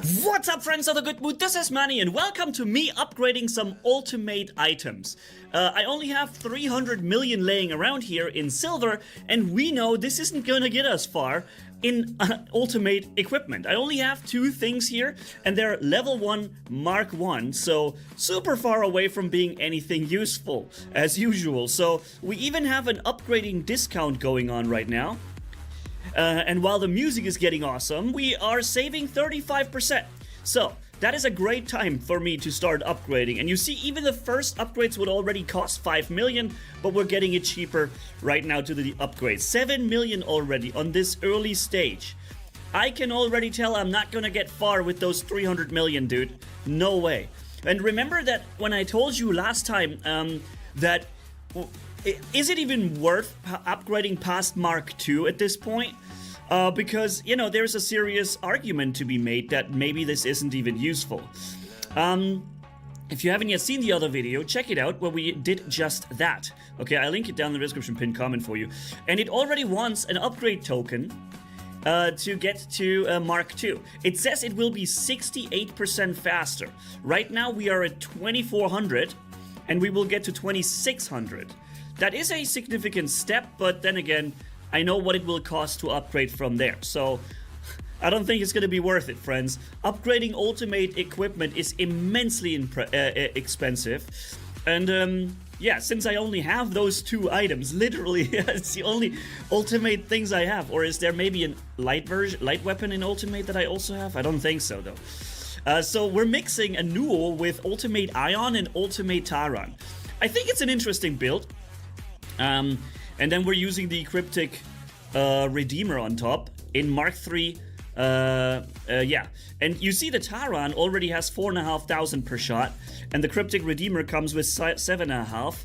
What's up, friends of the good mood? This is Manny and welcome to me upgrading some ultimate items. I only have 300 million laying around here in silver, and we know this isn't gonna get us far in ultimate equipment. I only have two things here, and they're level 1 Mark 1, so super far away from being anything useful, as usual. So we even have an upgrading discount going on right now. And while the music is getting awesome, we are saving 35%. So, that is a great time for me to start upgrading. And you see, even the first upgrades would already cost 5 million, but we're getting it cheaper right now to the upgrades. 7 million already on this early stage. I can already tell I'm not gonna get far with those 300 million, dude. No way. And remember that when I told you last time that... is it even worth upgrading past Mark 2 at this point? Because, you know, there's a serious argument to be made that maybe this isn't even useful. If you haven't yet seen the other video, check it out where we did just that. Okay, I'll link it down in the description, pinned comment for you. And it already wants an upgrade token to get to Mark 2. It says it will be 68% faster. Right now we are at 2400 and we will get to 2600. That is a significant step, but then again, I know what it will cost to upgrade from there. So, I don't think it's going to be worth it, friends. Upgrading ultimate equipment is immensely expensive. And, yeah, since I only have those two items, literally, it's the only ultimate things I have. Or is there maybe a light weapon in ultimate that I also have? I don't think so, though. So, we're mixing a Nuo with ultimate Ion and ultimate Taran. I think it's an interesting build. And then we're using the Cryptic Redeemer on top in Mark 3. Yeah. And you see the Taran already has 4,500 per shot, and the Cryptic Redeemer comes with 7,500.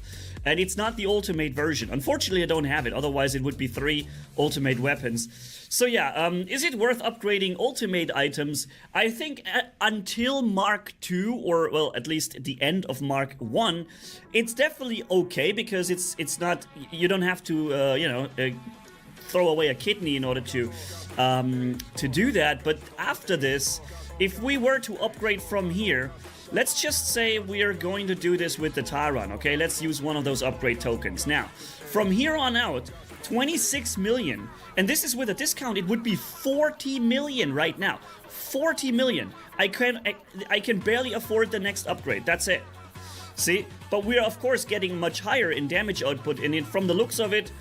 And it's not the ultimate version. Unfortunately, I don't have it. Otherwise, it would be 3 ultimate weapons. So yeah, is it worth upgrading ultimate items? I think until Mark 2, or well, at least the end of Mark 1, it's definitely okay because it's not. You don't have to, you know, throw away a kidney in order to do that. But after this, if we were to upgrade from here. Let's just say we are going to do this with the Taran, okay? Let's use one of those upgrade tokens. Now, from here on out, 26 million, and this is with a discount, it would be 40 million right now. 40 million. I can barely afford the next upgrade, that's it. See? But we are, of course, getting much higher in damage output, and from the looks of it,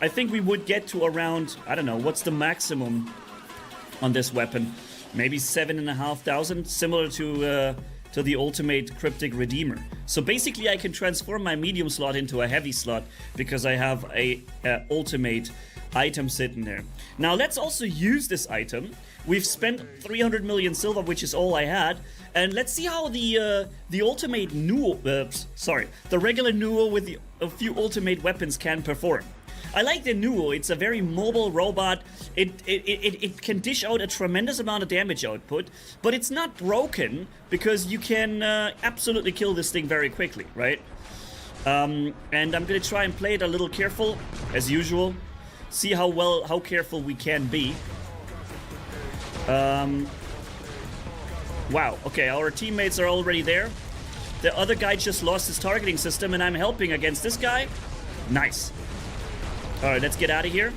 I think we would get to around, I don't know, what's the maximum on this weapon? Maybe 7,500, similar to the ultimate Cryptic Redeemer. So basically I can transform my medium slot into a heavy slot because I have a ultimate item sitting there. Now let's also use this item. We've spent 300 million silver, which is all I had, and let's see how the ultimate Nuo, the regular Nuo with a few ultimate weapons can perform. I like the Nuo. It's a very mobile robot. It can dish out a tremendous amount of damage output, but it's not broken because you can absolutely kill this thing very quickly, right? And I'm gonna try and play it a little careful, as usual. See how careful we can be. Wow. Okay, our teammates are already there. The other guy just lost his targeting system, and I'm helping against this guy. Nice. Alright, let's get out of here.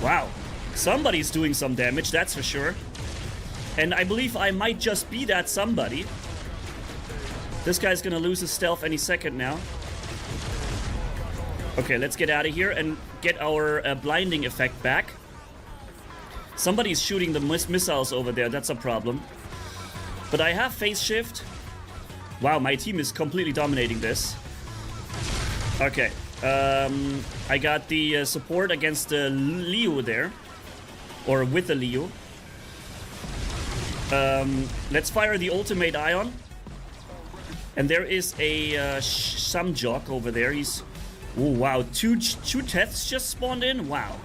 Wow. Somebody's doing some damage, that's for sure. And I believe I might just be that somebody. This guy's gonna lose his stealth any second now. Okay, let's get out of here and get our blinding effect back. Somebody's shooting the missiles over there, that's a problem. But I have phase shift. Wow, my team is completely dominating this. Okay. I got the support against the Leo there, or with the Leo. Let's fire the ultimate Ion. And there is a some jock over there. He's, oh wow, two Teths just spawned in. Wow.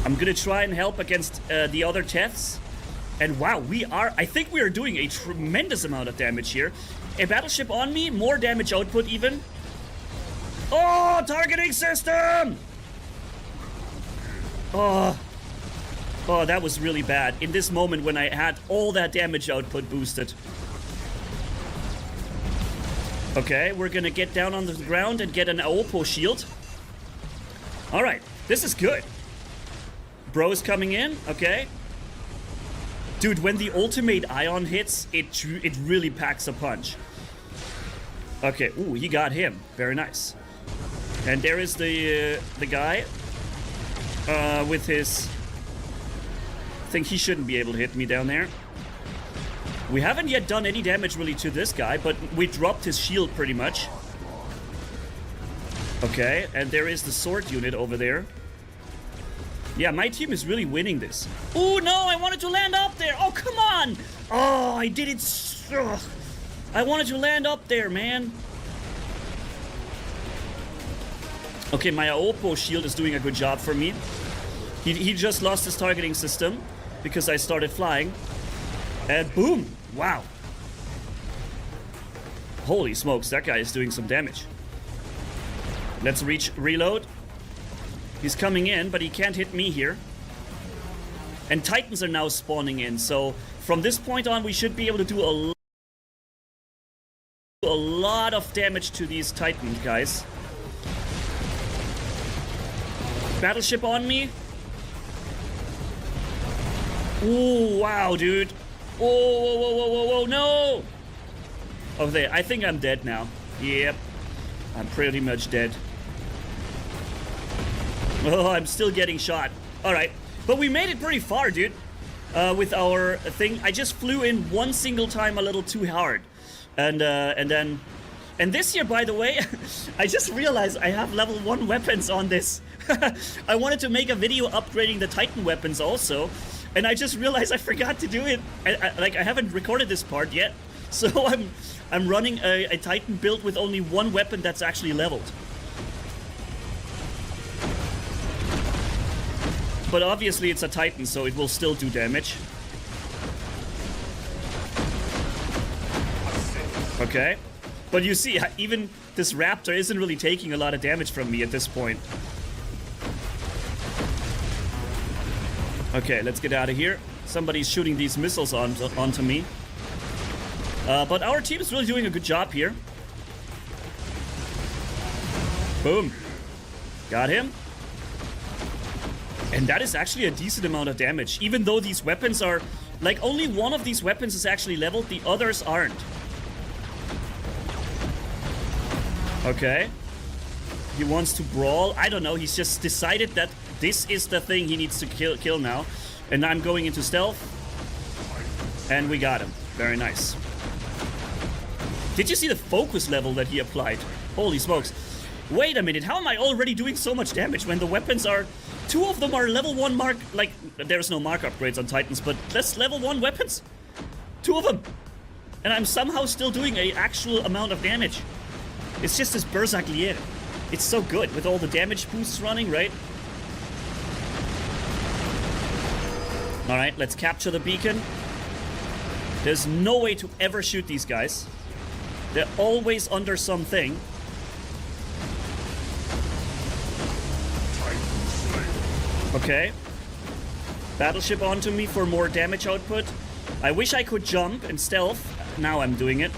I'm gonna try and help against the other Teths. And wow, I think we are doing a tremendous amount of damage here. A battleship on me, more damage output even. Oh, targeting system! Oh, Oh, that was really bad. In this moment when I had all that damage output boosted. Okay, we're gonna get down on the ground and get an Aopo shield. Alright, this is good. Bro is coming in, okay. Dude, when the ultimate ion hits, it really packs a punch. Okay, ooh, he got him. Very nice. And there is the guy with his... I think he shouldn't be able to hit me down there. We haven't yet done any damage really to this guy, but we dropped his shield pretty much. Okay, and there is the sword unit over there. Yeah, my team is really winning this. Oh no, I wanted to land up there. Oh, come on. Oh, I did it. Ugh. I wanted to land up there, man. Okay, my Aopo shield is doing a good job for me. He just lost his targeting system because I started flying. And boom. Wow. Holy smokes, that guy is doing some damage. Let's reload. He's coming in, but he can't hit me here. And Titans are now spawning in, so from this point on, we should be able to do a lot of damage to these Titan guys. Battleship on me. Ooh, wow, dude. Whoa, whoa, whoa, whoa, whoa, whoa, no! Oh, there. I think I'm dead now. Yep. I'm pretty much dead. Oh, I'm still getting shot. Alright. But we made it pretty far, dude. With our thing. I just flew in one single time a little too hard. And then... And this year, by the way, I just realized I have level 1 weapons on this. I wanted to make a video upgrading the Titan weapons also. And I just realized I forgot to do it. I haven't recorded this part yet. So I'm running a Titan build with only one weapon that's actually leveled. But obviously it's a Titan, so it will still do damage. Okay. But you see, even this Raptor isn't really taking a lot of damage from me at this point. Okay, let's get out of here. Somebody's shooting these missiles onto me. But our team is really doing a good job here. Boom. Got him. And that is actually a decent amount of damage. Even though these weapons are... Like, only one of these weapons is actually leveled. The others aren't. Okay. He wants to brawl. I don't know. He's just decided that this is the thing he needs to kill now. And I'm going into stealth. And we got him. Very nice. Did you see the focus level that he applied? Holy smokes. Wait a minute. How am I already doing so much damage when the weapons are... 2 of them are level 1 mark... Like, there's no mark upgrades on Titans, but that's level 1 weapons. 2 of them. And I'm somehow still doing an actual amount of damage. It's just this Berserklier. It's so good with all the damage boosts running, right? Alright, let's capture the beacon. There's no way to ever shoot these guys. They're always under something. Okay. Battleship onto me for more damage output. I wish I could jump and stealth. Now I'm doing it.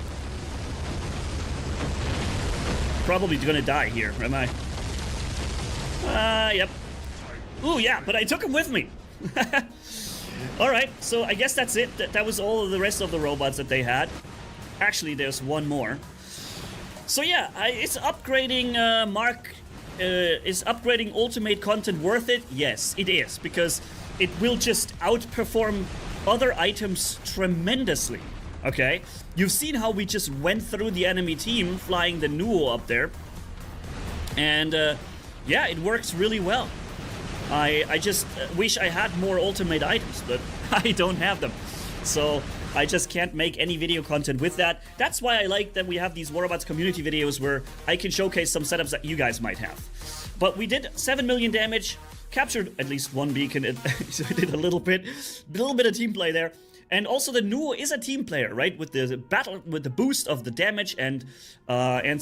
Probably gonna die here, am I? Yep. Ooh, yeah, but I took him with me. Alright, so I guess that's it. That was all of the rest of the robots that they had. Actually, there's one more. So yeah, is upgrading is upgrading ultimate content worth it? Yes, it is, because it will just outperform other items tremendously. Okay, you've seen how we just went through the enemy team flying the Nuo up there. And yeah, it works really well. I just wish I had more ultimate items, but I don't have them. So I just can't make any video content with that. That's why I like that we have these Warbots community videos where I can showcase some setups that you guys might have. But we did 7 million damage, captured at least one beacon, so we did a little bit of team play there. And also the Nuo is a team player, right? With the battle, with the boost of the damage and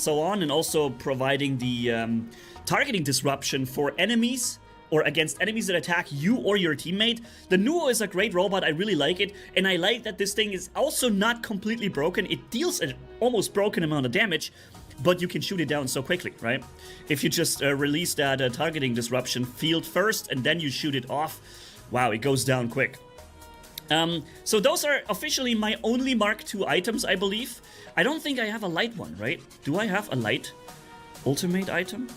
so on, and also providing the targeting disruption for enemies or against enemies that attack you or your teammate. The Nuo is a great robot, I really like it, and I like that this thing is also not completely broken. It deals an almost broken amount of damage, but you can shoot it down so quickly, right? If you just release that targeting disruption field first and then you shoot it off, wow, it goes down quick. So those are officially my only Mark II items, I believe. I don't think I have a light one, right? Do I have a light ultimate item?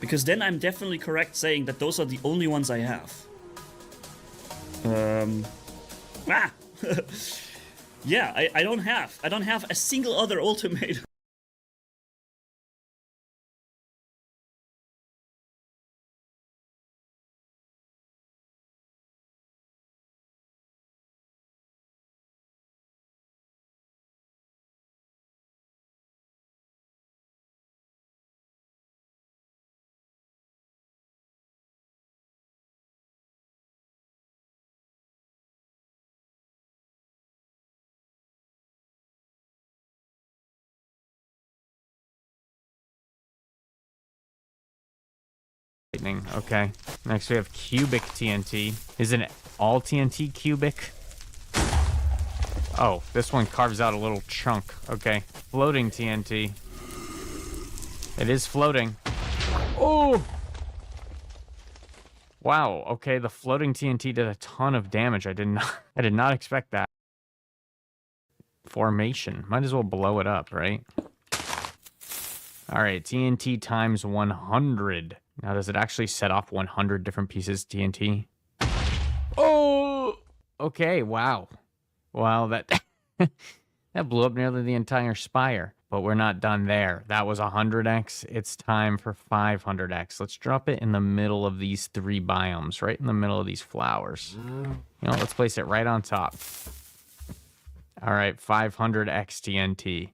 Because then I'm definitely correct saying that those are the only ones I have. Yeah, I don't have a single other ultimate. Lightning. Okay. Next we have cubic TNT. Is it all TNT cubic? Oh, this one carves out a little chunk. Okay. Floating TNT. It is floating. Oh! Wow. Okay, the floating TNT did a ton of damage. I did not expect that. Formation. Might as well blow it up, right? All right, TNT times 100. Now, does it actually set off 100 different pieces of TNT? Oh! Okay, wow. Wow, that that blew up nearly the entire spire. But we're not done there. That was 100x. It's time for 500x. Let's drop it in the middle of these 3 biomes, right in the middle of these flowers. You know, let's place it right on top. All right, 500x TNT.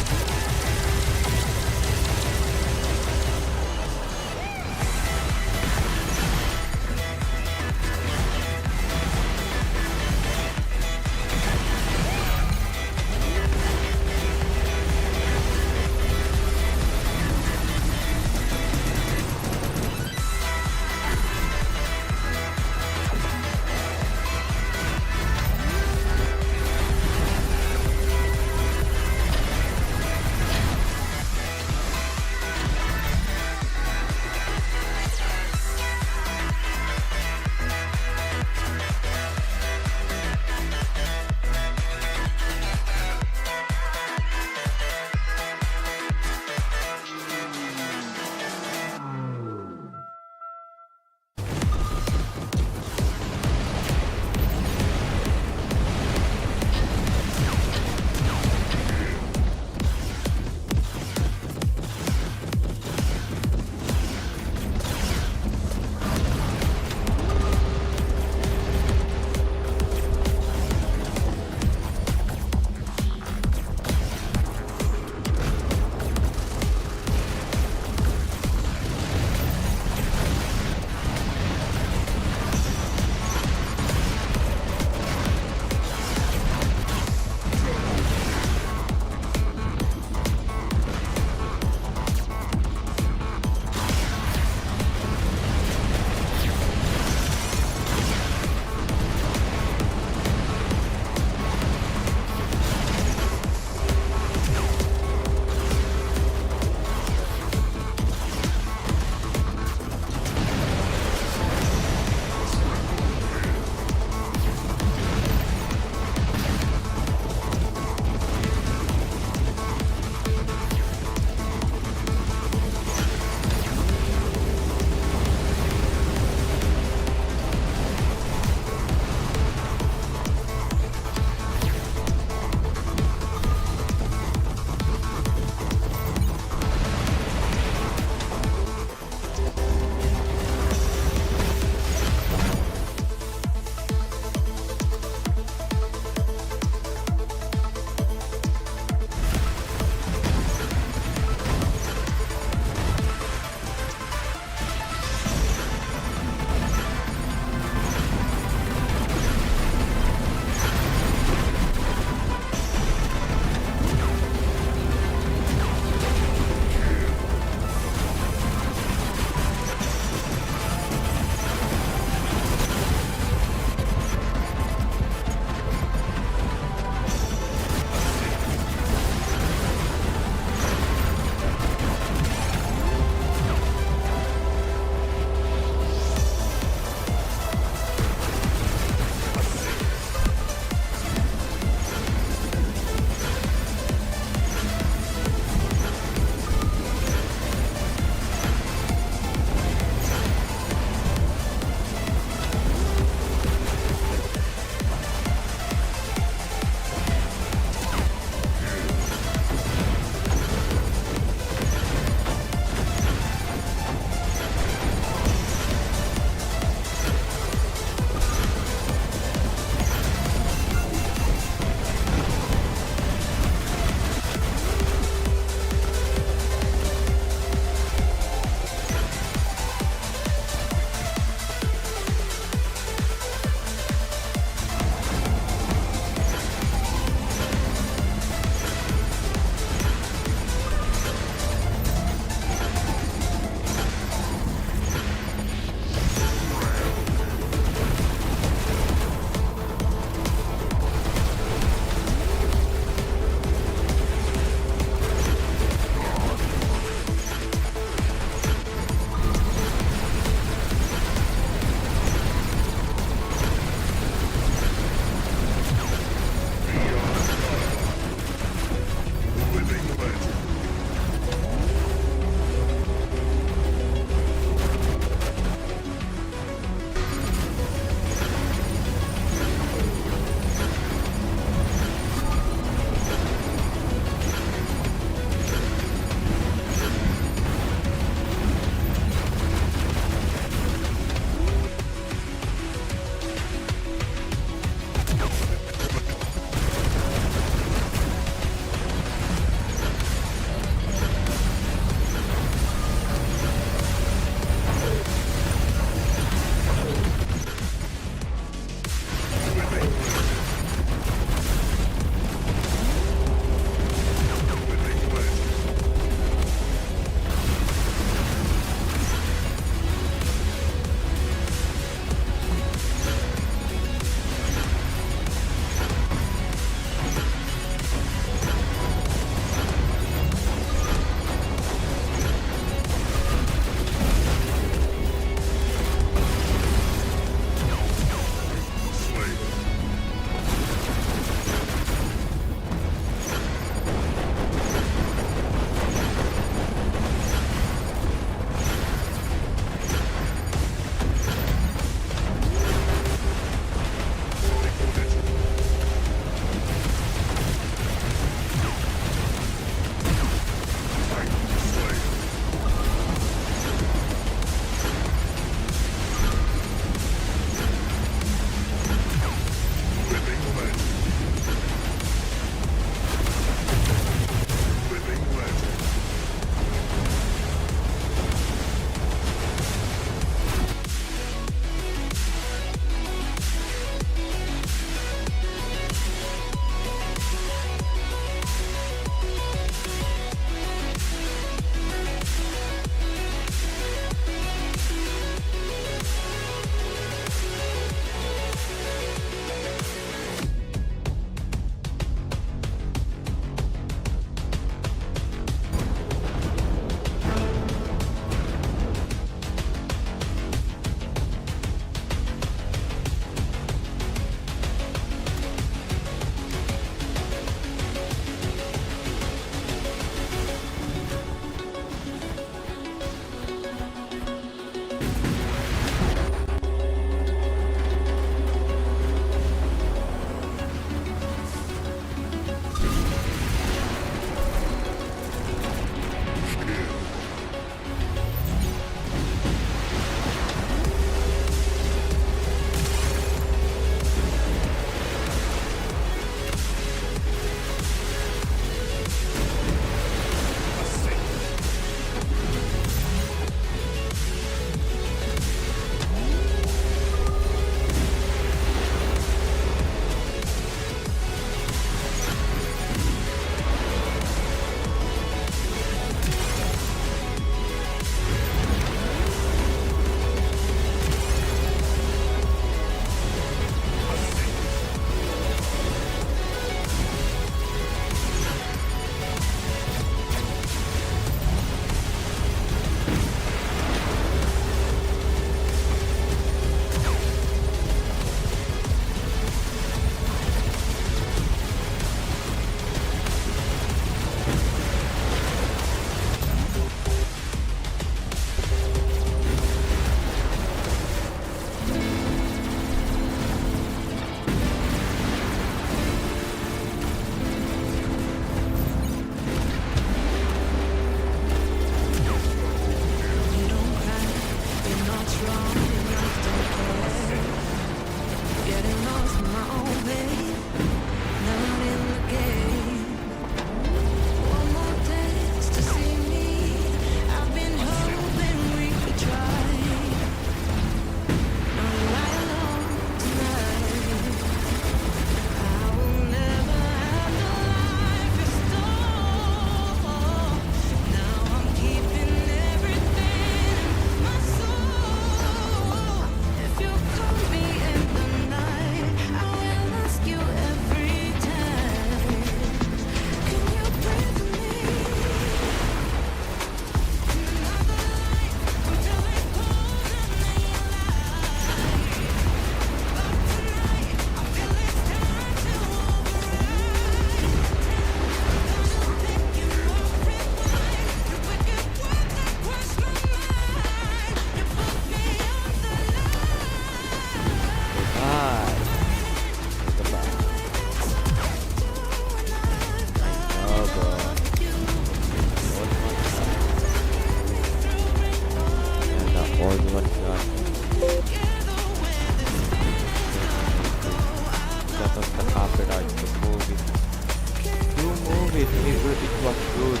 it was good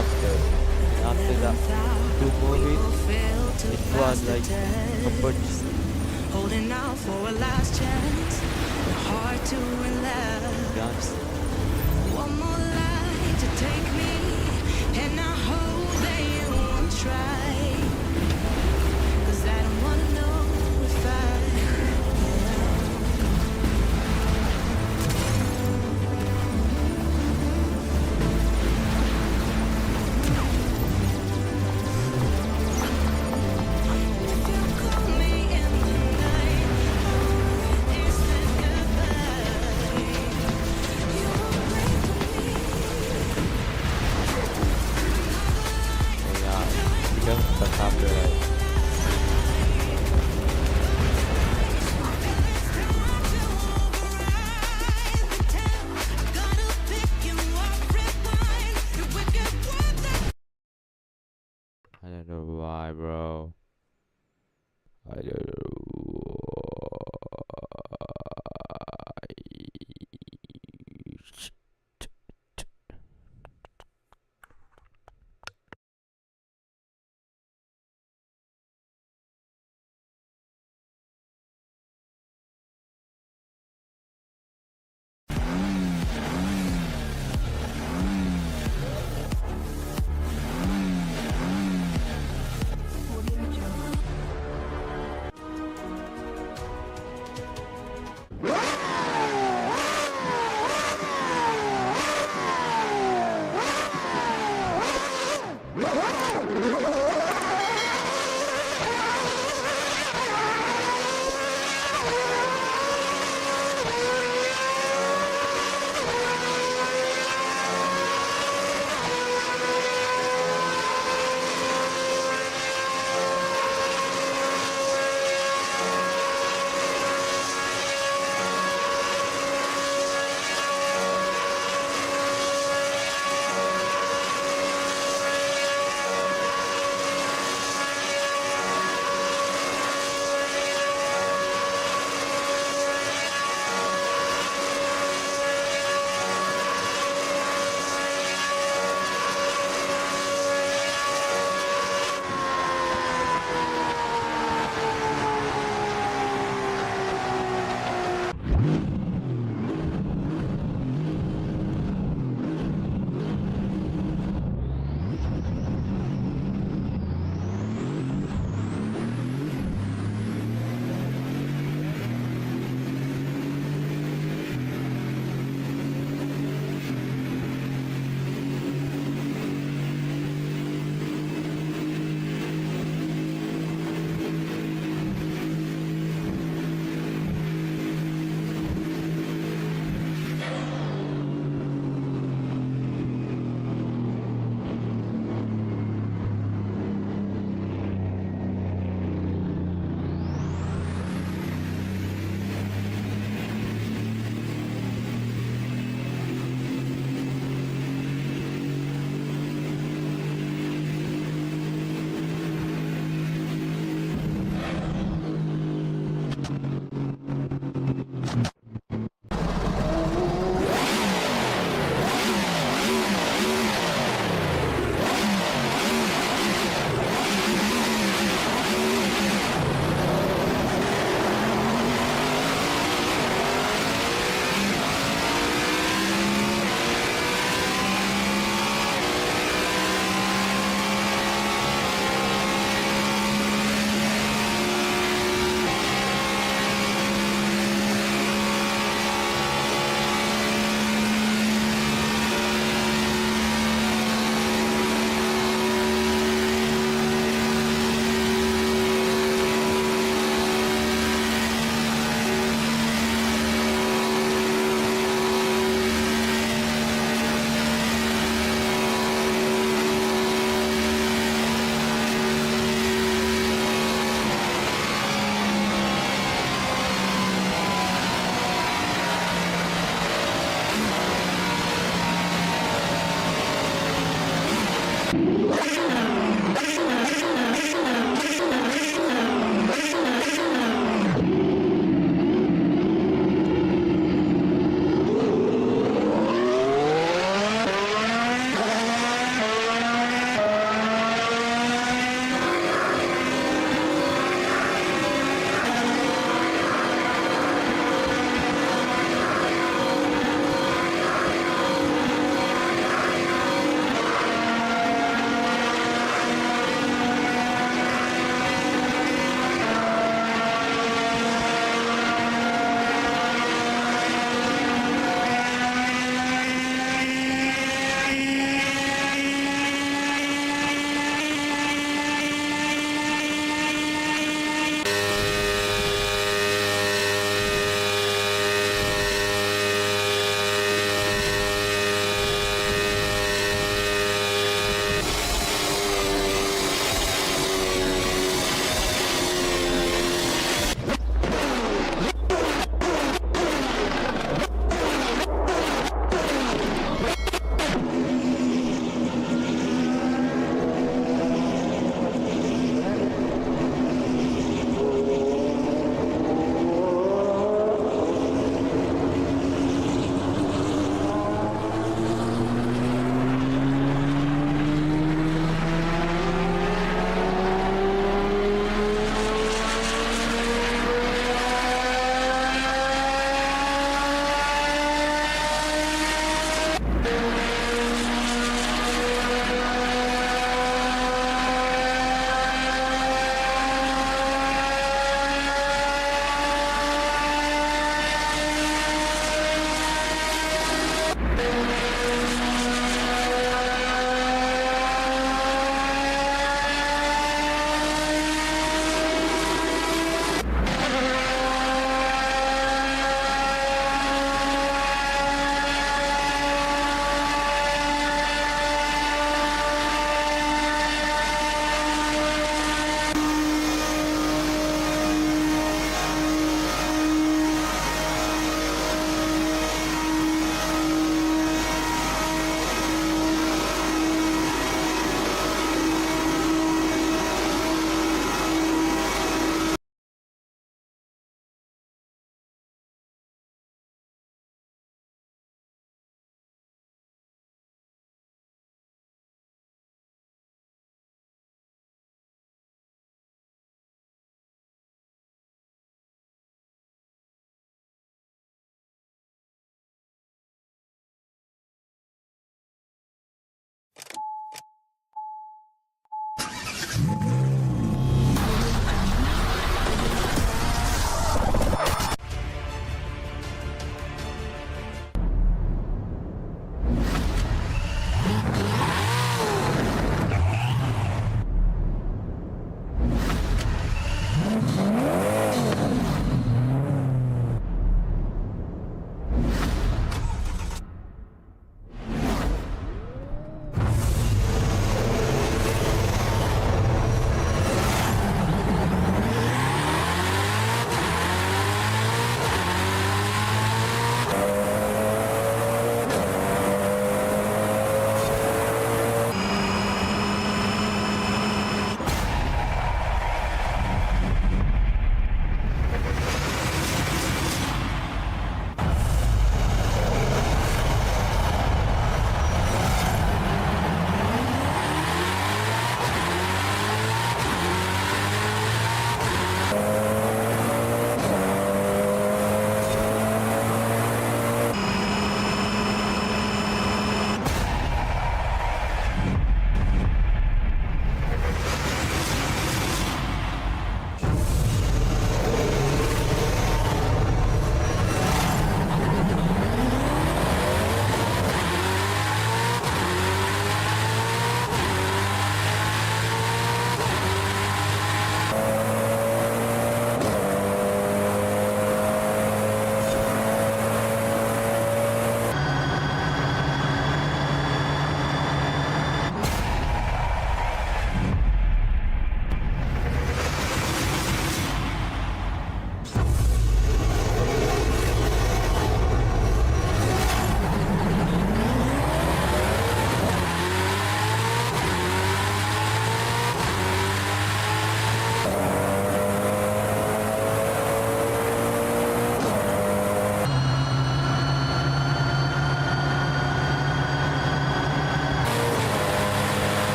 after. After that two movies, it was like opportunity. Holding out for a last chance, hard to relax. One more life to take me, and I hope that you won't try. 'Cause I don't wanna know if if you call me in the night, is that goodbye? You won't wait for me. Yeah, because the copyright. I don't know why, bro. I don't know why.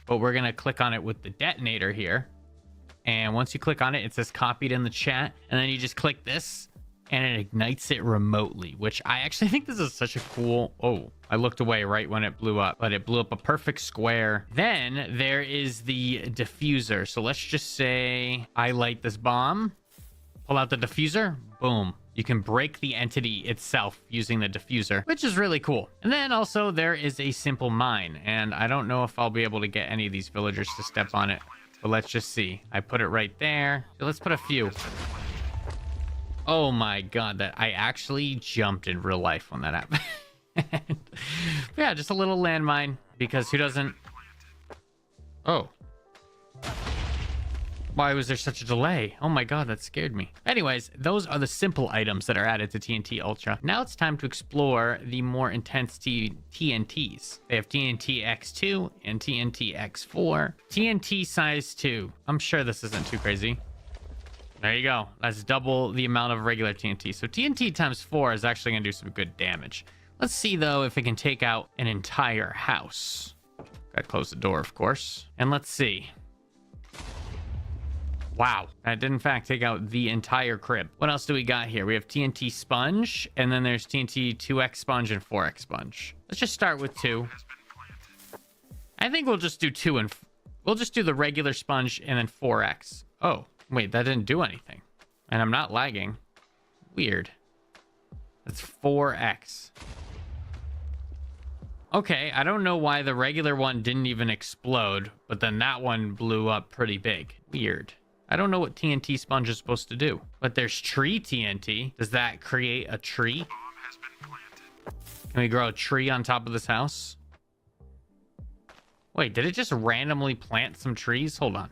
but we're going to click on it with the detonator here. And once you click on it, it says copied in the chat. And then you just click this and it ignites it remotely, which I actually think this is such a cool... Oh, I looked away right when it blew up, but it blew up a perfect square. Then there is the diffuser. So let's just say I light this bomb, pull out the diffuser, boom. You can break the entity itself using the diffuser, which is really cool. And then also there is a simple mine, and I don't know if I'll be able to get any of these villagers to step on it, but let's just see. I put it right there. So let's put a few. Oh my god, that I actually jumped in real life when that happened. Yeah, just a little landmine, because who doesn't... Oh. Why was there such a delay? Oh my god, that scared me. Anyways, those are the simple items that are added to TNT Ultra. Now it's time to explore the more intense TNTs. They have TNT X2 and TNT X4. TNT size 2. I'm sure this isn't too crazy. There you go. That's double the amount of regular TNT. So TNT times 4 is actually going to do some good damage. Let's see, though, if it can take out an entire house. Gotta close the door, of course. And let's see. Wow, that did in fact take out the entire crib. What else do we got here? We have TNT Sponge, and then there's TNT 2X Sponge and 4X Sponge. Let's just start with 2. I think we'll just do 2 and... We'll just do the regular sponge and then 4X. Oh, wait, that didn't do anything. And I'm not lagging. Weird. That's 4X. Okay, I don't know why the regular one didn't even explode, but then that one blew up pretty big. Weird. I don't know what TNT Sponge is supposed to do. But there's tree TNT. Does that create a tree? Can we grow a tree on top of this house? Wait, did it just randomly plant some trees? Hold on.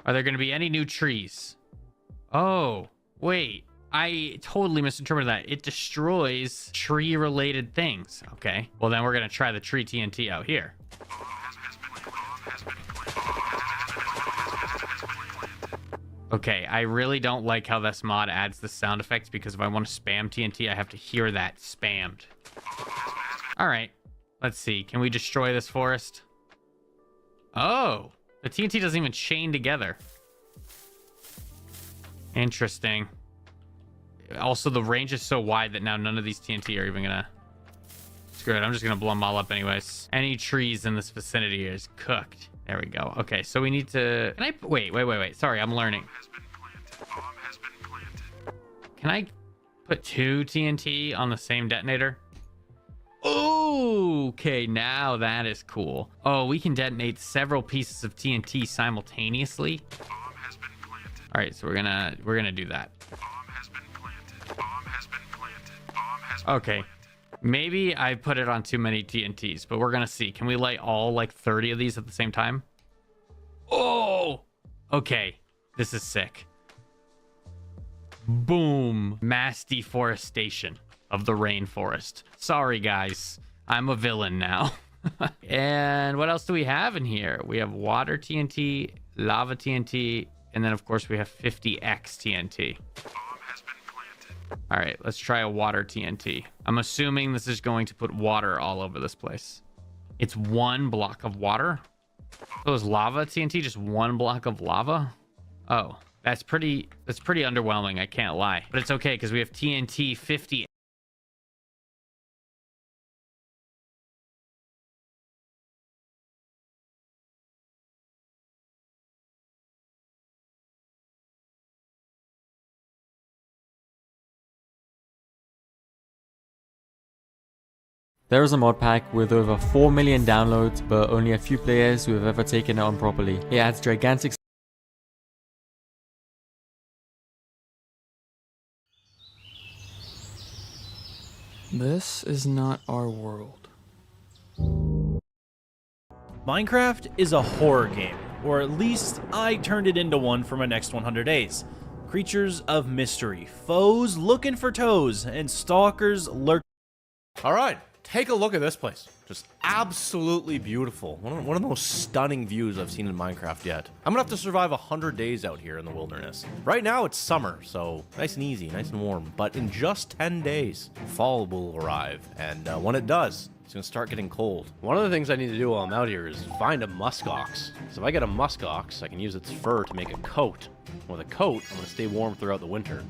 Are there going to be any new trees? Oh, wait. I totally misinterpreted that. It destroys tree-related things. Okay. Well, then we're going to try the tree TNT out here. Okay, I really don't like how this mod adds the sound effects, because if I want to spam TNT, I have to hear that spammed. All right. Let's see. Can we destroy this forest? Oh, the TNT doesn't even chain together. Interesting. Also, the range is so wide that now none of these TNT are even gonna... Screw it, I'm just gonna blow them all up anyways. Any trees in this vicinity is cooked. There we go. Okay, so we need to... Can I... Wait. Sorry, I'm learning. Can I put 2 TNT on the same detonator? Okay, now that is cool. Oh, we can detonate several pieces of TNT simultaneously. All right, so we're gonna do that. Okay, maybe I put it on too many TNTs, but we're gonna see. Can we light all like 30 of these at the same time? Oh, okay, this is sick. Boom, mass deforestation of the rainforest. Sorry, guys, I'm a villain now. And what else do we have in here? We have water TNT, lava TNT, and then of course we have 50X TNT. All right, let's try a water TNT. I'm assuming this is going to put water all over this place. It's 1 block of water. So is lava TNT just 1 block of lava? Oh, that's pretty underwhelming, I can't lie. But it's okay, because we have TNT 50. There is a mod pack with over 4 million downloads, but only a few players who have ever taken it on properly. It adds gigantic... This is not our world. Minecraft is a horror game, or at least I turned it into one for my next 100 days. Creatures of mystery, foes looking for toes, and stalkers lurking. Alright, take a look at this place. Just absolutely beautiful. One of the most stunning views I've seen in Minecraft yet. I'm gonna have to survive 100 days out here in the wilderness. Right now it's summer, so nice and easy, nice and warm. But in just 10 days, fall will arrive. And when it does, It's gonna start getting cold. One of the things I need to do while I'm out here is find a muskox. So if I get a muskox, I can use its fur to make a coat. With a coat, I'm gonna stay warm throughout the winter.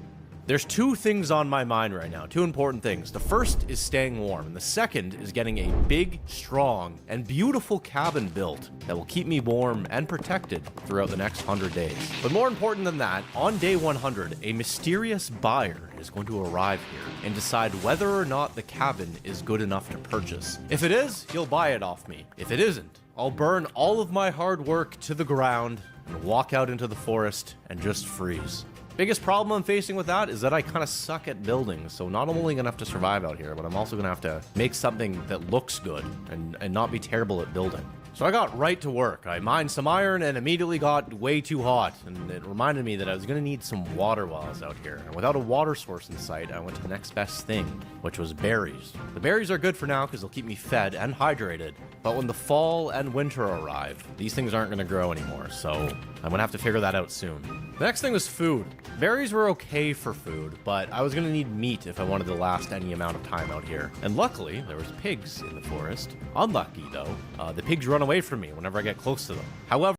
There's two things on my mind right now, two important things. The first is staying warm, and the second is getting a big, strong, and beautiful cabin built that will keep me warm and protected throughout the next 100 days. But more important than that, on day 100, a mysterious buyer is going to arrive here and decide whether or not the cabin is good enough to purchase. If it is, he'll buy it off me. If it isn't, I'll burn all of my hard work to the ground and walk out into the forest and just freeze. Biggest problem I'm facing with that is that I kind of suck at building, so not only gonna have to survive out here, but I'm also gonna have to make something that looks good and not be terrible at building. So I got right to work. I mined some iron and immediately got way too hot, and it reminded me that I was gonna need some water while I was out here. And without a water source in sight, I went to the next best thing, which was berries. The berries are good for now because they'll keep me fed and hydrated, but when the fall and winter arrive, these things aren't gonna grow anymore, so I'm gonna have to figure that out soon. The next thing was food. Berries were okay for food, but I was gonna need meat if I wanted to last any amount of time out here. And luckily, there was pigs in the forest. Unlucky, though, the pigs run away from me whenever I get close to them. However,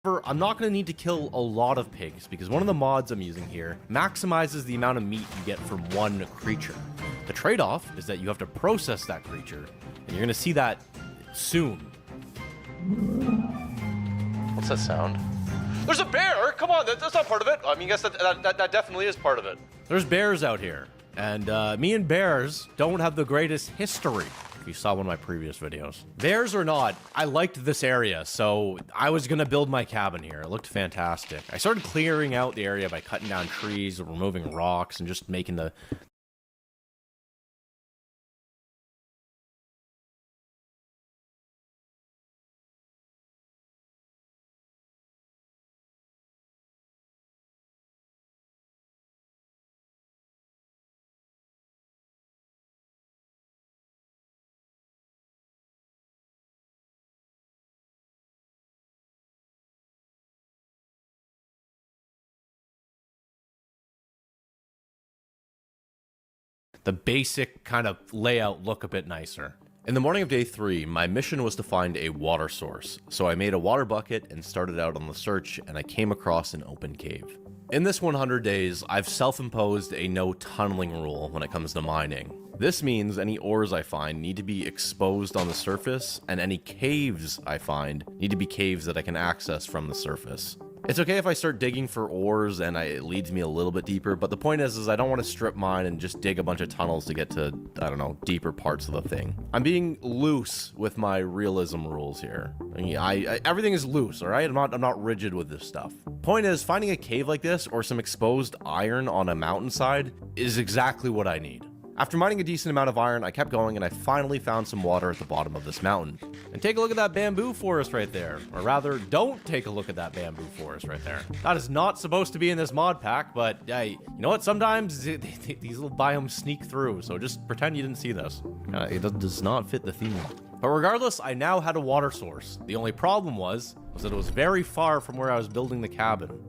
I'm not going to need to kill a lot of pigs because one of the mods I'm using here maximizes the amount of meat you get from one creature. The trade-off is that you have to process that creature, and you're going to see that soon. What's that sound? There's a bear! Come on, that's not part of it. I mean, I guess that definitely is part of it. There's bears out here, and me and bears don't have the greatest history. If you saw one of my previous videos. Bears or not, I liked this area, so I was gonna build my cabin here. It looked fantastic. I started clearing out the area by cutting down trees, removing rocks, and just making the basic kind of layout look a bit nicer. In the morning of day 3, my mission was to find a water source, so I made a water bucket and started out on the search, and I came across an open cave. In this 100 days, I've self-imposed a no tunneling rule when it comes to mining. This means any ores I find need to be exposed on the surface, and any caves I find need to be caves that I can access from the surface. It's okay if I start digging for ores and it leads me a little bit deeper, but the point is I don't want to strip mine and just dig a bunch of tunnels to get to, I don't know, deeper parts of the thing. I'm being loose with my realism rules here. I mean, everything is loose, all right? I'm not rigid with this stuff. Point is, finding a cave like this or some exposed iron on a mountainside is exactly what I need. After mining a decent amount of iron, I kept going and I finally found some water at the bottom of this mountain. And take a look at that bamboo forest right there. Or rather, don't take a look at that bamboo forest right there. That is not supposed to be in this mod pack, but hey, you know what? Sometimes these little biomes sneak through, so just pretend you didn't see this. It does not fit the theme. But regardless, I now had a water source. The only problem was that it was very far from where I was building the cabin.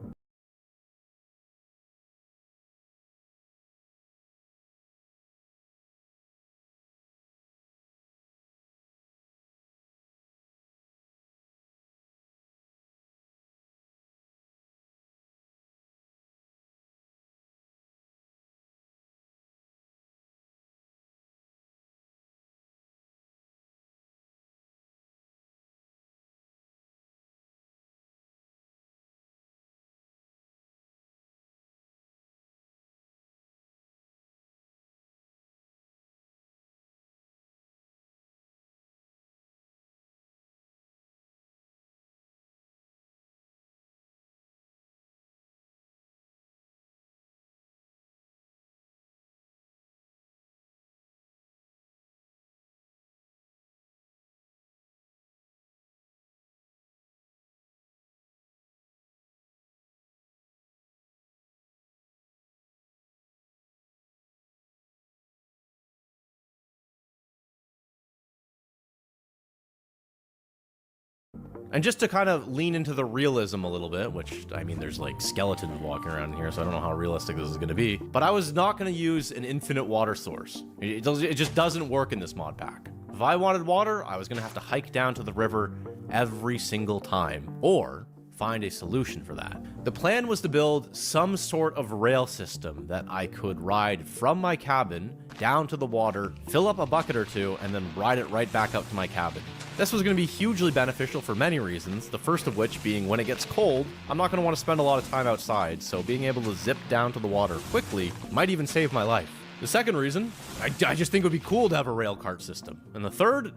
And just to kind of lean into the realism a little bit, which, I mean, there's like skeletons walking around here, so I don't know how realistic this is going to be, but I was not going to use an infinite water source. It just doesn't work in this mod pack. If I wanted water, I was gonna have to hike down to the river every single time, or find a solution for that. The plan was to build some sort of rail system that I could ride from my cabin down to the water, fill up a bucket or two, and then ride it right back out to my cabin. This was going to be hugely beneficial for many reasons, the first of which being when it gets cold, I'm not going to want to spend a lot of time outside, so being able to zip down to the water quickly might even save my life. The second reason, I just think it would be cool to have a rail cart system. And the third,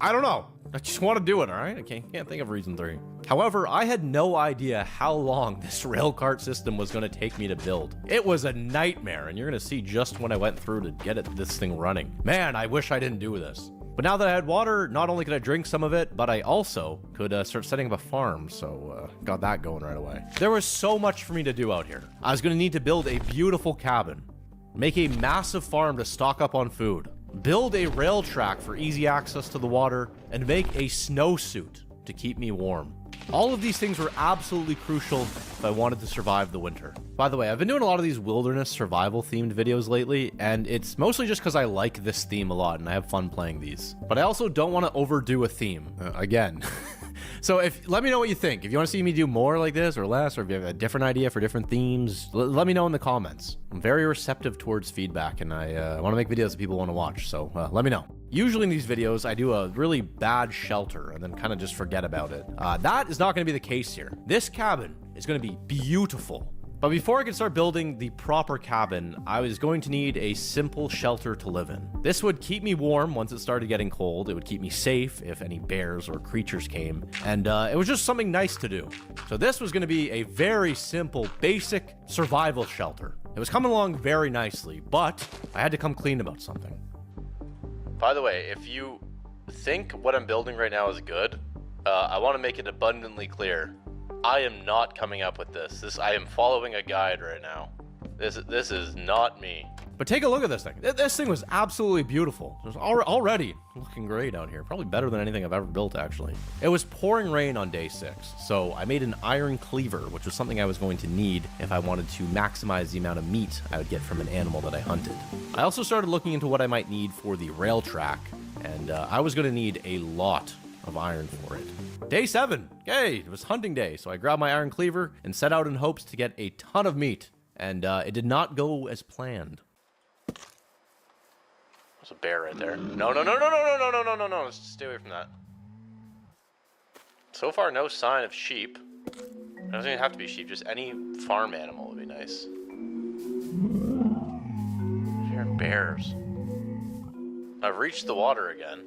I don't know. I just want to do it, all right? I can't think of reason 3. However, I had no idea how long this rail cart system was going to take me to build. It was a nightmare, and you're going to see just what I went through to get this thing running. Man, I wish I didn't do this. But now that I had water, not only could I drink some of it, but I also could start setting up a farm, so got that going right away. There was so much for me to do out here. I was going to need to build a beautiful cabin, make a massive farm to stock up on food, build a rail track for easy access to the water, and make a snowsuit to keep me warm. All of these things were absolutely crucial if I wanted to survive the winter. By the way, I've been doing a lot of these wilderness survival themed videos lately, and it's mostly just because I like this theme a lot and I have fun playing these. But I also don't want to overdo a theme, again. So let me know what you think. If you want to see me do more like this or less, or if you have a different idea for different themes, let me know in the comments. I'm very receptive towards feedback, and I want to make videos that people want to watch, so let me know. Usually in these videos, I do a really bad shelter and then kind of just forget about it. That is not going to be the case here. This cabin is going to be beautiful. But before I could start building the proper cabin, I was going to need a simple shelter to live in. This would keep me warm once it started getting cold. It would keep me safe if any bears or creatures came. And it was just something nice to do. So this was going to be a very simple, basic survival shelter. It was coming along very nicely, but I had to come clean about something. By the way, if you think what I'm building right now is good, I want to make it abundantly clear. I am not coming up with this. I am following a guide right now. This is not me. But take a look at this thing. This thing was absolutely beautiful. It was already looking great out here. Probably better than anything I've ever built, actually. It was pouring rain on day 6, so I made an iron cleaver, which was something I was going to need if I wanted to maximize the amount of meat I would get from an animal that I hunted. I also started looking into what I might need for the rail track, and I was going to need a lot of iron for it. Day 7, yay, it was hunting day, so I grabbed my iron cleaver and set out in hopes to get a ton of meat, and it did not go as planned. There's a bear right there. No, let's stay away from that. So far, no sign of sheep. It doesn't even have to be sheep, just any farm animal would be nice. Hearing bears. I've reached the water again.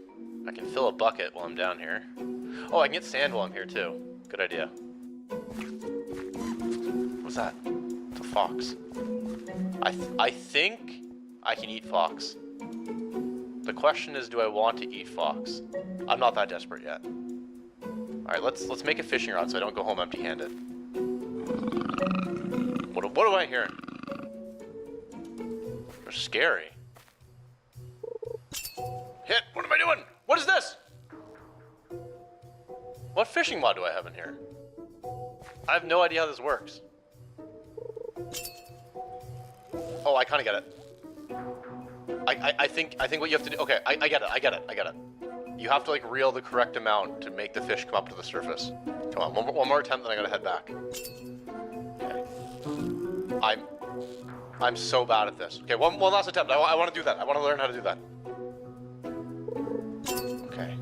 I can fill a bucket while I'm down here. Oh, I can get sand while I'm here too. Good idea. What's that? It's a fox. I think I can eat fox. The question is, do I want to eat fox? I'm not that desperate yet. Alright, let's make a fishing rod so I don't go home empty-handed. What am I hearing? They're scary. Hit! What am I doing? What is this? What fishing mod do I have in here? I have no idea how this works. Oh, I kind of get it. I think what you have to do. Okay, I get it. You have to like reel the correct amount to make the fish come up to the surface. Come on, one more attempt, then I gotta head back. Okay. I'm so bad at this. Okay, one last attempt. I want to do that. I want to learn how to do that. Okay.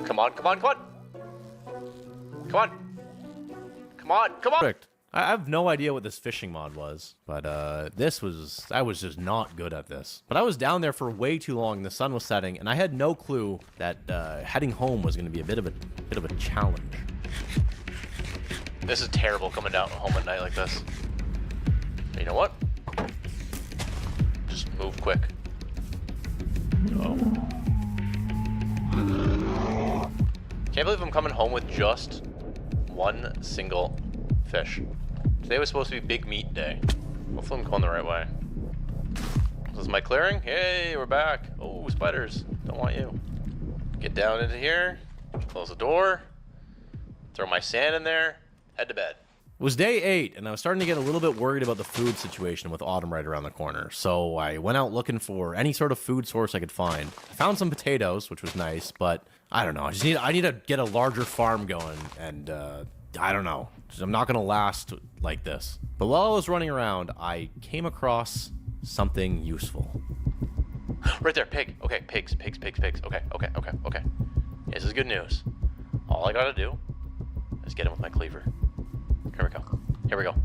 Come on. Perfect. I have no idea what this fishing mod was, but I was just not good at this. But I was down there for way too long. The sun was setting, and I had no clue that heading home was going to be a bit of a challenge. This is terrible coming down home at night like this. But you know what? Just move quick. Oh. Can't believe I'm coming home with just one single fish. Today was supposed to be big meat day. Hopefully I'm going the right way. This is my clearing. Hey, we're back. Oh, spiders. Don't want you. Get down into here. Close the door. Throw my sand in there. Head to bed. It was day 8, and I was starting to get a little bit worried about the food situation with autumn right around the corner. So I went out looking for any sort of food source I could find. I found some potatoes, which was nice, but I don't know. I need to get a larger farm going, and I don't know. I'm not going to last like this. But while I was running around, I came across something useful. Right there, pig. Okay, pigs. Okay. Yeah, this is good news. All I gotta do is get him with my cleaver. Here we go.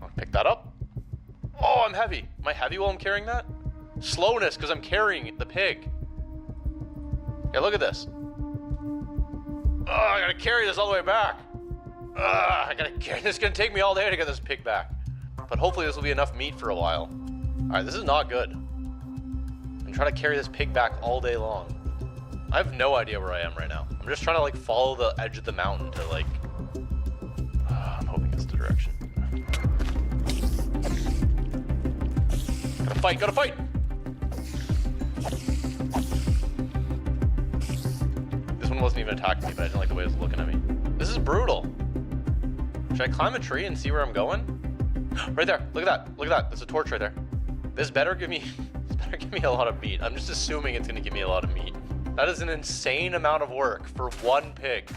I'll pick that up. Oh, I'm heavy. Am I heavy while I'm carrying that? Slowness, because I'm carrying the pig. Yeah, look at this. Oh, I gotta carry this all the way back. I gotta carry this. It's gonna take me all day to get this pig back. But hopefully this will be enough meat for a while. Alright, this is not good. I'm trying to carry this pig back all day long. I have no idea where I am right now. I'm just trying to like follow the edge of the mountain to like... I'm hoping it's the direction. Gotta fight! This one wasn't even attacking me, but I didn't like the way it was looking at me. This is brutal. Should I climb a tree and see where I'm going? Right there, look at that. There's a torch right there. This better give me a lot of meat. I'm just assuming it's gonna give me a lot of meat. That is an insane amount of work for one pig.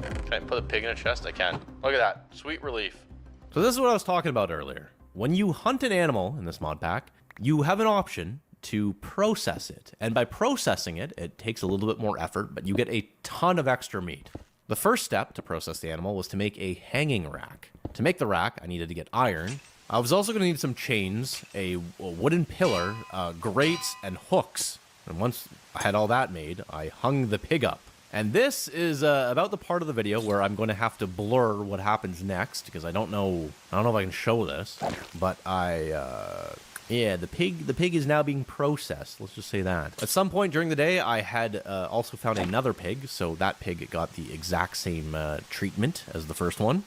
Can I put a pig in a chest? I can. Look at that, sweet relief. So this is what I was talking about earlier. When you hunt an animal in this mod pack, you have an option to process it. And by processing it, it takes a little bit more effort, but you get a ton of extra meat. The first step to process the animal was to make a hanging rack. To make the rack, I needed to get iron. I was also going to need some chains, a wooden pillar, grates, and hooks. And once I had all that made, I hung the pig up. And this is about the part of the video where I'm going to have to blur what happens next, because I don't know if I can show this, but yeah, the pig is now being processed. Let's just say that. At some point during the day, I had also found another pig, so that pig got the exact same treatment as the first one.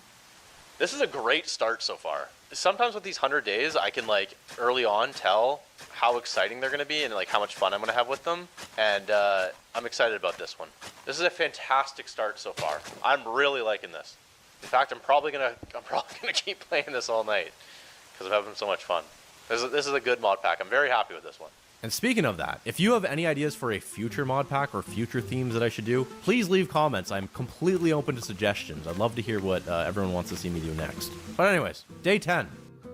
This is a great start so far. Sometimes with these 100 days, I can like early on tell how exciting they're going to be and like how much fun I'm going to have with them. And I'm excited about this one. This is a fantastic start so far. I'm really liking this. In fact, I'm probably gonna keep playing this all night because I'm having so much fun. This is a good mod pack. I'm very happy with this one. And speaking of that, if you have any ideas for a future mod pack or future themes that I should do, please leave comments. I'm completely open to suggestions. I'd love to hear what everyone wants to see me do next. But anyways, day 10.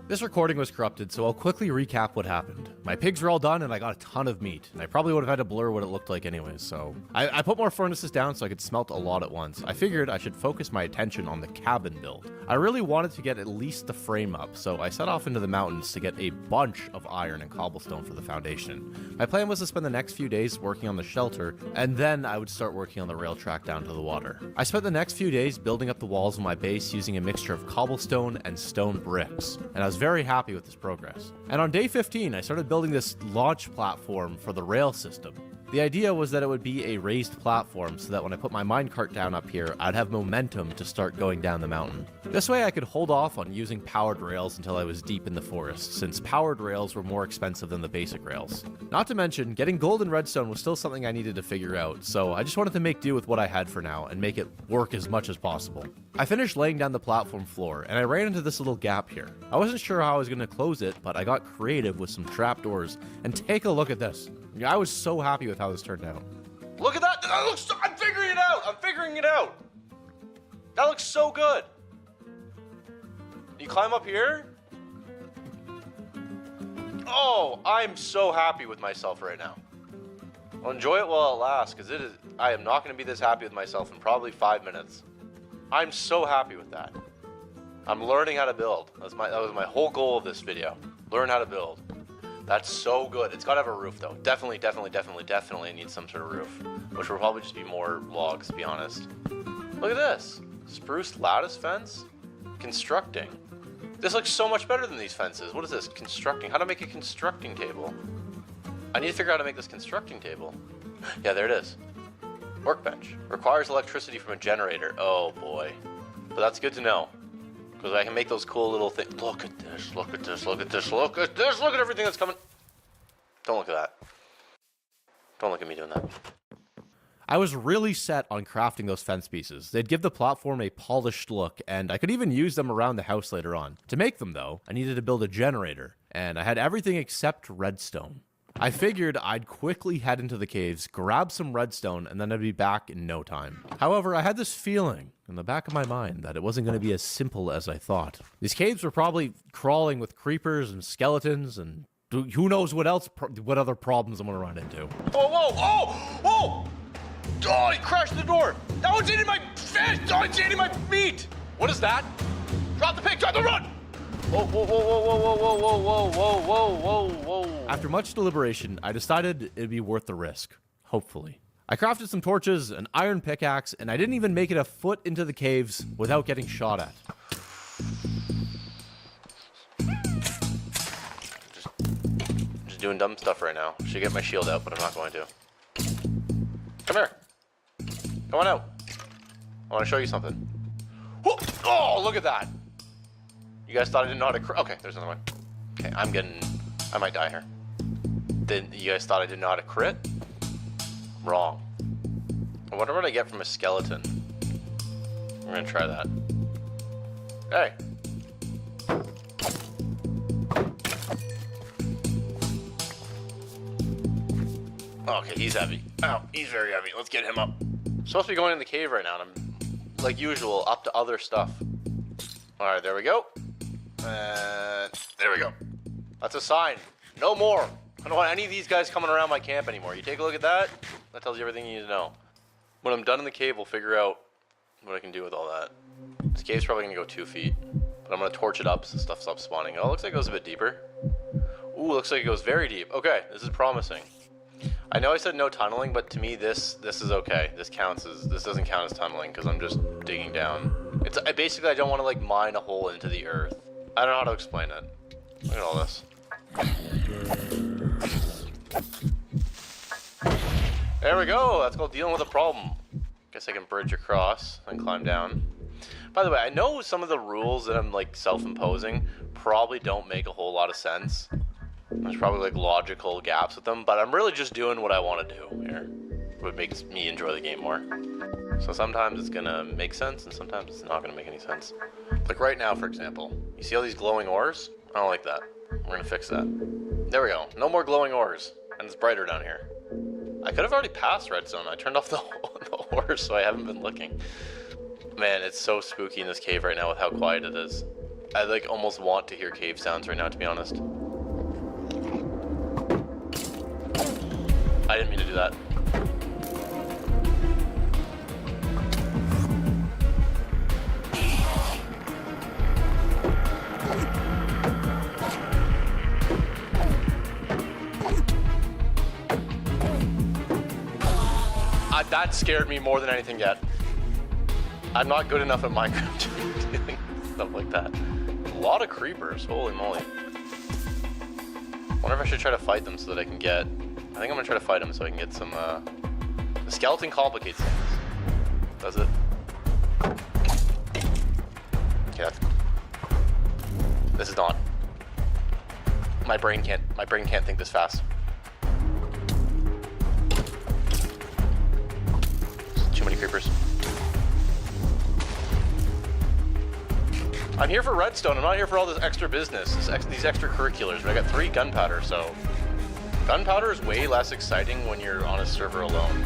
This recording was corrupted, so I'll quickly recap what happened. My pigs were all done and I got a ton of meat. And I probably would have had to blur what it looked like anyways, so... I put more furnaces down so I could smelt a lot at once. I figured I should focus my attention on the cabin build. I really wanted to get at least the frame up, so I set off into the mountains to get a bunch of iron and cobblestone for the foundation. My plan was to spend the next few days working on the shelter, and then I would start working on the rail track down to the water. I spent the next few days building up the walls of my base using a mixture of cobblestone and stone bricks, and I was very happy with this progress. And on day 15, I started building this launch platform for the rail system. The idea was that it would be a raised platform so that when I put my minecart down up here, I'd have momentum to start going down the mountain. This way I could hold off on using powered rails until I was deep in the forest, since powered rails were more expensive than the basic rails. Not to mention, getting gold and redstone was still something I needed to figure out, so I just wanted to make do with what I had for now and make it work as much as possible. I finished laying down the platform floor, and I ran into this little gap here. I wasn't sure how I was going to close it, but I got creative with some trapdoors, and take a look at this. I was so happy with how this turned out. Look at that! That looks so, I'm figuring it out! That looks so good! You climb up here? Oh, I'm so happy with myself right now. I'll enjoy it while it lasts, because I am not going to be this happy with myself in probably 5 minutes. I'm so happy with that. I'm learning how to build. That was my whole goal of this video. Learn how to build. That's so good. It's got to have a roof, though. Definitely needs some sort of roof. Which will probably just be more logs, to be honest. Look at this. Spruce lattice fence? Constructing. This looks so much better than these fences. What is this? Constructing. How to make a constructing table? I need to figure out how to make this constructing table. Yeah, there it is. Workbench. Requires electricity from a generator. Oh, boy. But that's good to know. Because I can make those cool little things. Look at this, look at this, look at this, look at this, look at everything that's coming. Don't look at that. Don't look at me doing that. I was really set on crafting those fence pieces. They'd give the platform a polished look, and I could even use them around the house later on. To make them, though, I needed to build a generator, and I had everything except redstone. I figured I'd quickly head into the caves, grab some redstone, and then I'd be back in no time. However, I had this feeling in the back of my mind that it wasn't going to be as simple as I thought. These caves were probably crawling with creepers and skeletons and who knows what else, what other problems I'm going to run into. Whoa, whoa, oh, oh! Oh, he crashed the door. That one's eating my fish. Oh, it's eating my meat. What is that? Drop the pig, drop the run. Whoa, whoa, whoa, whoa, whoa, whoa, whoa, whoa, whoa, whoa, whoa, whoa. After much deliberation, I decided it'd be worth the risk, hopefully. I crafted some torches, an iron pickaxe, and I didn't even make it a foot into the caves without getting shot at. Just doing dumb stuff right now. Should get my shield out, but I'm not going to. Come here. Come on out. I want to show you something. Oh, look at that. You guys thought I didn't know how to crit? Okay, there's another one. Okay, I might die here. Then you guys thought I didn't know how to crit? Wrong. I wonder what I get from a skeleton. We're gonna try that. Hey. Okay, he's heavy. Oh, he's very heavy. Let's get him up. I'm supposed to be going in the cave right now, and I'm, like usual, up to other stuff. Alright, there we go. And there we go. That's a sign. No more. I don't want any of these guys coming around my camp anymore. You take a look at that. That tells you everything you need to know. When I'm done in the cave, we'll figure out what I can do with all that. This cave's probably going to go 2 feet. But I'm going to torch it up so stuff stops spawning. Oh, it looks like it goes a bit deeper. Ooh, looks like it goes very deep. Okay, this is promising. I know I said no tunneling, but to me this is okay. This doesn't count as tunneling because I'm just digging down. Basically I don't want to like mine a hole into the earth. I don't know how to explain it. Look at all this. There we go. That's called dealing with a problem. Guess I can bridge across and climb down. By the way, I know some of the rules that I'm like self-imposing probably don't make a whole lot of sense. There's probably like logical gaps with them, but I'm really just doing what I want to do here. What makes me enjoy the game more. So sometimes it's gonna make sense and sometimes it's not gonna make any sense. Like right now, for example, you see all these glowing ores? I don't like that. We're gonna fix that. There we go. No more glowing ores. And it's brighter down here. I could have already passed redstone. I turned off the ores, so I haven't been looking. Man, it's so spooky in this cave right now with how quiet it is. I like almost want to hear cave sounds right now, to be honest. I didn't mean to do that. That scared me more than anything yet. I'm not good enough at Minecraft doing stuff like that. A lot of creepers, holy moly. Wonder if I should try to fight them so that I can get... I think I'm gonna try to fight them so I can get some, The skeleton complicates things. Does it? Okay, this is not... My brain can't think this fast. Too many creepers. I'm here for redstone. I'm not here for all this extra business, these extracurriculars. But I got 3 gunpowder, so gunpowder is way less exciting when you're on a server alone.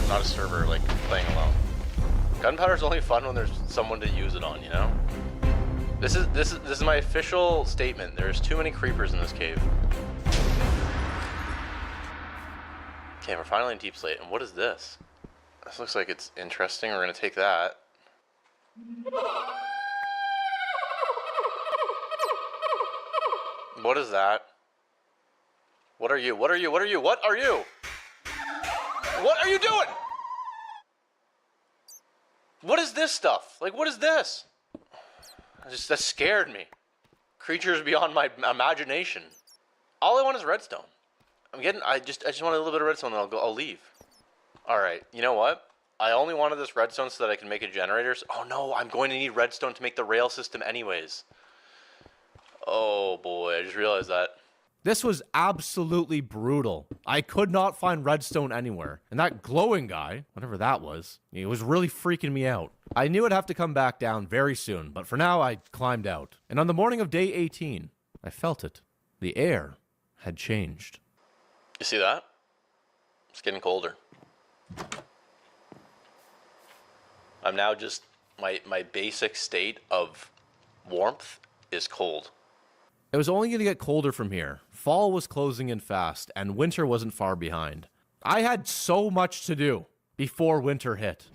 Not a server like playing alone. Gunpowder is only fun when there's someone to use it on, you know? This is my official statement. There's too many creepers in this cave. Okay, we're finally in deep slate. And what is this? This looks like it's interesting. We're gonna take that. What is that? What are you? What are you? What are you? What are you? What are you doing? What is this stuff? Like, what is this? That scared me. Creatures beyond my imagination. All I want is redstone. I just want a little bit of redstone and I'll leave. Alright, you know what? I only wanted this redstone so that I can make a generator. Oh no, I'm going to need redstone to make the rail system anyways. Oh boy, I just realized that. This was absolutely brutal. I could not find redstone anywhere. And that glowing guy, whatever that was, he was really freaking me out. I knew I'd have to come back down very soon, but for now I climbed out. And on the morning of day 18, I felt it. The air had changed. You see that? It's getting colder. I'm now just, my basic state of warmth is cold. It was only going to get colder from here. Fall was closing in fast, and winter wasn't far behind. I had so much to do before winter hit.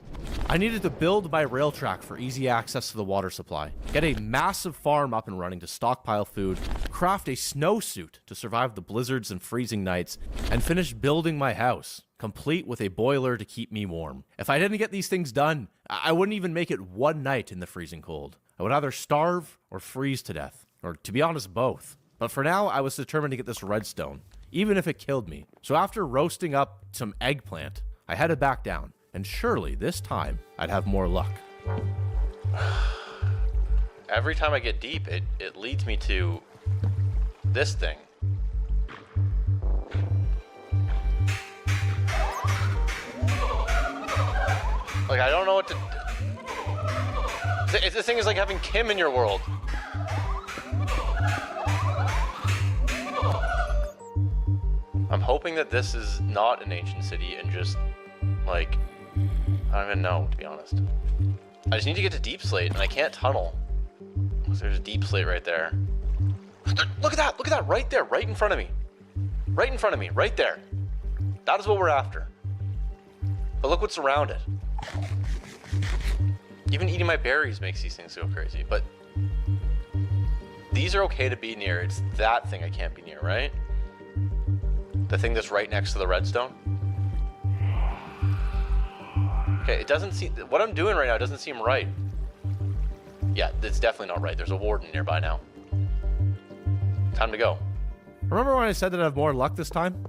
I needed to build my rail track for easy access to the water supply, get a massive farm up and running to stockpile food, craft a snowsuit to survive the blizzards and freezing nights, and finish building my house, complete with a boiler to keep me warm. If I didn't get these things done, I wouldn't even make it one night in the freezing cold. I would either starve or freeze to death, or to be honest, both. But for now, I was determined to get this redstone, even if it killed me. So after roasting up some eggplant, I headed back down, and surely this time I'd have more luck. Every time I get deep, it leads me to this thing. Like, I don't know what to... This thing is like having Kim in your world. I'm hoping that this is not an ancient city and just, like, I don't even know, to be honest. I just need to get to deep slate, and I can't tunnel. Because there's a deep slate right there. Look at that, right there, right in front of me. Right in front of me, right there. That is what we're after. But look what's around it. Even eating my berries makes these things go crazy, but these are okay to be near. It's that thing I can't be near, right? The thing that's right next to the redstone. Okay, it doesn't seem, what I'm doing right now doesn't seem right. Yeah, it's definitely not right. There's a warden nearby now. Time to go. Remember when I said that I'd have more luck this time?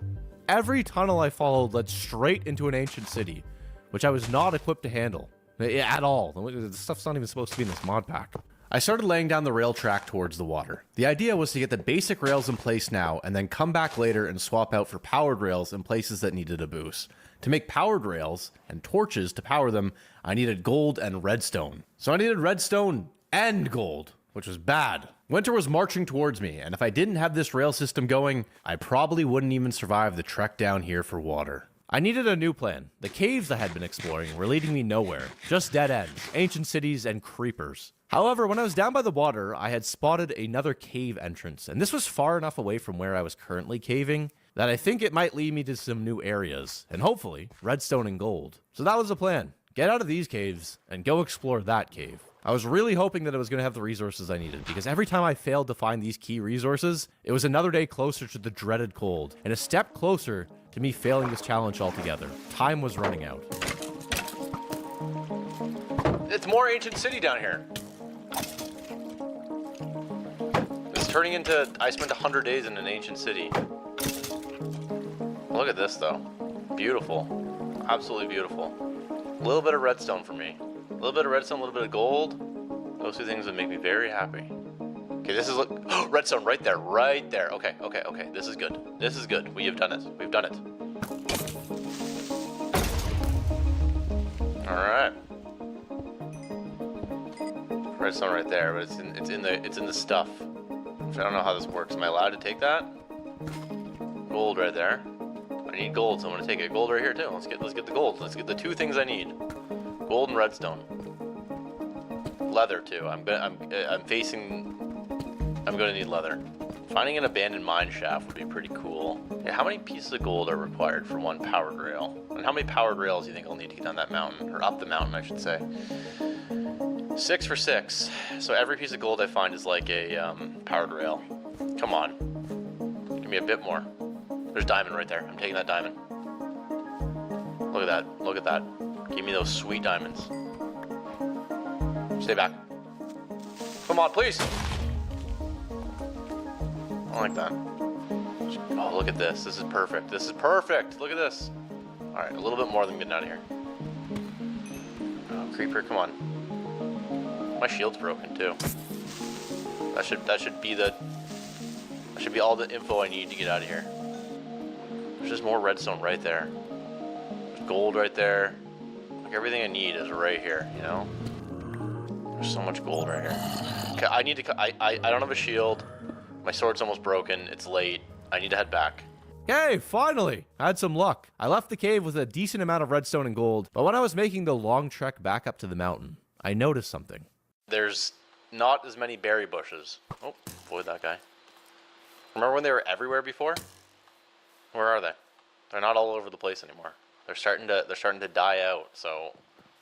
Every tunnel I followed led straight into an ancient city, which I was not equipped to handle. At all. The stuff's not even supposed to be in this mod pack. I started laying down the rail track towards the water. The idea was to get the basic rails in place now, and then come back later and swap out for powered rails in places that needed a boost. To make powered rails and torches to power them, I needed gold and redstone. So I needed redstone and gold, which was bad. Winter was marching towards me, and if I didn't have this rail system going, I probably wouldn't even survive the trek down here for water. I needed a new plan. The caves I had been exploring were leading me nowhere. Just dead ends, ancient cities, and creepers. However, when I was down by the water, I had spotted another cave entrance, and this was far enough away from where I was currently caving that I think it might lead me to some new areas, and hopefully, redstone and gold. So that was the plan. Get out of these caves, and go explore that cave. I was really hoping that I was going to have the resources I needed, because every time I failed to find these key resources, it was another day closer to the dreaded cold, and a step closer to me failing this challenge altogether. Time was running out. It's more ancient city down here. It's turning into, I spent 100 days in an ancient city. Look at this though. Beautiful. Absolutely beautiful. A little bit of redstone for me. A little bit of redstone, a little bit of gold. Those two things would make me very happy. Okay, this is, look, redstone right there, right there. Okay, okay, okay, this is good. This is good. We have done it. We've done it. All right. Redstone right there, but it's in the stuff. Which I don't know how this works. Am I allowed to take that? Gold right there. I need gold, so I'm gonna take it. Gold right here too. Let's get the gold. Let's get the two things I need. Gold and redstone. Leather too. I'm gonna need leather. Finding an abandoned mine shaft would be pretty cool. Yeah, how many pieces of gold are required for one powered rail? And how many powered rails do you think I'll need to get down that mountain? Or up the mountain, I should say. 6 for 6. So every piece of gold I find is like a powered rail. Come on. Give me a bit more. There's diamond right there. I'm taking that diamond. Look at that. Look at that. Give me those sweet diamonds. Stay back. Come on, please. I like that. Oh, look at this. This is perfect. This is perfect. Look at this. All right, a little bit more than getting out of here. Oh, creeper, come be the Should be all the info I need to get out of here. There's just more redstone right there. There's gold right there. Like everything I need is right here, you know? There's so much gold right here. Okay, I need to, I don't have a shield. My sword's almost broken. It's late. I need to head back. Hey, finally! I had some luck. I left the cave with a decent amount of redstone and gold, but when I was making the long trek back up to the mountain, I noticed something. There's not as many berry bushes. Oh, avoid that guy. Remember when they were everywhere before? Where are they? They're not all over the place anymore. They're starting to die out, so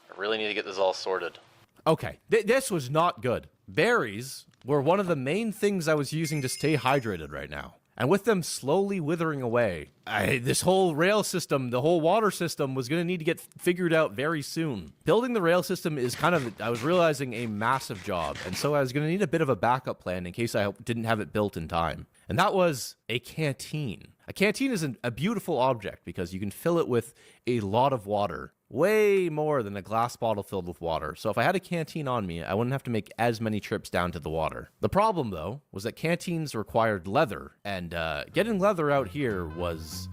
I really need to get this all sorted. Okay, this was not good. Berries were one of the main things I was using to stay hydrated right now. And with them slowly withering away, this whole rail system, the whole water system was going to need to get figured out very soon. Building the rail system is kind of, I was realizing, a massive job. And so I was going to need a bit of a backup plan in case I didn't have it built in time. And that was a canteen. A canteen is a beautiful object because you can fill it with a lot of water. Way more than a glass bottle filled with water. So if I had a canteen on me, I wouldn't have to make as many trips down to the water. The problem, though, was that canteens required leather, and getting leather out here was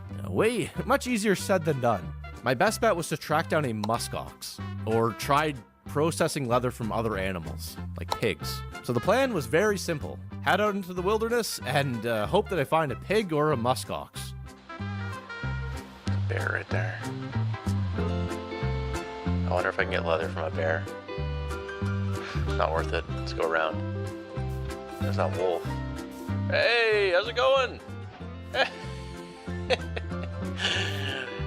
much easier said than done. My best bet was to track down a muskox, or try processing leather from other animals, like pigs. So the plan was very simple. Head out into the wilderness and hope that I find a pig or a muskox. Bear right there. I wonder if I can get leather from a bear. It's not worth it. Let's go around. There's that wolf. Hey, how's it going?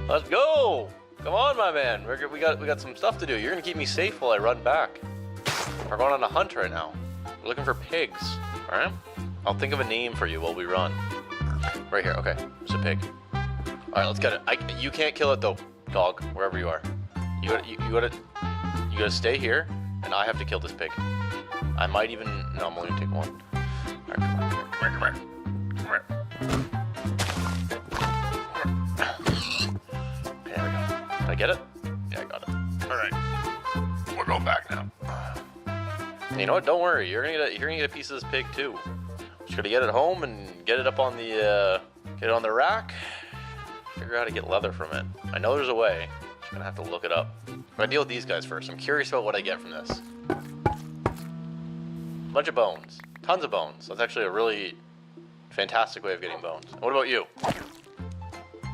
Let's go. Come on, my man. We got some stuff to do. You're gonna keep me safe while I run back. We're going on a hunt right now. We're looking for pigs. All right. I'll think of a name for you while we run. Right here. Okay. There's a pig. All right. Let's get it. You can't kill it though, dog. Wherever you are. You gotta stay here, and I have to kill this pig. I might even, no, I'm only gonna take one. All right, come here. Okay, there we go. Did I get it? Yeah, I got it. All right, we're going back now. You know what? Don't worry. You're gonna get a piece of this pig too. Just gotta get it home and get it up on the rack. Figure out how to get leather from it. I know there's a way. Gonna have to look it up. I'm gonna deal with these guys first. I'm curious about what I get from this. Bunch of bones. Tons of bones. That's actually a really fantastic way of getting bones. What about you?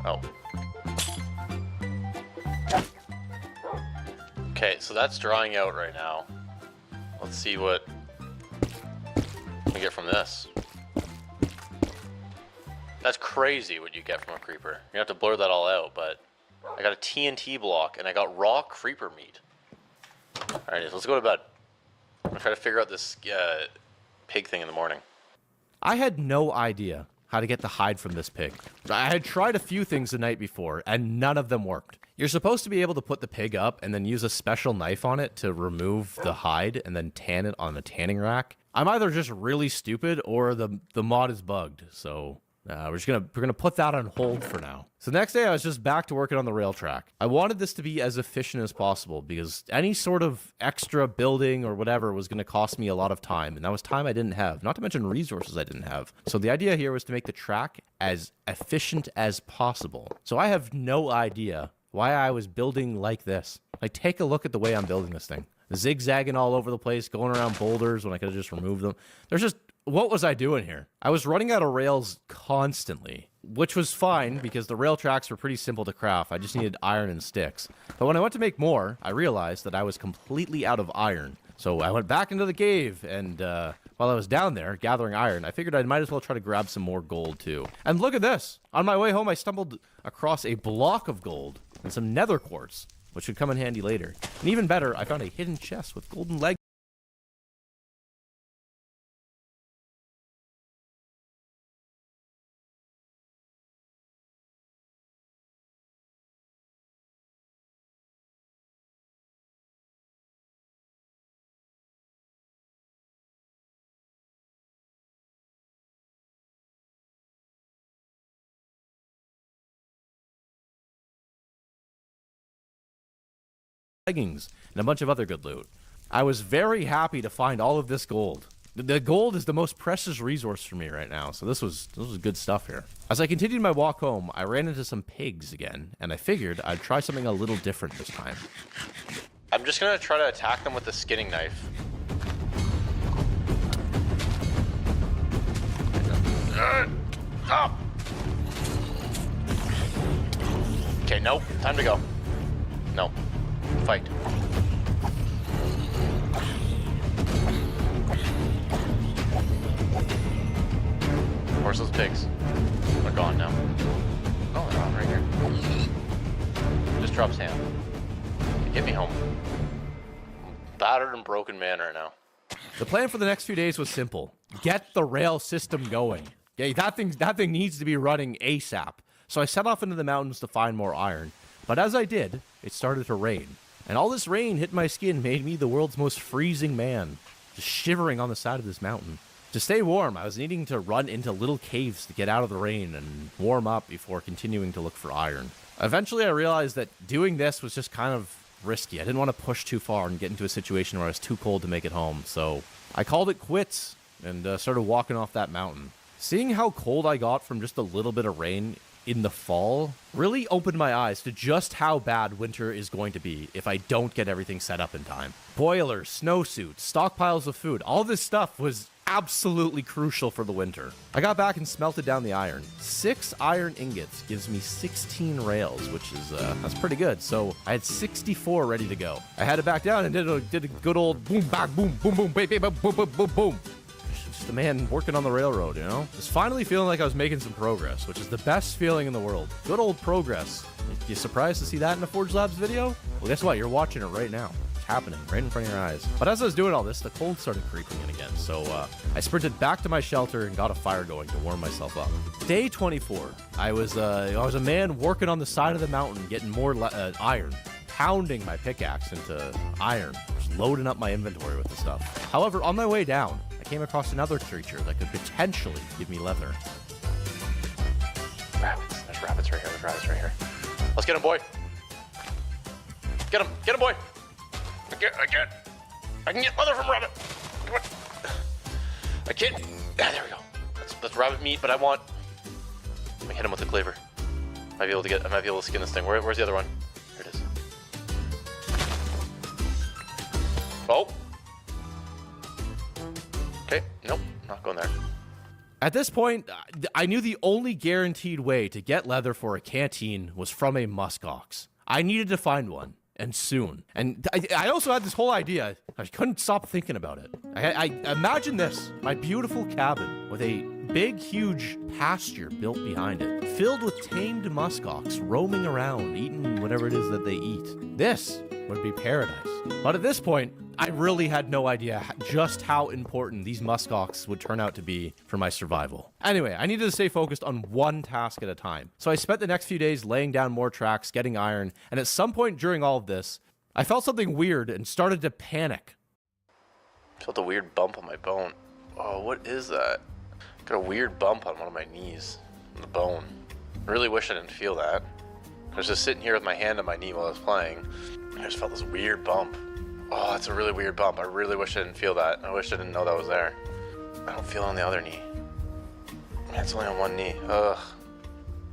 Oh. Okay, so that's drying out right now. Let's see what we get from this. That's crazy what you get from a creeper. You're gonna have to blur that all out, but I got a TNT block, and I got raw creeper meat. Alright, let's go to bed. I'm gonna try to figure out this pig thing in the morning. I had no idea how to get the hide from this pig. I had tried a few things the night before, and none of them worked. You're supposed to be able to put the pig up and then use a special knife on it to remove the hide and then tan it on the tanning rack. I'm either just really stupid or the mod is bugged, so we're gonna put that on hold for now. So the next day I was just back to working on the rail track. I wanted this to be as efficient as possible because any sort of extra building or whatever was gonna cost me a lot of time, and that was time I didn't have, not to mention resources I didn't have. So the idea here was to make the track as efficient as possible. So I have no idea why I was building like this. Like, take a look at the way I'm building this thing. Zigzagging all over the place, going around boulders when I could have just removed them. What was I doing here? I was running out of rails constantly, which was fine because the rail tracks were pretty simple to craft. I just needed iron and sticks. But when I went to make more, I realized that I was completely out of iron. So I went back into the cave, and while I was down there gathering iron, I figured I might as well try to grab some more gold too. And look at this! On my way home, I stumbled across a block of gold and some nether quartz, which would come in handy later. And even better, I found a hidden chest with golden legs. Leggings, and a bunch of other good loot. I was very happy to find all of this gold. The gold is the most precious resource for me right now, so this was good stuff here. As I continued my walk home, I ran into some pigs again, and I figured I'd try something a little different this time. I'm just gonna try to attack them with the skinning knife. Stop! Okay, nope. Time to go. No. Fight. Where's those pigs? They're gone now. Oh, they're on right here. Just drops hand. Get me home. I'm battered and broken man right now. The plan for the next few days was simple. Get the rail system going. Okay, that thing needs to be running ASAP. So I set off into the mountains to find more iron. But as I did, it started to rain. And all this rain hit my skin made me the world's most freezing man. Just shivering on the side of this mountain. To stay warm, I was needing to run into little caves to get out of the rain and warm up before continuing to look for iron. Eventually I realized that doing this was just kind of risky. I didn't want to push too far and get into a situation where I was too cold to make it home. So I called it quits and started walking off that mountain. Seeing how cold I got from just a little bit of rain in the fall really opened my eyes to just how bad winter is going to be if I don't get everything set up in time. Boilers, snowsuits, stockpiles of food, all this stuff was absolutely crucial for the winter. I got back and smelted down the iron. 6 iron ingots gives me 16 rails, which is, that's pretty good. So I had 64 ready to go. I had it back down and did a good old boom, back, boom, boom, boom, baby, boom, boom, boom, boom, boom. Just a man working on the railroad, you know? Just finally feeling like I was making some progress, which is the best feeling in the world. Good old progress. You surprised to see that in a Forge Labs video? Well, guess what? You're watching it right now. Happening right in front of your eyes. But as I was doing all this, the cold started creeping in again, so I sprinted back to my shelter and got a fire going to warm myself up. Day 24, I was a man working on the side of the mountain, getting more iron, pounding my pickaxe into iron, just loading up my inventory with the stuff. However, on my way down, I came across another creature that could potentially give me leather. Rabbits. There's rabbits right here. There's rabbits right here. Let's get him, boy. Get him. Get him, boy. I can get leather from rabbit. Come on. I can't. Ah, there we go. That's rabbit meat, but I want. Let me hit him with the cleaver. I might be able to skin this thing. Where's the other one? Here it is. Oh. Okay. Nope. Not going there. At this point, I knew the only guaranteed way to get leather for a canteen was from a muskox. I needed to find one. And soon. And I also had this whole idea. I couldn't stop thinking about it. I imagine this. My beautiful cabin with a big, huge pasture built behind it, filled with tamed muskox roaming around, eating whatever it is that they eat. This would be paradise. But at this point, I really had no idea just how important these muskox would turn out to be for my survival. Anyway, I needed to stay focused on one task at a time. So I spent the next few days laying down more tracks, getting iron, and at some point during all of this, I felt something weird and started to panic. Felt a weird bump on my bone. Oh, what is that? Got a weird bump on one of my knees, on the bone. I really wish I didn't feel that. I was just sitting here with my hand on my knee while I was playing. I just felt this weird bump. Oh, that's a really weird bump. I really wish I didn't feel that. I wish I didn't know that was there. I don't feel it on the other knee. Man, it's only on one knee. Ugh.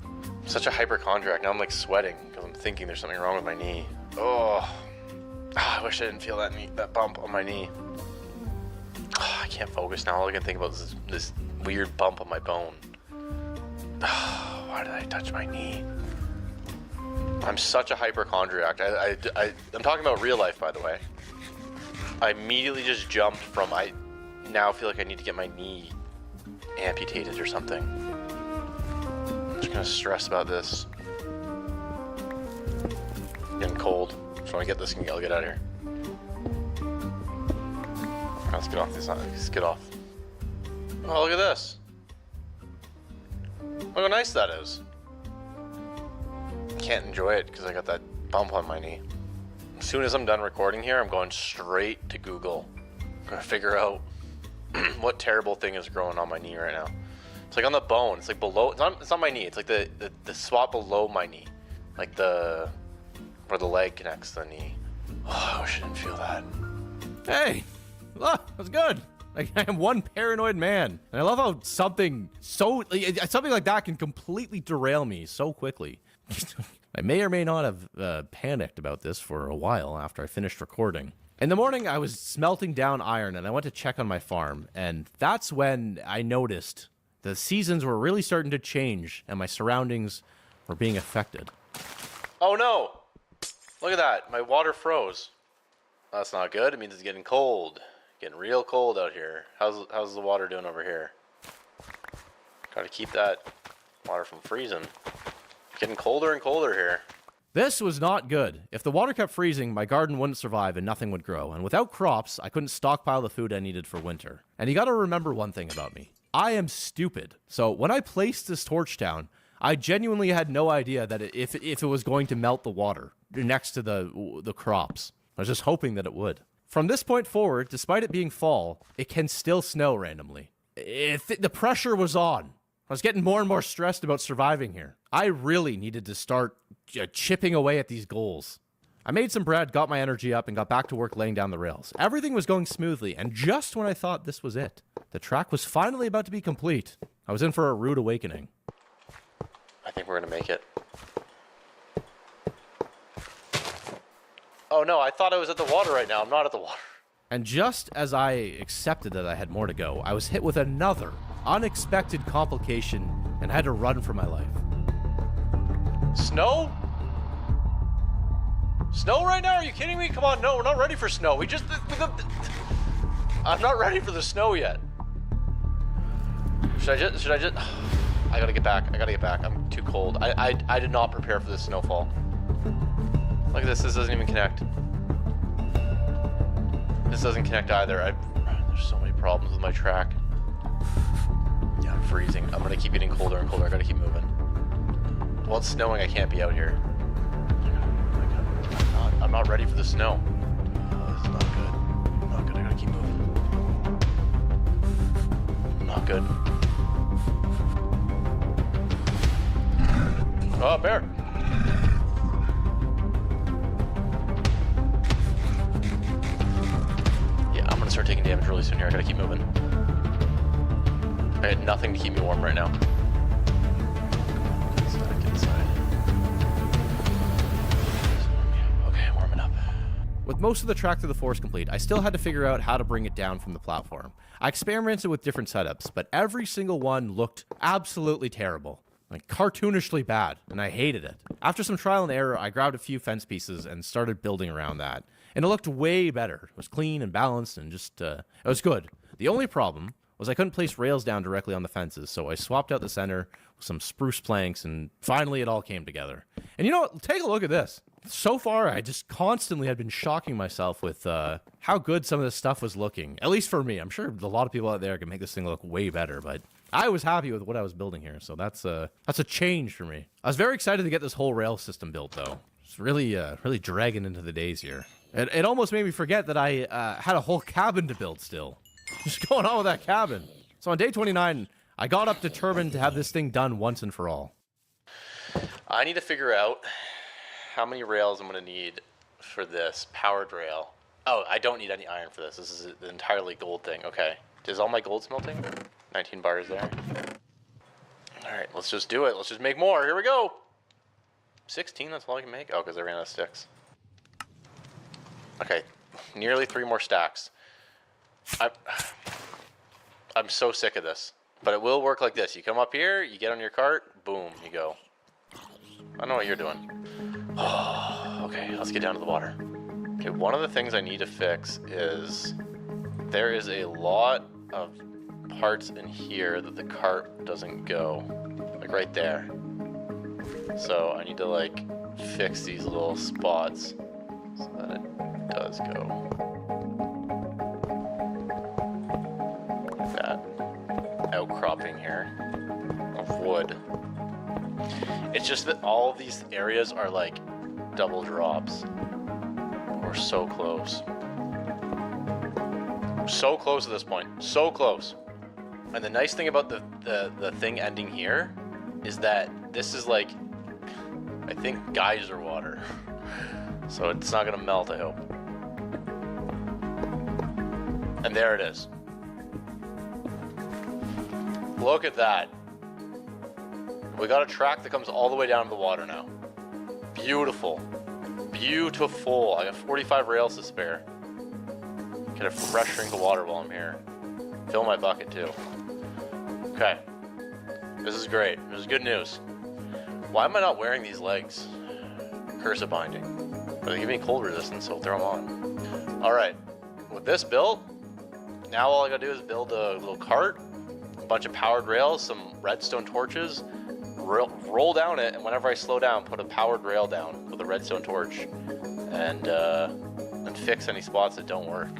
I'm such a hypochondriac. Now I'm like sweating because I'm thinking there's something wrong with my knee. Oh. I wish I didn't feel that bump on my knee. Oh, I can't focus now. All I can think about is this weird bump on my bone. Oh, why did I touch my knee? I'm such a hypochondriac. I'm talking about real life, by the way. I immediately just jumped from I now feel like I need to get my knee amputated or something. I'm just gonna stress about this. Getting cold. Just want to get this and I'll get out of here. Let's get off this. Let's get off. Oh, look at this. Look how nice that is. Can't enjoy it because I got that bump on my knee. As soon as I'm done recording here, I'm going straight to Google. I'm gonna figure out what terrible thing is growing on my knee right now. It's like on the bone. It's like below. It's not my knee. It's like the spot below my knee, like where the leg connects to the knee. Oh, I wish I didn't feel that. Hey, look, that's good. Like, I am one paranoid man. And I love how something like that can completely derail me so quickly. I may or may not have panicked about this for a while after I finished recording. In the morning, I was smelting down iron, and I went to check on my farm, and that's when I noticed the seasons were really starting to change, and my surroundings were being affected. Oh no! Look at that, my water froze. That's not good, it means it's getting cold. Getting real cold out here. How's the water doing over here? Gotta keep that water from freezing. Getting colder and colder here. This was not good. If the water kept freezing, my garden wouldn't survive and nothing would grow. And without crops, I couldn't stockpile the food I needed for winter. And you gotta remember one thing about me. I am stupid. So when I placed this torch down, I genuinely had no idea that if it was going to melt the water next to the crops. I was just hoping that it would. From this point forward, despite it being fall, it can still snow randomly. The pressure was on. I was getting more and more stressed about surviving here. I really needed to start chipping away at these goals. I made some bread, got my energy up, and got back to work laying down the rails. Everything was going smoothly, and just when I thought this was it, the track was finally about to be complete. I was in for a rude awakening. I think we're gonna make it. Oh no, I thought I was at the water right now. I'm not at the water. And just as I accepted that I had more to go, I was hit with another unexpected complication and had to run for my life. Snow? Snow right now? Are you kidding me? Come on, no, we're not ready for snow. I'm not ready for the snow yet. Should I just? I gotta get back. I'm too cold. I did not prepare for this snowfall. Look at this doesn't even connect. This doesn't connect either. There's so many problems with my track. Yeah, I'm freezing. I'm gonna keep getting colder and colder. I gotta keep moving. Well, it's snowing. I can't be out here. I'm not ready for the snow. This is not good. Not good. I gotta keep moving. Not good. Oh, bear. Yeah, I'm gonna start taking damage really soon here. I gotta keep moving. I had nothing to keep me warm right now. Get inside. Okay, warming up. With most of the track through the forest complete, I still had to figure out how to bring it down from the platform. I experimented with different setups, but every single one looked absolutely terrible. Like cartoonishly bad, and I hated it. After some trial and error, I grabbed a few fence pieces and started building around that. And it looked way better. It was clean and balanced and just, it was good. The only problem was I couldn't place rails down directly on the fences, so I swapped out the center with some spruce planks, and finally it all came together. And you know what? Take a look at this. So far, I just constantly had been shocking myself with how good some of this stuff was looking. At least for me. I'm sure a lot of people out there can make this thing look way better, but I was happy with what I was building here, so that's a change for me. I was very excited to get this whole rail system built, though. It's really dragging into the days here. It almost made me forget that I had a whole cabin to build still. What's going on with that cabin? So on day 29, I got up determined to have this thing done once and for all. I need to figure out how many rails I'm going to need for this powered rail. Oh, I don't need any iron for this. This is an entirely gold thing. Okay. Is all my gold smelting? 19 bars there. Alright, let's just do it. Let's just make more. Here we go. 16, that's all I can make? Oh, because I ran out of sticks. Okay, nearly 3 more stacks. I'm so sick of this. But it will work like this. You come up here, you get on your cart, boom, you go. I don't know what you're doing. Oh, okay, let's get down to the water. Okay, one of the things I need to fix is there is a lot of parts in here that the cart doesn't go. Like right there. So I need to like fix these little spots so that it does go. Like that. Outcropping here of wood. It's just that all of these areas are like double drops. We're so close. So close at this point. So close. And the nice thing about the thing ending here is that this is like, I think, geyser water. So it's not gonna melt, I hope. And there it is. Look at that. We got a track that comes all the way down to the water now. Beautiful. Beautiful. I got 45 rails to spare. Get a fresh drink of water while I'm here. Fill my bucket too. Okay. This is great. This is good news. Why am I not wearing these legs? Cursive binding. But they give me cold resistance, so I'll throw them on. Alright. With this built, now all I gotta do is build a little cart, a bunch of powered rails, some redstone torches, roll down it, and whenever I slow down, put a powered rail down with a redstone torch, and fix any spots that don't work.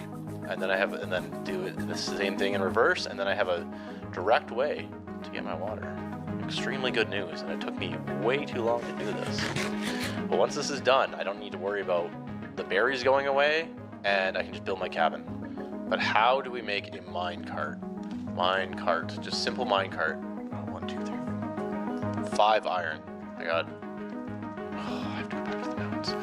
And then do the same thing in reverse, and then I have a direct way to get my water. Extremely good news, and it took me way too long to do this. But once this is done, I don't need to worry about the berries going away, and I can just build my cabin. But how do we make a minecart? Minecart, just simple minecart. 1, 2, 3, 5 iron. I got. Oh, I have to go back to the mountains.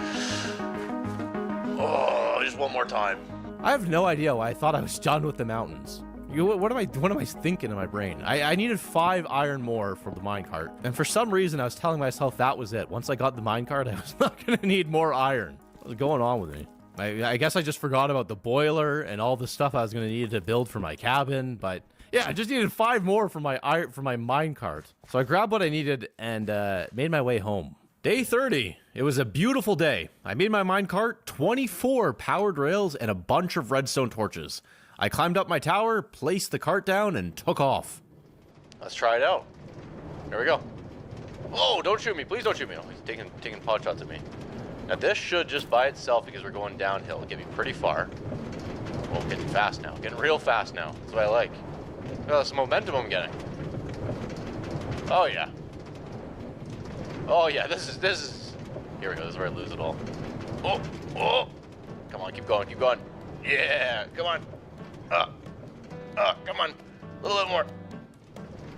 Oh, just one more time. I have no idea why I thought I was done with the mountains. What am I thinking in my brain? I needed 5 iron more for the minecart, and for some reason I was telling myself that was it. Once I got the minecart, I was not gonna need more iron. What's going on with me? I guess I just forgot about the boiler and all the stuff I was gonna need to build for my cabin, but yeah, I just needed 5 more for my minecart. So I grabbed what I needed and made my way home. Day 30. It was a beautiful day. I made my minecart, 24 powered rails, and a bunch of redstone torches. I climbed up my tower, placed the cart down, and took off. Let's try it out. Here we go. Oh, don't shoot me. Please don't shoot me. Oh, he's taking pot shots at me. Now this should just by itself, because we're going downhill, get me pretty far. Oh, getting fast now. Getting real fast now. That's what I like. Look at this momentum I'm getting. Oh, yeah. Oh, yeah. This is... Here we go. This is where I lose it all. Oh, oh. Come on, keep going, keep going. Yeah, come on. Come on. A little bit more.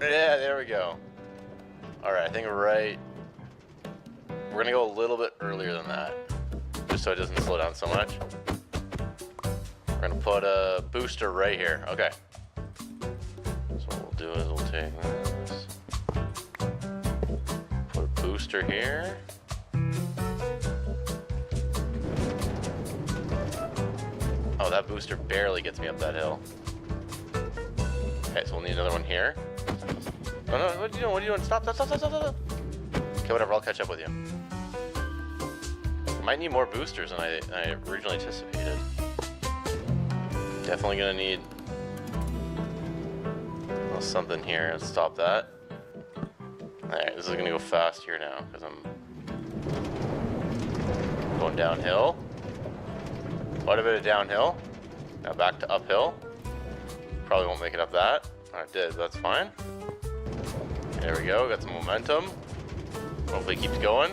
Yeah, there we go. All right, I think we're gonna go a little bit earlier than that, just so it doesn't slow down so much. We're gonna put a booster right here. Okay. So what we'll do is we'll take this, put a booster here. Oh, that booster barely gets me up that hill. Okay, so we'll need another one here. Oh no, what are you doing? What are you doing? Stop. Okay, whatever, I'll catch up with you. I might need more boosters than I originally anticipated. Definitely gonna need a little something here. Let's stop that. Alright, this is gonna go fast here now, because I'm going downhill. Quite a bit of downhill. Now back to uphill. Probably won't make it up that. Alright, did. That's fine. There we go. Got some momentum. Hopefully it keeps going.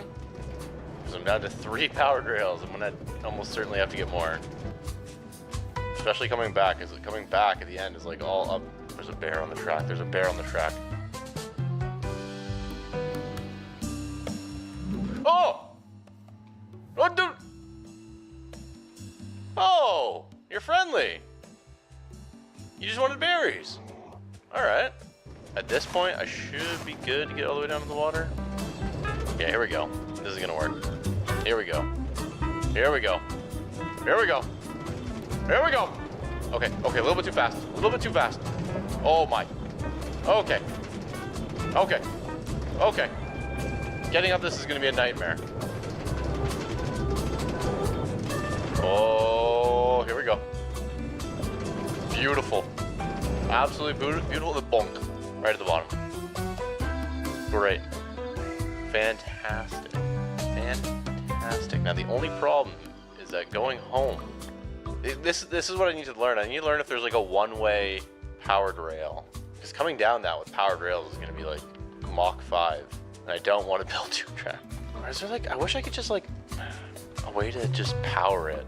Because I'm down to 3 powered rails. I'm gonna almost certainly have to get more. Especially coming back. Because coming back at the end is like all up. There's a bear on the track. There's a bear on the track. Oh! Oh, dude! Oh! You're friendly! You just wanted berries. Alright. At this point, I should be good to get all the way down to the water. Yeah, here we go. This is gonna work. Here we go. Here we go. Here we go. Here we go! Okay, a little bit too fast. A little bit too fast. Oh my. Okay. Okay. Getting up this is gonna be a nightmare. Oh, here we go. Beautiful. Absolutely beautiful. The bonk. Right at the bottom. Great. Fantastic. Fantastic. Now the only problem is that going home, this is what I need to learn. I need to learn if there's like a one-way powered rail. Because coming down that with powered rails is going to be like Mach 5. And I don't want to build 2 track. Or is there like, I wish I could just like, a way to just power it,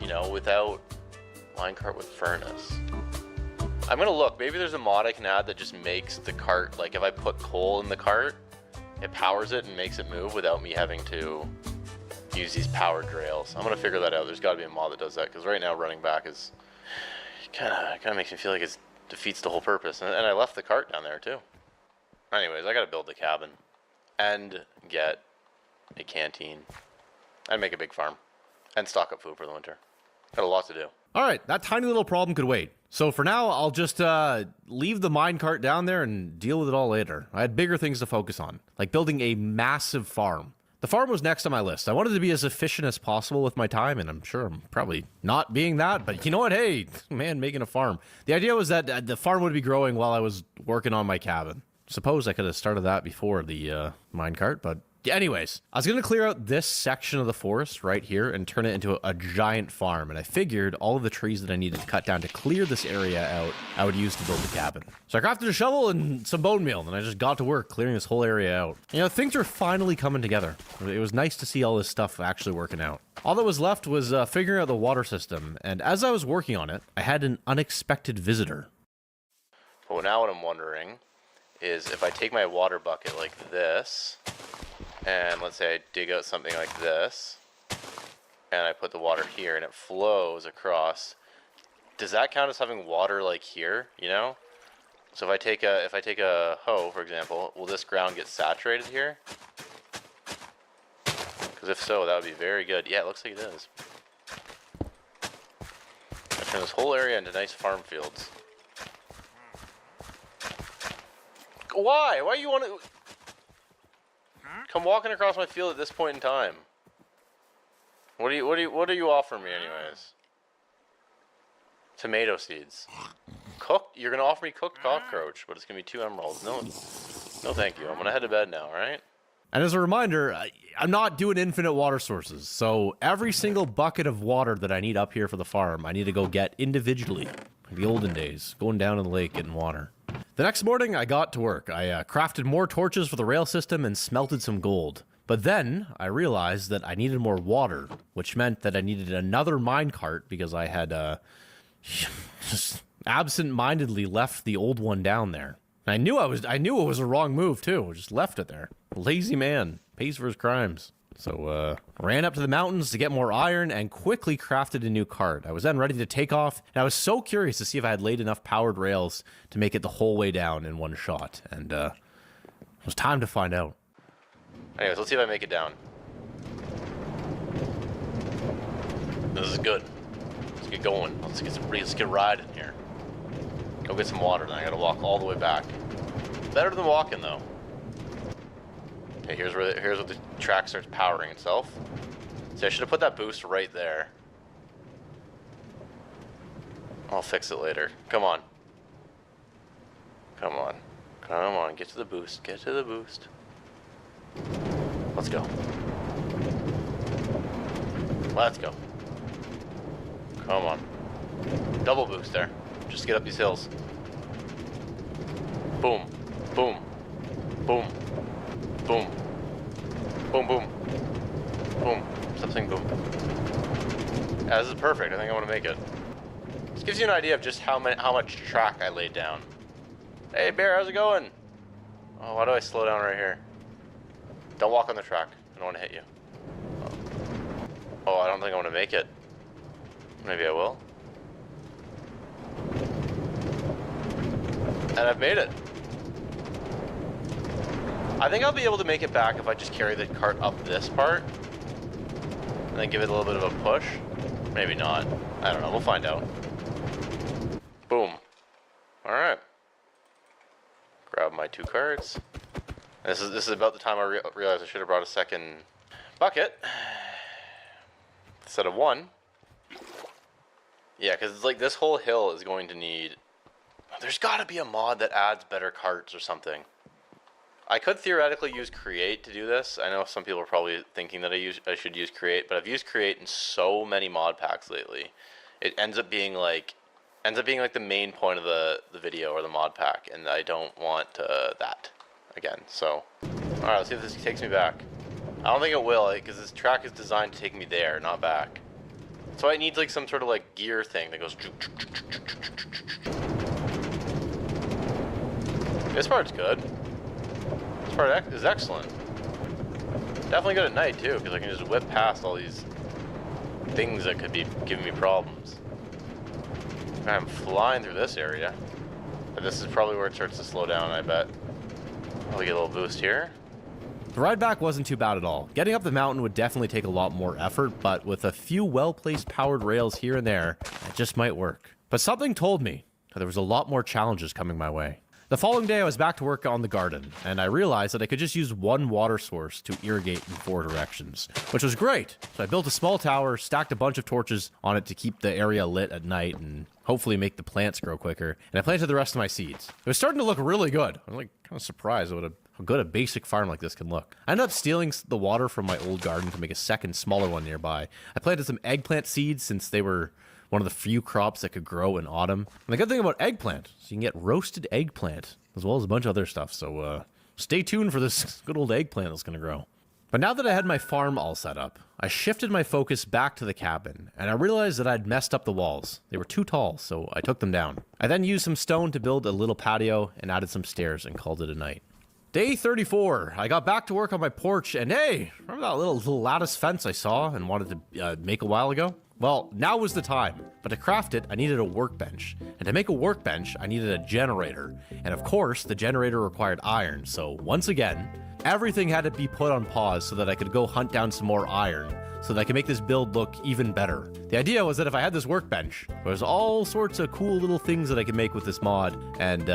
you know, without minecart with furnace. I'm gonna look, maybe there's a mod I can add that just makes the cart, like if I put coal in the cart, it powers it and makes it move without me having to use these powered rails. I'm gonna figure that out. There's gotta be a mod that does that, because right now running back is kinda makes me feel like it's defeats the whole purpose. And I left the cart down there too. Anyways, I gotta build the cabin and get a canteen and make a big farm and stock up food for the winter. Got a lot to do. All right, that tiny little problem could wait. So for now, I'll just leave the minecart down there and deal with it all later. I had bigger things to focus on, like building a massive farm. The farm was next on my list. I wanted to be as efficient as possible with my time, and I'm sure I'm probably not being that, but you know what? Hey, man, making a farm. The idea was that the farm would be growing while I was working on my cabin. Suppose I could have started that before the minecart, but anyways, I was going to clear out this section of the forest right here and turn it into a giant farm, and I figured all of the trees that I needed to cut down to clear this area out, I would use to build the cabin. So I crafted a shovel and some bone meal, and I just got to work clearing this whole area out. You know, things were finally coming together. It was nice to see all this stuff actually working out. All that was left was figuring out the water system, and as I was working on it, I had an unexpected visitor. Well, now what I'm wondering is if I take my water bucket like this, and let's say I dig out something like this, and I put the water here, and it flows across. Does that count as having water like here? You know. So if I take a hoe, for example, will this ground get saturated here? Because if so, that would be very good. Yeah, it looks like it is. I turn this whole area into nice farm fields. Why? Why you want to come walking across my field at this point in time? What are you offering me anyways? Tomato seeds. Cooked? You're gonna offer me cooked cockroach, but it's gonna be 2 emeralds. No, thank you. I'm gonna head to bed now. All right. And as a reminder, I'm not doing infinite water sources, so every single bucket of water that I need up here for the farm, I need to go get individually. Like the olden days, going down in the lake getting water. The next morning, I got to work. I crafted more torches for the rail system and smelted some gold. But then, I realized that I needed more water, which meant that I needed another minecart because I had just absent-mindedly left the old one down there. I knew it was a wrong move, too. I just left it there. Lazy man. Pays for his crimes. So, ran up to the mountains to get more iron and quickly crafted a new cart. I was then ready to take off, and I was so curious to see if I had laid enough powered rails to make it the whole way down in one shot. And, it was time to find out. Anyways, let's see if I make it down. This is good. Let's get going. Let's get riding here. Go get some water, then I gotta walk all the way back. Better than walking, though. Okay, here's where the track starts powering itself. See, I should have put that boost right there. I'll fix it later. Come on. Come on. Come on, get to the boost. Get to the boost. Let's go. Let's go. Come on. Double boost there. Just get up these hills. Boom. Boom. Boom. Boom. Boom, boom. Boom. Stop saying boom. Yeah, this is perfect. I think I want to make it. This gives you an idea of just how much track I laid down. Hey, Bear, how's it going? Oh, why do I slow down right here? Don't walk on the track. I don't want to hit you. Oh, I don't think I want to make it. Maybe I will. And I've made it. I think I'll be able to make it back if I just carry the cart up this part. And then give it a little bit of a push. Maybe not. I don't know. We'll find out. Boom. Alright. Grab my 2 carts. This is about the time I realized I should have brought a second bucket. Instead of 1. Yeah, because it's like this whole hill is going to need... There's got to be a mod that adds better carts or something. I could theoretically use Create to do this. I know some people are probably thinking that I should use Create, but I've used Create in so many mod packs lately. It ends up being like the main point of the video or the mod pack, and I don't want that again. So, all right, let's see if this takes me back. I don't think it will, because this track is designed to take me there, not back. So it needs like some sort of like gear thing that goes. This part's good. This part is excellent. Definitely good at night too, because I can just whip past all these things that could be giving me problems. I'm flying through this area. But this is probably where it starts to slow down, I bet. Oh, we get a little boost here. The ride back wasn't too bad at all. Getting up the mountain would definitely take a lot more effort, but with a few well-placed powered rails here and there, it just might work. But something told me that there was a lot more challenges coming my way. The following day, I was back to work on the garden, and I realized that I could just use one water source to irrigate in 4 directions, which was great. So I built a small tower, stacked a bunch of torches on it to keep the area lit at night, and hopefully make the plants grow quicker, and I planted the rest of my seeds. It was starting to look really good. I was like kind of surprised at how good a basic farm like this can look. I ended up stealing the water from my old garden to make a second, smaller one nearby. I planted some eggplant seeds since they were one of the few crops that could grow in autumn. And the good thing about eggplant is you can get roasted eggplant, as well as a bunch of other stuff. So stay tuned for this good old eggplant that's going to grow. But now that I had my farm all set up, I shifted my focus back to the cabin, and I realized that I'd messed up the walls. They were too tall, so I took them down. I then used some stone to build a little patio and added some stairs and called it a night. Day 34, I got back to work on my porch, and hey, remember that little lattice fence I saw and wanted to make a while ago? Well, now was the time, but to craft it, I needed a workbench, and to make a workbench, I needed a generator, and of course, the generator required iron, so once again, everything had to be put on pause so that I could go hunt down some more iron, so that I could make this build look even better. The idea was that if I had this workbench, there was all sorts of cool little things that I could make with this mod, and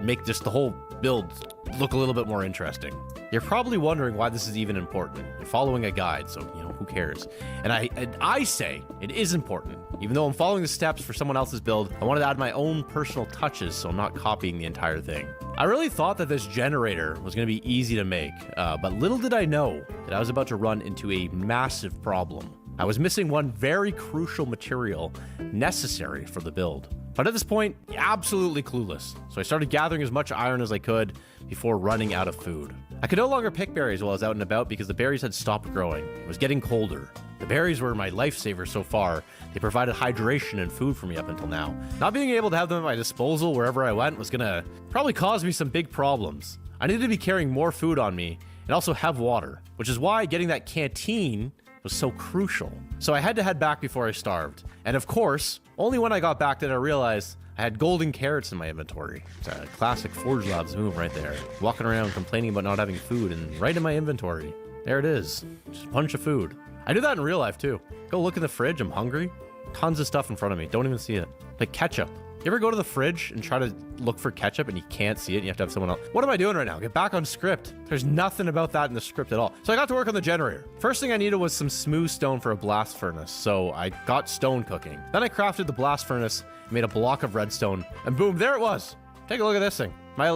make just the whole build look a little bit more interesting. You're probably wondering why this is even important. You're following a guide, so, you know, who cares? And I say it is important. Even though I'm following the steps for someone else's build, I wanted to add my own personal touches, so I'm not copying the entire thing. I really thought that this generator was going to be easy to make, but little did I know that I was about to run into a massive problem. I was missing one very crucial material necessary for the build. But at this point, absolutely clueless. So I started gathering as much iron as I could before running out of food. I could no longer pick berries while I was out and about because the berries had stopped growing. It was getting colder. The berries were my lifesaver so far. They provided hydration and food for me up until now. Not being able to have them at my disposal wherever I went was gonna probably cause me some big problems. I needed to be carrying more food on me and also have water, which is why getting that canteen was so crucial. So I had to head back before I starved. And of course, only when I got back did I realize I had golden carrots in my inventory. It's a classic Forge Labs move right there. Walking around complaining about not having food, and right in my inventory. There it is. Just a bunch of food. I do that in real life too. Go look in the fridge, I'm hungry. Tons of stuff in front of me, don't even see it. Like ketchup. You ever go to the fridge and try to look for ketchup and you can't see it and you have to have someone else? What am I doing right now? Get back on script. There's nothing about that in the script at all. So I got to work on the generator. First thing I needed was some smooth stone for a blast furnace, so I got stone cooking. Then I crafted the blast furnace, made a block of redstone, and boom, there it was. Take a look at this thing. My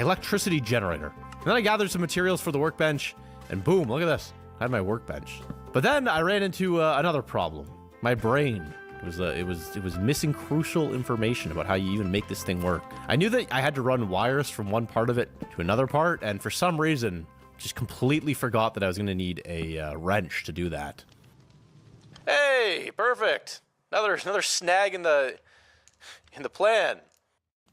electricity generator. And then I gathered some materials for the workbench, and boom, look at this. I had my workbench. But then I ran into another problem. My brain. It was missing crucial information about how you even make this thing work. I knew that I had to run wires from one part of it to another part, and for some reason, just completely forgot that I was going to need a wrench to do that. Hey, perfect. Another snag in the plan.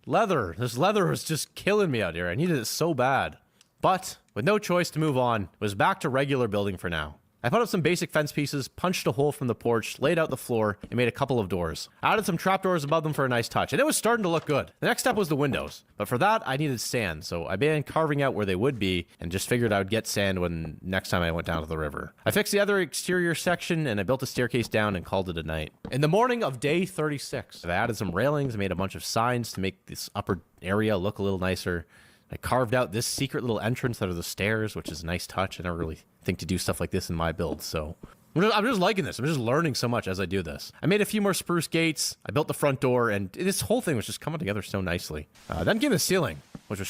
Leather. This leather was just killing me out here. I needed it so bad. But with no choice to move on, it was back to regular building for now. I put up some basic fence pieces, punched a hole from the porch, laid out the floor, and made a couple of doors. I added some trapdoors above them for a nice touch, and it was starting to look good. The next step was the windows, but for that, I needed sand, so I began carving out where they would be, and just figured I would get sand when next time I went down to the river. I fixed the other exterior section, and I built a staircase down and called it a night. In the morning of day 36, I added some railings, made a bunch of signs to make this upper area look a little nicer. I carved out this secret little entrance out of the stairs, which is a nice touch. I never really think to do stuff like this in my build, so I'm just liking this. I'm just learning so much as I do this. I made a few more spruce gates. I built the front door, and this whole thing was just coming together so nicely. Then came the ceiling, which was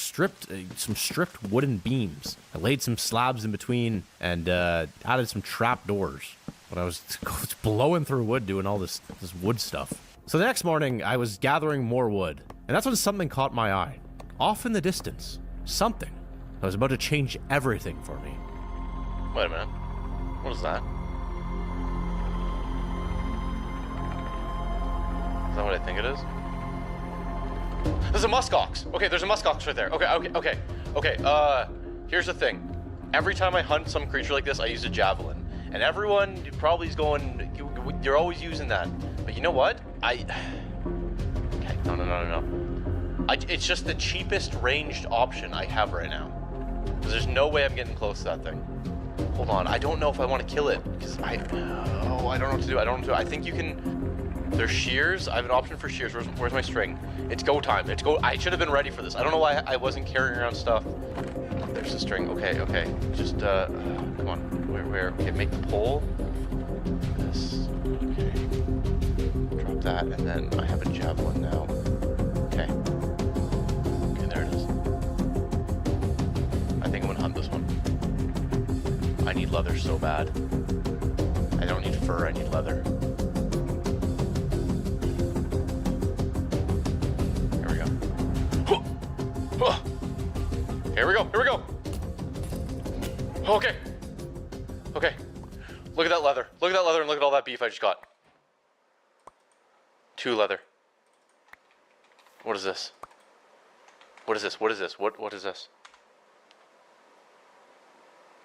some stripped wooden beams. I laid some slabs in between and added some trap doors. But I was blowing through wood doing all this wood stuff. So the next morning, I was gathering more wood, and that's when something caught my eye. Off in the distance, something that was about to change everything for me. Wait a minute. What is that? Is that what I think it is? There's a muskox. Okay, there's a muskox right there. Okay. Here's the thing. Every time I hunt some creature like this, I use a javelin. And everyone probably is going, you're always using that. But you know what? Okay, no. It's just the cheapest ranged option I have right now. Because there's no way I'm getting close to that thing. Hold on, I don't know if I want to kill it. Because I don't know what to do. I think you can... There's shears. I have an option for shears. Where's my string? It's go time. It's go... I should have been ready for this. I don't know why I wasn't carrying around stuff. There's the string. Okay. Just, come on. Where? Okay, make the pole. This. Okay. Drop that, and then I have a javelin now. Okay, there it is. I think I'm gonna hunt this one. I need leather so bad. I don't need fur, I need leather. Here we go. Here we go. Okay. Look at that leather. Look at that leather and look at all that beef I just got. 2 leather. What is this? What is this? What is this?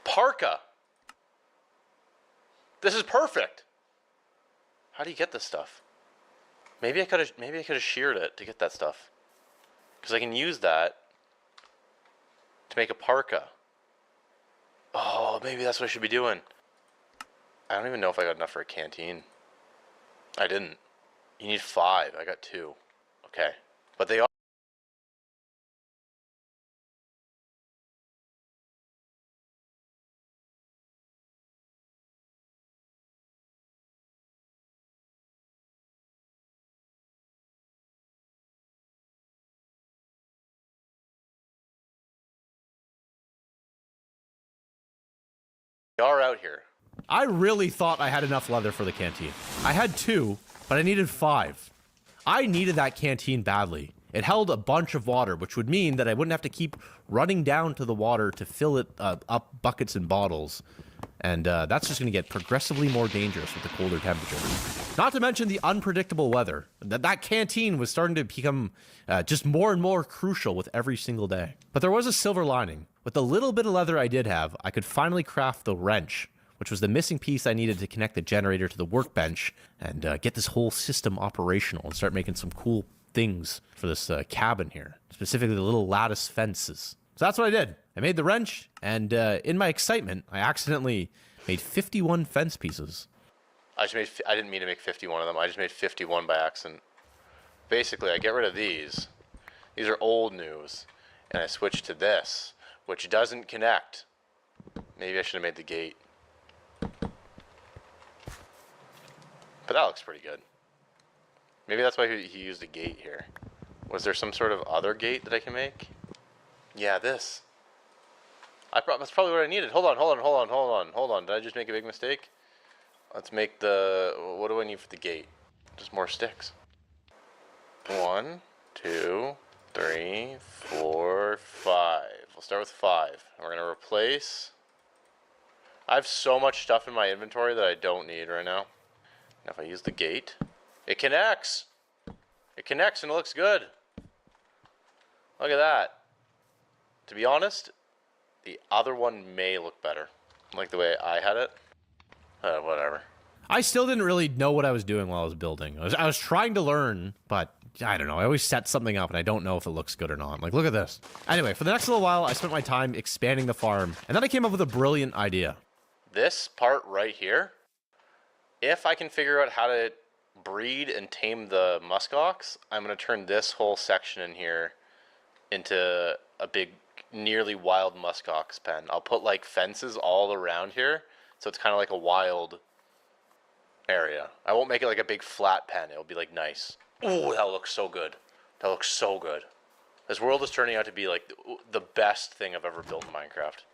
Parka. This is perfect. How do you get this stuff? Maybe I could have sheared it to get that stuff. Because I can use that to make a parka. Oh, maybe that's what I should be doing. I don't even know if I got enough for a canteen. I didn't. You need 5. I got 2. Okay. But they are out here. I really thought I had enough leather for the canteen. I had 2, but I needed 5. I needed that canteen badly. It held a bunch of water, which would mean that I wouldn't have to keep running down to the water to fill it up buckets and bottles. And that's just going to get progressively more dangerous with the colder temperatures. Not to mention the unpredictable weather. That canteen was starting to become just more and more crucial with every single day. But there was a silver lining. With the little bit of leather I did have, I could finally craft the wrench, which was the missing piece I needed to connect the generator to the workbench and get this whole system operational and start making some cool things for this cabin here, specifically the little lattice fences. So that's what I did. I made the wrench, and in my excitement, I accidentally made 51 fence pieces. I didn't mean to make 51 of them. I just made 51 by accident. Basically, I get rid of these. These are old news, and I switch to this, which doesn't connect. Maybe I should have made the gate. But that looks pretty good. Maybe that's why he used a gate here. Was there some sort of other gate that I can make? Yeah, this. That's probably what I needed. Hold on. Did I just make a big mistake? Let's make what do I need for the gate? Just more sticks. 1, 2, 3, 4, 5. We'll start with 5. And we're going to replace... I have so much stuff in my inventory that I don't need right now. Now if I use the gate, it connects. It connects and it looks good. Look at that. To be honest, the other one may look better. Like the way I had it. Whatever. I still didn't really know what I was doing while I was building. I was trying to learn, but I don't know. I always set something up and I don't know if it looks good or not. I'm like, look at this. Anyway, for the next little while, I spent my time expanding the farm, and then I came up with a brilliant idea. This part right here, if I can figure out how to breed and tame the muskox, I'm going to turn this whole section in here into a big, nearly wild muskox pen. I'll put like fences all around here, so it's kind of like a wild area. I won't make it like a big flat pen. It'll be like nice. Ooh, that looks so good. That looks so good. This world is turning out to be like the best thing I've ever built in Minecraft.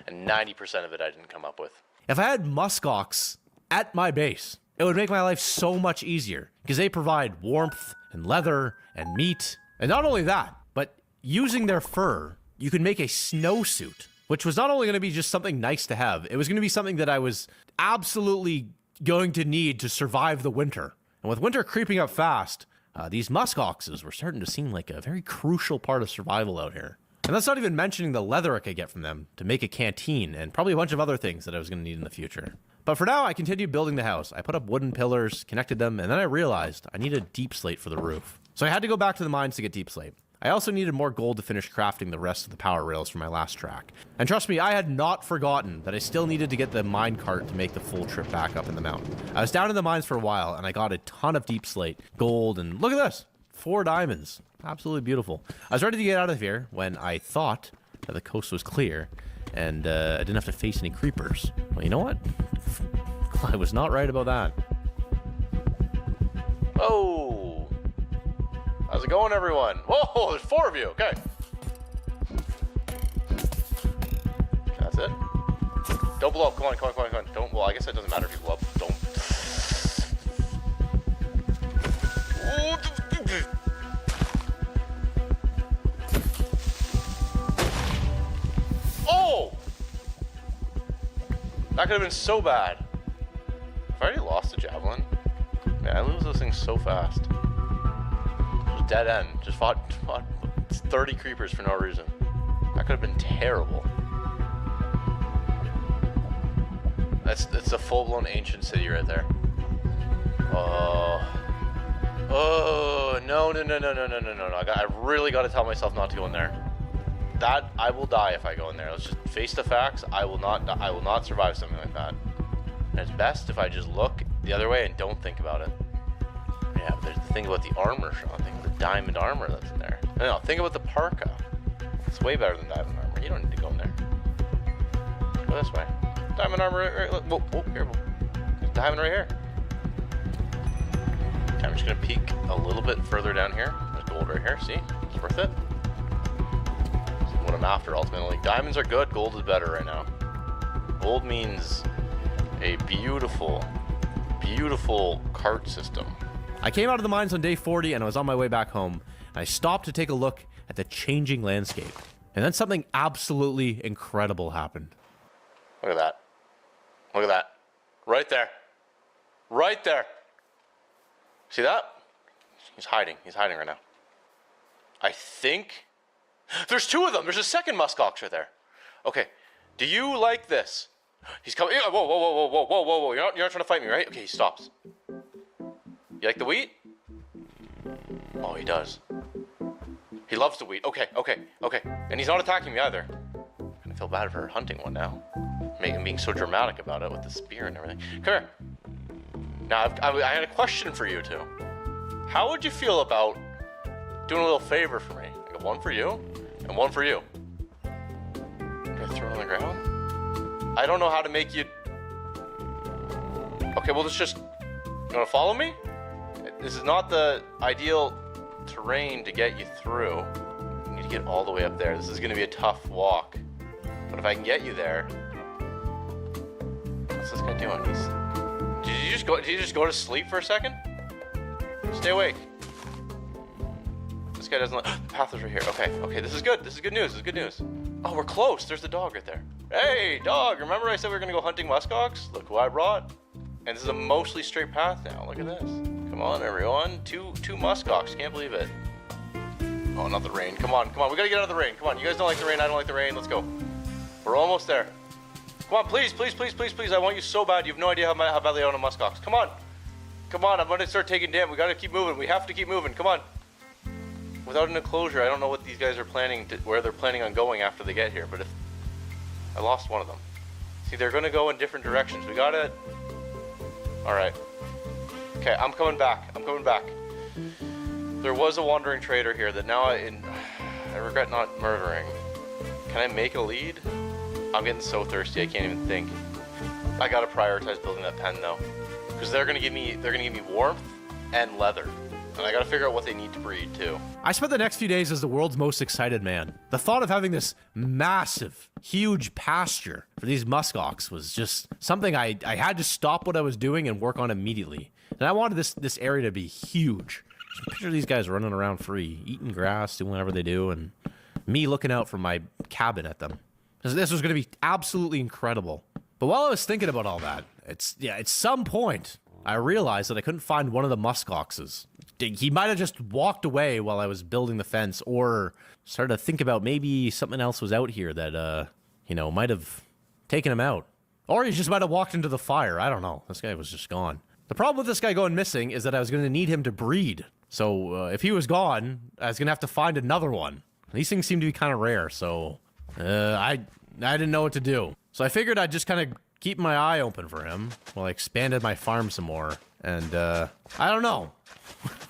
And 90% of it I didn't come up with. If I had muskox at my base, it would make my life so much easier because they provide warmth and leather and meat. And not only that, but using their fur, you could make a snowsuit, which was not only going to be just something nice to have, it was going to be something that I was absolutely going to need to survive the winter. And with winter creeping up fast, these muskoxes were starting to seem like a very crucial part of survival out here. And that's not even mentioning the leather I could get from them to make a canteen and probably a bunch of other things that I was going to need in the future. But for now, I continued building the house. I put up wooden pillars, connected them, and then I realized I needed deep slate for the roof. So I had to go back to the mines to get deep slate. I also needed more gold to finish crafting the rest of the power rails for my last track. And trust me, I had not forgotten that I still needed to get the mine cart to make the full trip back up in the mountain. I was down in the mines for a while, and I got a ton of deep slate, gold, and look at this, 4 diamonds. Absolutely beautiful. I was ready to get out of here when I thought that the coast was clear, and I didn't have to face any creepers. Well, you know what? I was not right about that. Oh! How's it going, everyone? Whoa, there's 4 of you. Okay. That's it. Don't blow up. Come on, come on, come on, come on. Don't. Well, I guess it doesn't matter if you blow up. Don't. Oh! That could have been so bad. Have I already lost the javelin? Man, I lose those things so fast. Just dead end. Just fought 30 creepers for no reason. That could have been terrible. It's a full-blown ancient city right there. Oh no. I really got to tell myself not to go in there. That I will die if I go in there. Let's just face the facts. I will not survive something like that. And it's best if I just look the other way and don't think about it. Yeah, but there's the thing about the armor, Sean. Think of the diamond armor that's in there. No, think about the parka. It's way better than diamond armor. You don't need to go in there. Go this way. Diamond armor right. Whoa, careful. There's diamond right here. Okay, I'm just gonna peek a little bit further down here. There's gold right here. See? It's worth it. That's what I'm after ultimately. Diamonds are good. Gold is better right now. Gold means a beautiful, beautiful cart system. I came out of the mines on day 40 and I was on my way back home. And I stopped to take a look at the changing landscape. And then something absolutely incredible happened. Look at that. Look at that. Right there. Right there. See that? He's hiding. He's hiding right now. I think there's 2 of them. There's a second muskox right there. Okay. Do you like this? He's coming. Whoa. You're not trying to fight me, right? Okay, he stops. You like the wheat? Oh, he does. He loves the wheat. Okay. And he's not attacking me either. I feel bad for hunting one now. Being so dramatic about it with the spear and everything. Come here. Now, I had a question for you two. How would you feel about doing a little favor for me? I got one for you and one for you. Can I throw it on the ground? I don't know how to make you... Okay, well, let's just... You want to follow me? This is not the ideal terrain to get you through. You need to get all the way up there. This is going to be a tough walk. But if I can get you there... What's this guy doing? Did you just go to sleep for a second? Stay awake. This guy doesn't let... The path is right here. Okay, this is good. This is good news. Oh, we're close. There's the dog right there. Hey, dog, remember I said we were gonna go hunting muskox? Look who I brought. And this is a mostly straight path now. Look at this. Come on, everyone. Two muskox. Can't believe it. Oh, not the rain. Come on. We gotta get out of the rain. Come on. You guys don't like the rain. I don't like the rain. Let's go. We're almost there. Come on, please. I want you so bad. You have no idea how badly I want a muskox. Come on. I'm gonna start taking damage. We gotta keep moving. We have to keep moving. Come on. Without an enclosure, I don't know what these guys are where they're planning on going after they get here. But if I lost one of them. See, they're gonna go in different directions. We gotta... Alright. Okay, I'm coming back. There was a wandering trader here that now I regret not murdering. Can I make a lead? I'm getting so thirsty I can't even think. I gotta prioritize building that pen though. Because they're gonna give me warmth and leather. And I gotta figure out what they need to breed too. I spent the next few days as the world's most excited man. The thought of having this massive, huge pasture for these muskox was just something I had to stop what I was doing and work on immediately. And I wanted this area to be huge. So picture these guys running around free, eating grass, doing whatever they do, and me looking out from my cabin at them. This was gonna be absolutely incredible. But while I was thinking about all that, at some point, I realized that I couldn't find one of the muskoxes. He might have just walked away while I was building the fence, or started to think about maybe something else was out here that, might have taken him out. Or he just might have walked into the fire. I don't know. This guy was just gone. The problem with this guy going missing is that I was going to need him to breed. So if he was gone, I was gonna have to find another one. These things seem to be kind of rare, so I didn't know what to do. So I figured I'd just kind of keep my eye open for him while I expanded my farm some more. And I don't know.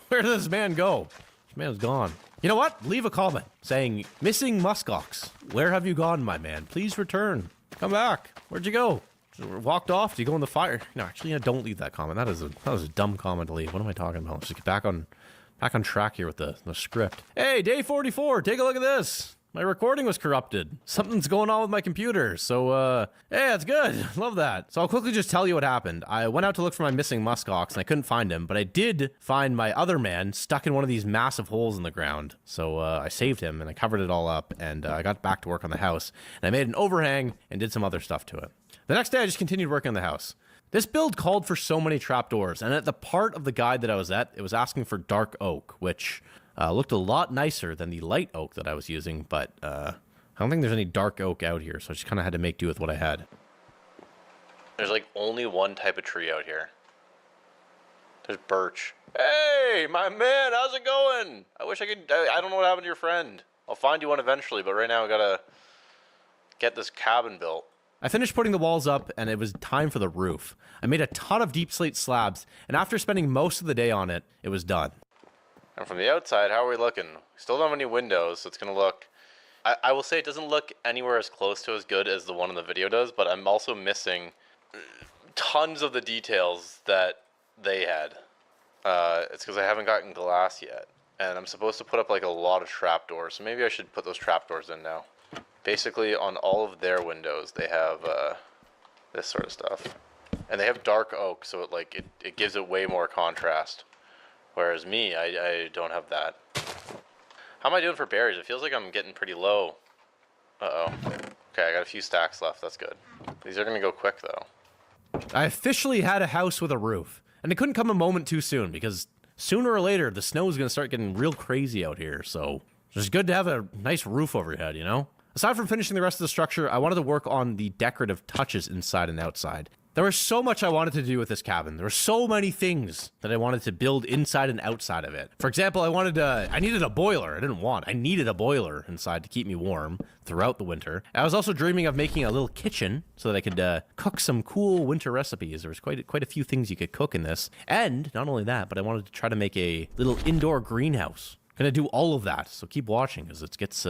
Where did this man go? This man's gone. You know what? Leave a comment saying, "Missing muskox. Where have you gone, my man? Please return. Come back. Where'd you go? Walked off? Did you go in the fire?" No, actually, don't leave that comment. That was a dumb comment to leave. What am I talking about? Let's just get back on track here with the script. Hey, day 44. Take a look at this. My recording was corrupted. Something's going on with my computer. So, hey, it's good. Love that. So I'll quickly just tell you what happened. I went out to look for my missing muskox, and I couldn't find him, but I did find my other man stuck in one of these massive holes in the ground. So I saved him, and I covered it all up, and I got back to work on the house, and I made an overhang and did some other stuff to it. The next day, I just continued working on the house. This build called for so many trapdoors, and at the part of the guide that I was at, it was asking for dark oak, which looked a lot nicer than the light oak that I was using, but I don't think there's any dark oak out here, so I just kind of had to make do with what I had. There's like only one type of tree out here. There's birch. Hey, my man, how's it going? I wish I could, I don't know what happened to your friend. I'll find you one eventually, but right now I gotta get this cabin built. I finished putting the walls up, and it was time for the roof. I made a ton of deep slate slabs, and after spending most of the day on it, it was done. And from the outside, how are we looking? Still don't have any windows, so it's gonna look... I will say it doesn't look anywhere as close to as good as the one in the video does, but I'm also missing tons of the details that they had. It's because I haven't gotten glass yet, and I'm supposed to put up like a lot of trapdoors, so maybe I should put those trapdoors in now. Basically, on all of their windows, they have this sort of stuff. And they have dark oak, so it gives it way more contrast. Whereas me, I don't have that. How am I doing for berries? It feels like I'm getting pretty low. Uh-oh. Okay, I got a few stacks left. That's good. These are going to go quick, though. I officially had a house with a roof. And it couldn't come a moment too soon, because sooner or later, the snow is going to start getting real crazy out here. So it's just good to have a nice roof over your head, you know? Aside from finishing the rest of the structure, I wanted to work on the decorative touches inside and outside. There was so much I wanted to do with this cabin. There were so many things that I wanted to build inside and outside of it. For example, I needed a boiler. I needed a boiler inside to keep me warm throughout the winter. I was also dreaming of making a little kitchen so that I could cook some cool winter recipes. There was quite a few things you could cook in this. And not only that, but I wanted to try to make a little indoor greenhouse. Gonna do all of that, so keep watching because it gets...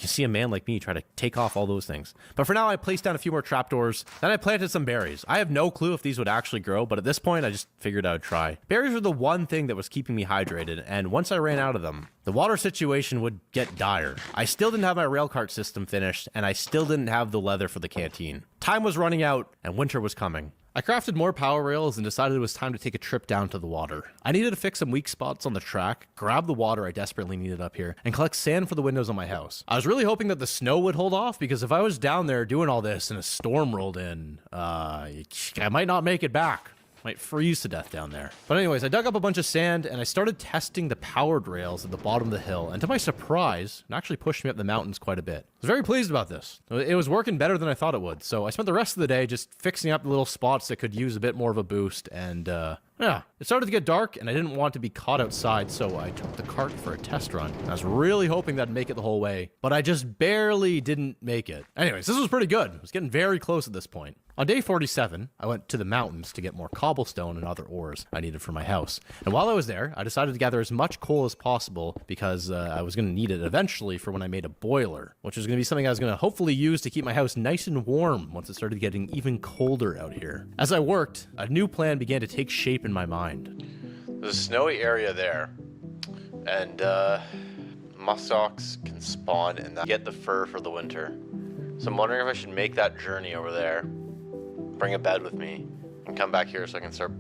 You see a man like me try to take off all those things. But for now, I placed down a few more trapdoors. Then I planted some berries. I have no clue if these would actually grow, but at this point, I just figured I would try. Berries were the one thing that was keeping me hydrated, and once I ran out of them, the water situation would get dire. I still didn't have my rail cart system finished, and I still didn't have the leather for the canteen. Time was running out, and winter was coming. I crafted more power rails and decided it was time to take a trip down to the water. I needed to fix some weak spots on the track, grab the water I desperately needed up here, and collect sand for the windows on my house. I was really hoping that the snow would hold off, because if I was down there doing all this and a storm rolled in, I might not make it back. Might freeze to death down there. But anyways, I dug up a bunch of sand and I started testing the powered rails at the bottom of the hill, and to my surprise, it actually pushed me up the mountains quite a bit. I was very pleased about this. It was working better than I thought it would, so I spent the rest of the day just fixing up the little spots that could use a bit more of a boost, and yeah, it started to get dark and I didn't want to be caught outside, so I took the cart for a test run. I was really hoping that'd make it the whole way, but I just barely didn't make it. Anyways, this was pretty good. I was getting very close at this point. On day 47, I went to the mountains to get more cobblestone and other ores I needed for my house. And while I was there, I decided to gather as much coal as possible because I was going to need it eventually for when I made a boiler, which was going to be something I was going to hopefully use to keep my house nice and warm once it started getting even colder out here. As I worked, a new plan began to take shape in my mind. There's a snowy area there, and muskox can spawn in that. Get the fur for the winter. So I'm wondering if I should make that journey over there, bring a bed with me, and come back here so I can start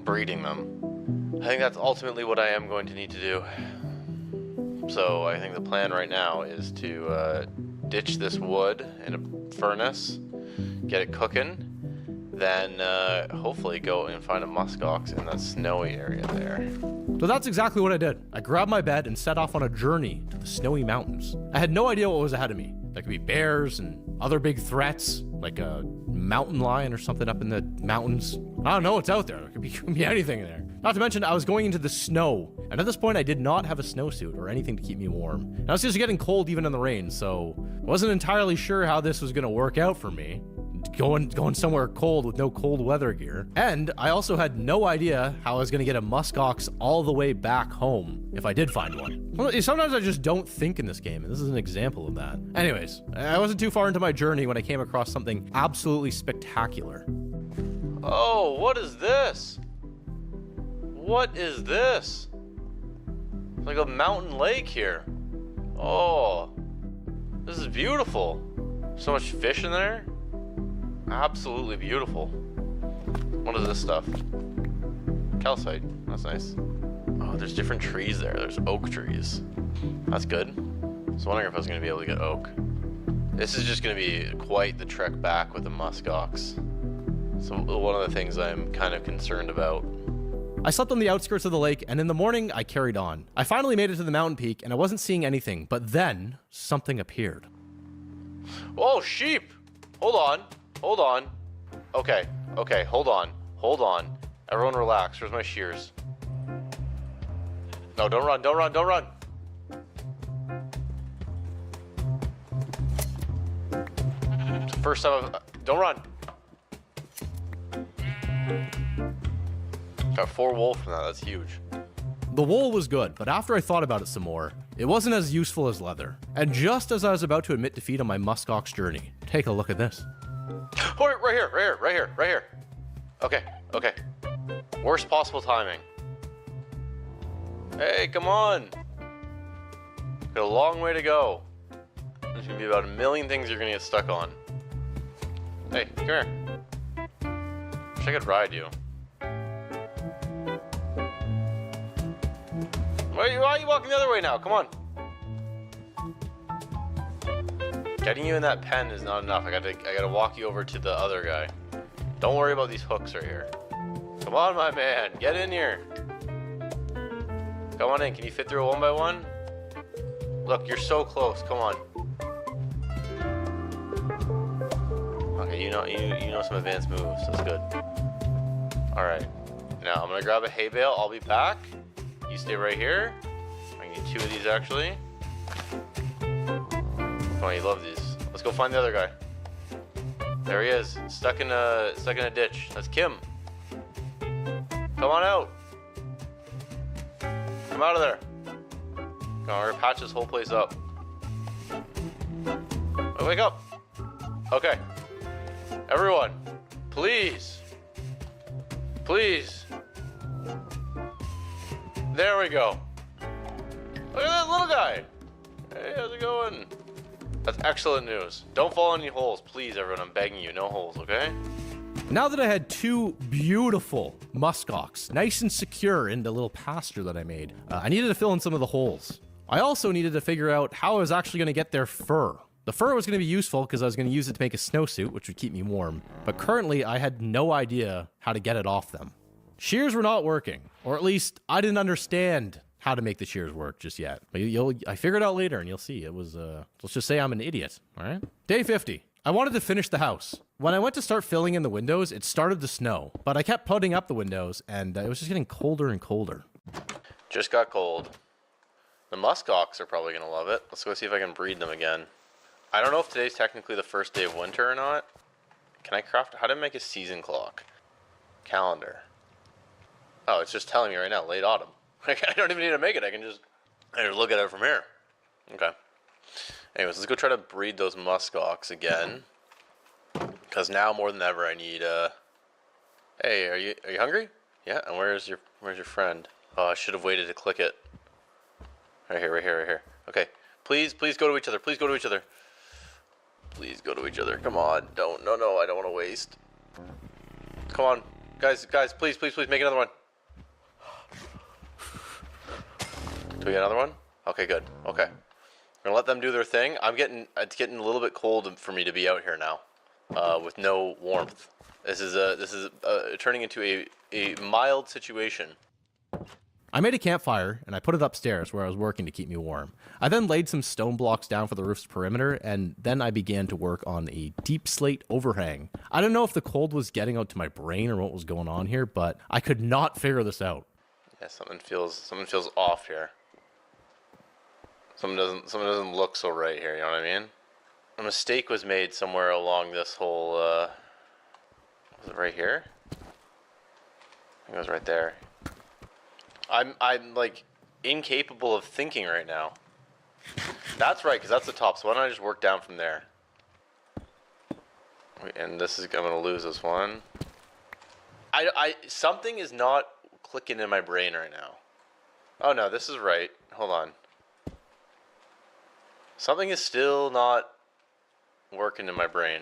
breeding them. I think that's ultimately what I am going to need to do. So I think the plan right now is to ditch this wood in a furnace, get it cooking, then hopefully go and find a muskox in that snowy area there. So that's exactly what I did. I grabbed my bed and set off on a journey to the snowy mountains. I had no idea what was ahead of me. There could be bears and other big threats, like mountain lion or something up in the mountains. I don't know what's out there. There could be anything in there. Not to mention, I was going into the snow. And at this point, I did not have a snowsuit or anything to keep me warm. And I was just getting cold even in the rain, so I wasn't entirely sure how this was going to work out for me. Going somewhere cold with no cold weather gear. And I also had no idea how I was going to get a muskox all the way back home if I did find one. Well, sometimes I just don't think in this game, and this is an example of that. Anyways, I wasn't too far into my journey when I came across something absolutely spectacular. Oh, what is this? What is this? It's like a mountain lake here. Oh, this is beautiful. So much fish in there. Absolutely beautiful. What is this stuff? Calcite. That's nice. Oh, there's different trees there. There's oak trees. That's good. I was wondering if I was going to be able to get oak. This is just going to be quite the trek back with the muskox. So one of the things I'm kind of concerned about. I slept on the outskirts of the lake, and in the morning, I carried on. I finally made it to the mountain peak, and I wasn't seeing anything, but then something appeared. Oh, sheep! Hold on. Hold on. Okay, hold on. Hold on. Everyone relax. Where's my shears? No, don't run, don't run, don't run! It's the first time don't run! Got 4 wool from that, that's huge. The wool was good, but after I thought about it some more, it wasn't as useful as leather. And just as I was about to admit defeat on my muskox journey, take a look at this. Oh, right here. Okay. Worst possible timing. Hey, come on. Got a long way to go. There's gonna be about 1 million things you're gonna get stuck on. Hey, come here. Wish I could ride you. Why are you walking the other way now? Come on. Getting you in that pen is not enough. I gotta walk you over to the other guy. Don't worry about these hooks right here. Come on, my man. Get in here. Come on in. Can you fit through it one by one? Look, you're so close. Come on. Okay, you know some advanced moves. That's good. All right. Now I'm gonna grab a hay bale. I'll be back. You stay right here. I need 2 of these actually. Oh, you love these. Let's go find the other guy. There he is, stuck in a ditch. That's Kim. Come on out. Come out of there. Come on, we're gonna patch this whole place up. Oh, wake up. Okay. Everyone, please. Please. There we go. Look at that little guy. Hey, how's it going? That's excellent news. Don't fall in any holes, please, everyone. I'm begging you, no holes, okay? Now that I had 2 beautiful muskox, nice and secure in the little pasture that I made, I needed to fill in some of the holes. I also needed to figure out how I was actually going to get their fur. The fur was going to be useful because I was going to use it to make a snowsuit, which would keep me warm. But currently, I had no idea how to get it off them. Shears were not working, or at least I didn't understand how to make the shears work just yet. But I figured it out later, and you'll see. It was, let's just say I'm an idiot, all right? Day 50. I wanted to finish the house. When I went to start filling in the windows, it started to snow. But I kept putting up the windows, and it was just getting colder and colder. Just got cold. The muskox are probably going to love it. Let's go see if I can breed them again. I don't know if today's technically the first day of winter or not. Can I craft? How to make a season clock? Calendar. Oh, it's just telling me right now, late autumn. I don't even need to make it. I can just look at it from here. Okay. Anyways, let's go try to breed those muskox again. Because now more than ever, I need. Hey, are you hungry? Yeah. And where's your friend? Oh, I should have waited to click it. Right here. Okay. Please go to each other. Please go to each other. Please go to each other. Come on. Don't. No. I don't want to waste. Come on, guys. Please. Make another one. Do we get another one? Okay, good. Okay. I'm gonna let them do their thing. It's getting a little bit cold for me to be out here now, with no warmth. This is turning into a mild situation. I made a campfire, and I put it upstairs where I was working to keep me warm. I then laid some stone blocks down for the roof's perimeter, and then I began to work on a deep slate overhang. I don't know if the cold was getting out to my brain or what was going on here, but I could not figure this out. Yeah, something feels off here. Something doesn't look so right here, you know what I mean? A mistake was made somewhere along this whole, was it right here? I think it was right there. I'm like incapable of thinking right now. That's right, because that's the top. So why don't I just work down from there? And this is, I'm gonna lose this one. Something is not clicking in my brain right now. Oh no, this is right. Hold on. Something is still not working in my brain.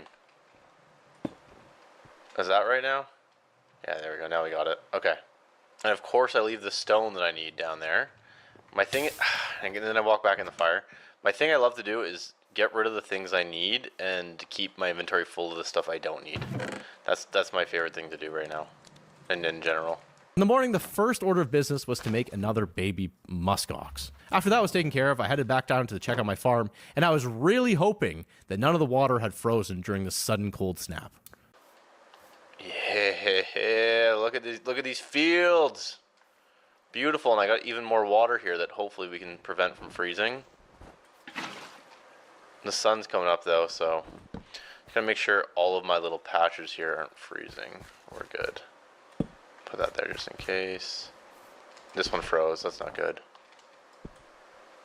Is that right now? Yeah, there we go. Now we got it. Okay. And of course I leave the stone that I need down there. My thing, and then I walk back in the fire. My thing I love to do is get rid of the things I need and keep my inventory full of the stuff I don't need. That's my favorite thing to do right now, and in general. In the morning, the first order of business was to make another baby muskox. After that was taken care of, I headed back down to check on my farm, and I was really hoping that none of the water had frozen during the sudden cold snap. Yeah, look at these fields. Beautiful, and I got even more water here that hopefully we can prevent from freezing. The sun's coming up though, so I'm gonna make sure all of my little patches here aren't freezing. We're good. Put that there just in case. This one froze, that's not good.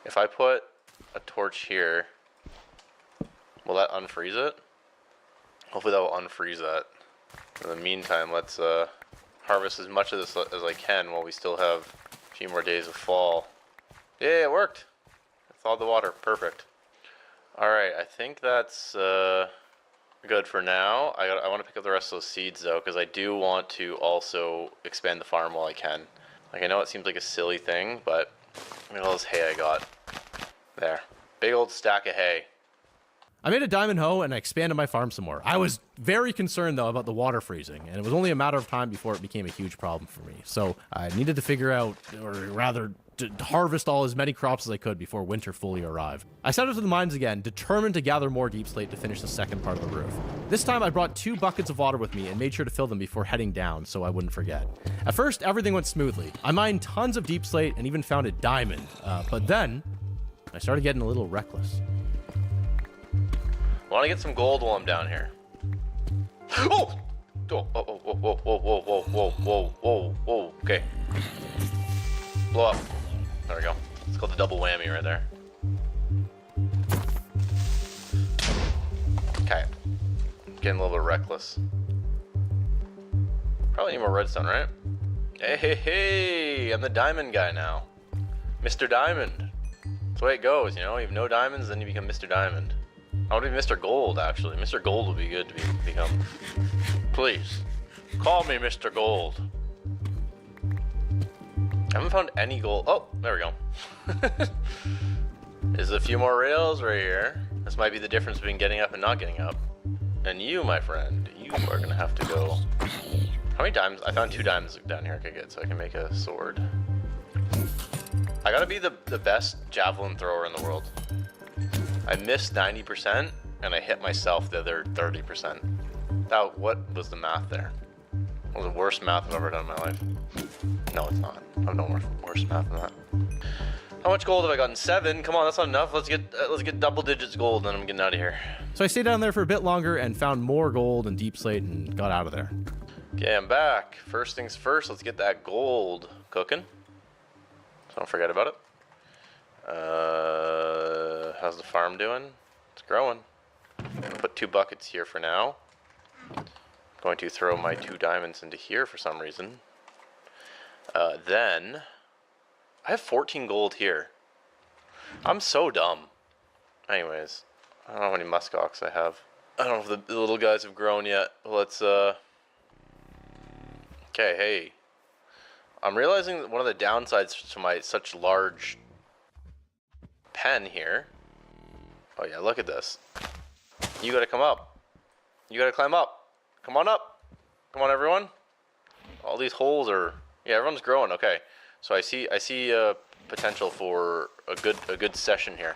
If I put a torch here, will that unfreeze it? Hopefully that will unfreeze that. In the meantime, let's harvest as much of this as I can while we still have a few more days of fall. Yeah, it worked. I thawed the water. Perfect. Alright, I think that's good for now. I want to pick up the rest of those seeds though, because I do want to also expand the farm while I can. Like, I know it seems like a silly thing, but look at all this hay I got. There. Big old stack of hay. I made a diamond hoe and I expanded my farm some more. I was very concerned though about the water freezing, and it was only a matter of time before it became a huge problem for me. So I needed to figure out, or rather to harvest all as many crops as I could before winter fully arrived. I set out to the mines again, determined to gather more deep slate to finish the second part of the roof. This time I brought 2 buckets of water with me and made sure to fill them before heading down so I wouldn't forget. At first, everything went smoothly. I mined tons of deep slate and even found a diamond, but then I started getting a little reckless. I want to get some gold while I'm down here. Oh! Whoa, whoa, whoa, whoa, whoa, whoa, whoa, whoa, whoa, whoa, whoa. Okay. Blow up. There we go. It's called the double whammy right there. Okay. Getting a little bit reckless. Probably need more redstone, right? Hey, hey, hey! I'm the diamond guy now. Mr. Diamond. That's the way it goes, you know? You have no diamonds, then you become Mr. Diamond. I want to be Mr. Gold, actually. Mr. Gold would be good to become. Please, call me Mr. Gold. I haven't found any gold. Oh, there we go. There's a few more rails right here. This might be the difference between getting up and not getting up. And you, my friend, you are going to have to go. How many diamonds? I found 2 diamonds down here. Okay, good. So I can make a sword. I got to be the best javelin thrower in the world. I missed 90% and I hit myself the other 30%. Now, what was the math there? It was the worst math I've ever done in my life. No, it's not. I've no worse math than that. How much gold have I gotten? 7. Come on, that's not enough. Let's get double digits gold, and then I'm getting out of here. So I stayed down there for a bit longer and found more gold and deep slate and got out of there. Okay, I'm back. First things first, let's get that gold cooking. So don't forget about it. How's the farm doing? It's growing. I'm gonna put 2 buckets here for now. I'm going to throw my 2 diamonds into here for some reason. Then I have 14 gold here. I'm so dumb. Anyways, I don't know how many muskox I have. I don't know if the little guys have grown yet. Let's okay, hey. I'm realizing that one of the downsides to my such large pen here. Oh yeah, look at this. You gotta come up. You gotta climb up. Come on up. Come on, everyone. All these holes are... Yeah, everyone's growing. Okay. So I see potential for a good session here.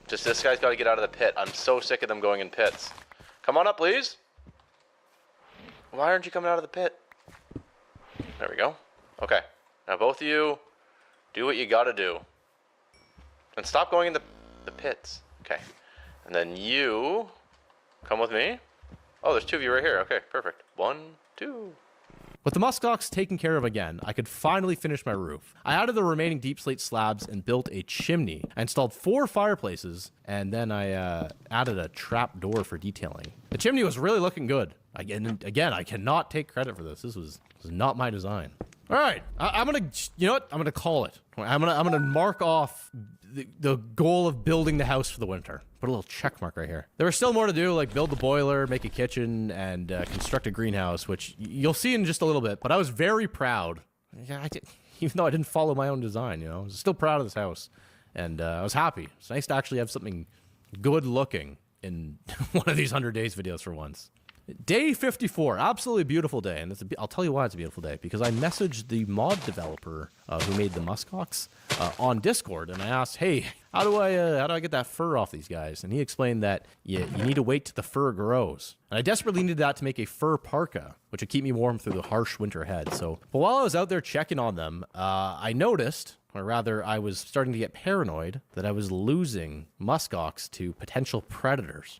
Just this guy's got to get out of the pit. I'm so sick of them going in pits. Come on up, please. Why aren't you coming out of the pit? There we go. Okay. Now both of you, do what you got to do. And stop going in the pits. Okay. And then you, come with me. Oh, there's 2 of you right here. Okay, perfect. 1, 2. With the muskox taken care of again, I could finally finish my roof. I added the remaining deep slate slabs and built a chimney. I installed 4 fireplaces, and then I added a trap door for detailing. The chimney was really looking good. Again, I cannot take credit for this. This was not my design. All right, I'm gonna, you know what? I'm gonna call it. I'm gonna mark off the goal of building the house for the winter. Put a little check mark right here. There was still more to do, like build the boiler, make a kitchen, and construct a greenhouse, which you'll see in just a little bit. But I was very proud. Yeah, even though I didn't follow my own design, you know, I was still proud of this house, and I was happy. It's nice to actually have something good looking in one of these 100 days videos for once. Day 54, absolutely beautiful day, and I'll tell you why it's a beautiful day, because I messaged the mod developer who made the muskox on Discord, and I asked, hey, how do I get that fur off these guys? And he explained that you need to wait till the fur grows. And I desperately needed that to make a fur parka, which would keep me warm through the harsh winter ahead. But while I was out there checking on them, I noticed, or rather I was starting to get paranoid, that I was losing muskox to potential predators.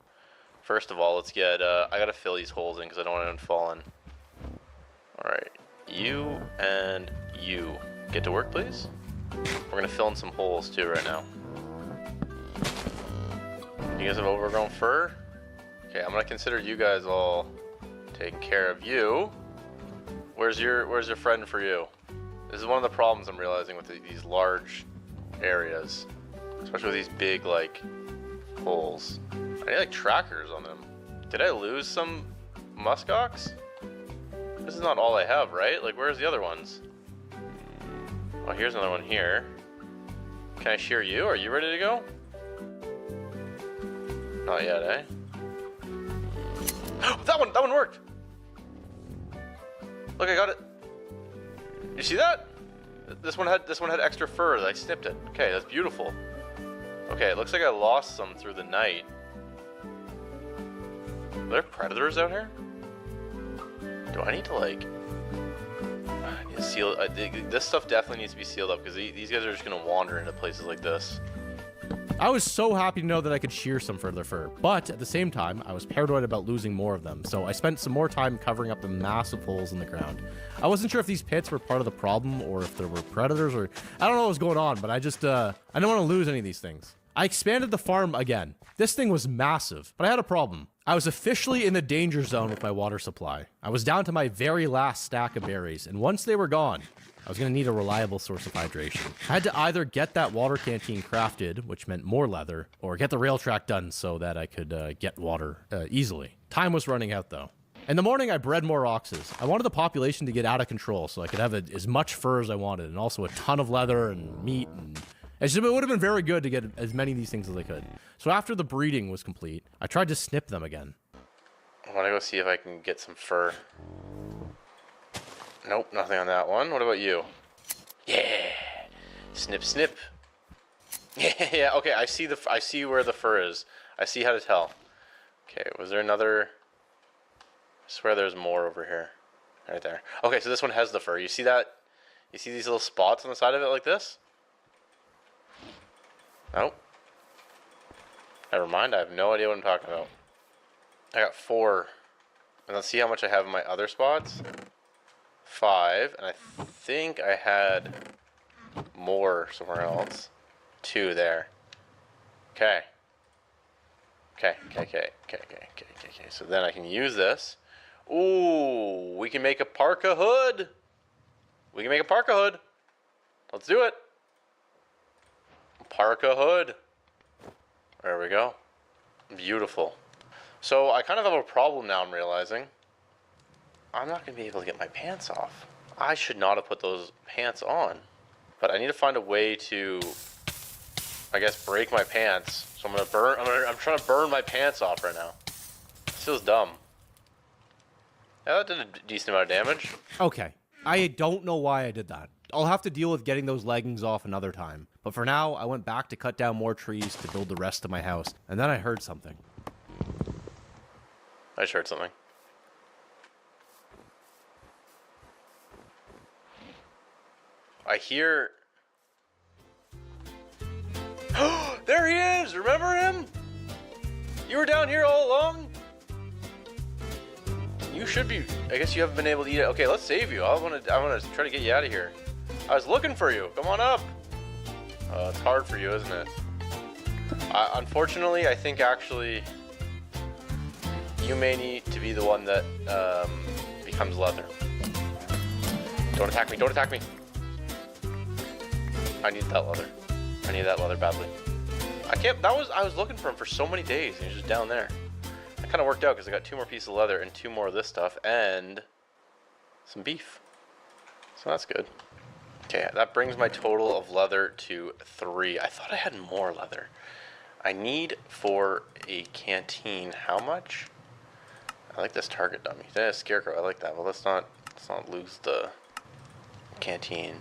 First of all, let's get, I gotta fill these holes in because I don't want anyone falling. Alright, you and you get to work, please. We're gonna fill in some holes too right now. You guys have overgrown fur? Okay, I'm gonna consider you guys all taking care of you. Where's your friend for you? This is one of the problems I'm realizing with these large areas. Especially with these big, like, holes. I need like trackers on them. Did I lose some muskox? This is not all I have, right? Like, where's the other ones? Oh, here's another one here. Can I shear you? Are you ready to go? Not yet, eh? That one worked! Look, I got it. You see that? This one had extra fur. I snipped it. Okay, that's beautiful. Okay, it looks like I lost some through the night. Are there predators out here? Do I need to, like... I need to seal... this stuff definitely needs to be sealed up, because these guys are just going to wander into places like this. I was so happy to know that I could shear some further fur, but at the same time, I was paranoid about losing more of them, so I spent some more time covering up the massive holes in the ground. I wasn't sure if these pits were part of the problem, or if there were predators, or... I don't know what was going on, but I just, I didn't want to lose any of these things. I expanded the farm again. This thing was massive, but I had a problem. I was officially in the danger zone with my water supply. I was down to my very last stack of berries, and once they were gone, I was going to need a reliable source of hydration. I had to either get that water canteen crafted, which meant more leather, or get the rail track done so that I could get water easily. Time was running out, though. In the morning, I bred more oxes. I wanted the population to get out of control so I could have as much fur as I wanted, and also a ton of leather and meat, and it would have been very good to get as many of these things as I could. So after the breeding was complete, I tried to snip them again. I want to go see if I can get some fur. Nope, nothing on that one. What about you? Yeah, snip, snip. Yeah. Okay, I see where the fur is. I see how to tell. Okay, was there another? I swear there's more over here. Right there. Okay, so this one has the fur. You see that? You see these little spots on the side of it like this? Nope. Never mind, I have no idea what I'm talking about. I got 4. And let's see how much I have in my other spots. 5, and I think I had more somewhere else. 2 there. Okay. Okay. So then I can use this. Ooh, we can make a parka hood. Let's do it. Parka hood. There we go. Beautiful. So I kind of have a problem now, I'm realizing. I'm not going to be able to get my pants off. I should not have put those pants on. But I need to find a way to, I guess, break my pants. So I'm trying to burn my pants off right now. This feels dumb. Yeah, that did a decent amount of damage. Okay. I don't know why I did that. I'll have to deal with getting those leggings off another time. But for now, I went back to cut down more trees to build the rest of my house. And then I heard something. I just heard something. I hear... There he is! Remember him? You were down here all along? You should be... I guess you haven't been able to eat it. Okay, let's save you. I want to try to get you out of here. I was looking for you. Come on up. It's hard for you, isn't it? Unfortunately, I think actually... You may need to be the one that becomes leather. Don't attack me. Don't attack me. I need that leather. I need that leather badly. I was looking for him for so many days and he's just down there. That kind of worked out because I got 2 more pieces of leather and 2 more of this stuff and some beef. So that's good. Okay, that brings my total of leather to 3. I thought I had more leather. I need for a canteen, how much? I like this target dummy. Yeah, scarecrow, I like that. Well, let's not lose the canteen.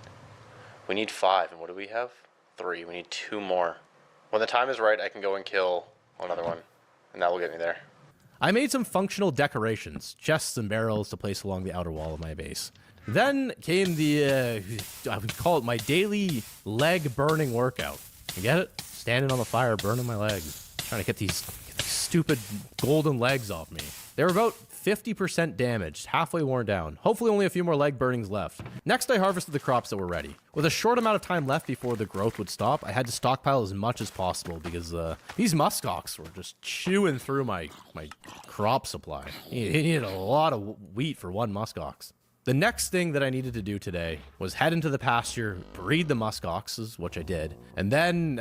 We need 5, and what do we have? 3. We need 2 more. When the time is right, I can go and kill another one, and that will get me there. I made some functional decorations, chests and barrels to place along the outer wall of my base. Then came the, I would call it my daily leg burning workout. You get it? Standing on the fire, burning my legs. Trying to get these stupid golden legs off me. They were about 50% damaged, halfway worn down. Hopefully only a few more leg burnings left. Next, I harvested the crops that were ready. With a short amount of time left before the growth would stop, I had to stockpile as much as possible because these muskox were just chewing through my crop supply. You needed a lot of wheat for one muskox. The next thing that I needed to do today was head into the pasture, breed the muskoxes, which I did, and then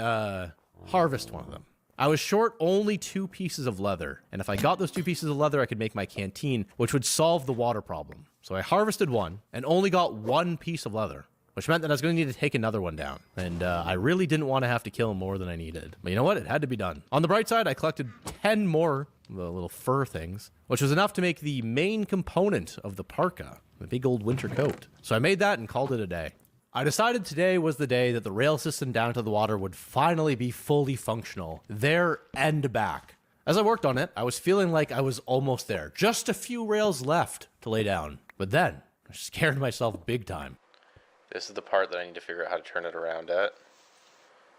harvest one of them. I was short only 2 pieces of leather, and if I got those 2 pieces of leather, I could make my canteen, which would solve the water problem. So I harvested one, and only got 1 piece of leather, which meant that I was going to need to take another one down. And I really didn't want to have to kill more than I needed. But you know what? It had to be done. On the bright side, I collected 10 more the little fur things, which was enough to make the main component of the parka, the big old winter coat. So I made that and called it a day. I decided today was the day that the rail system down to the water would finally be fully functional, there and back. As I worked on it, I was feeling like I was almost there. Just a few rails left to lay down. But then, I scared myself big time. This is the part that I need to figure out how to turn it around at.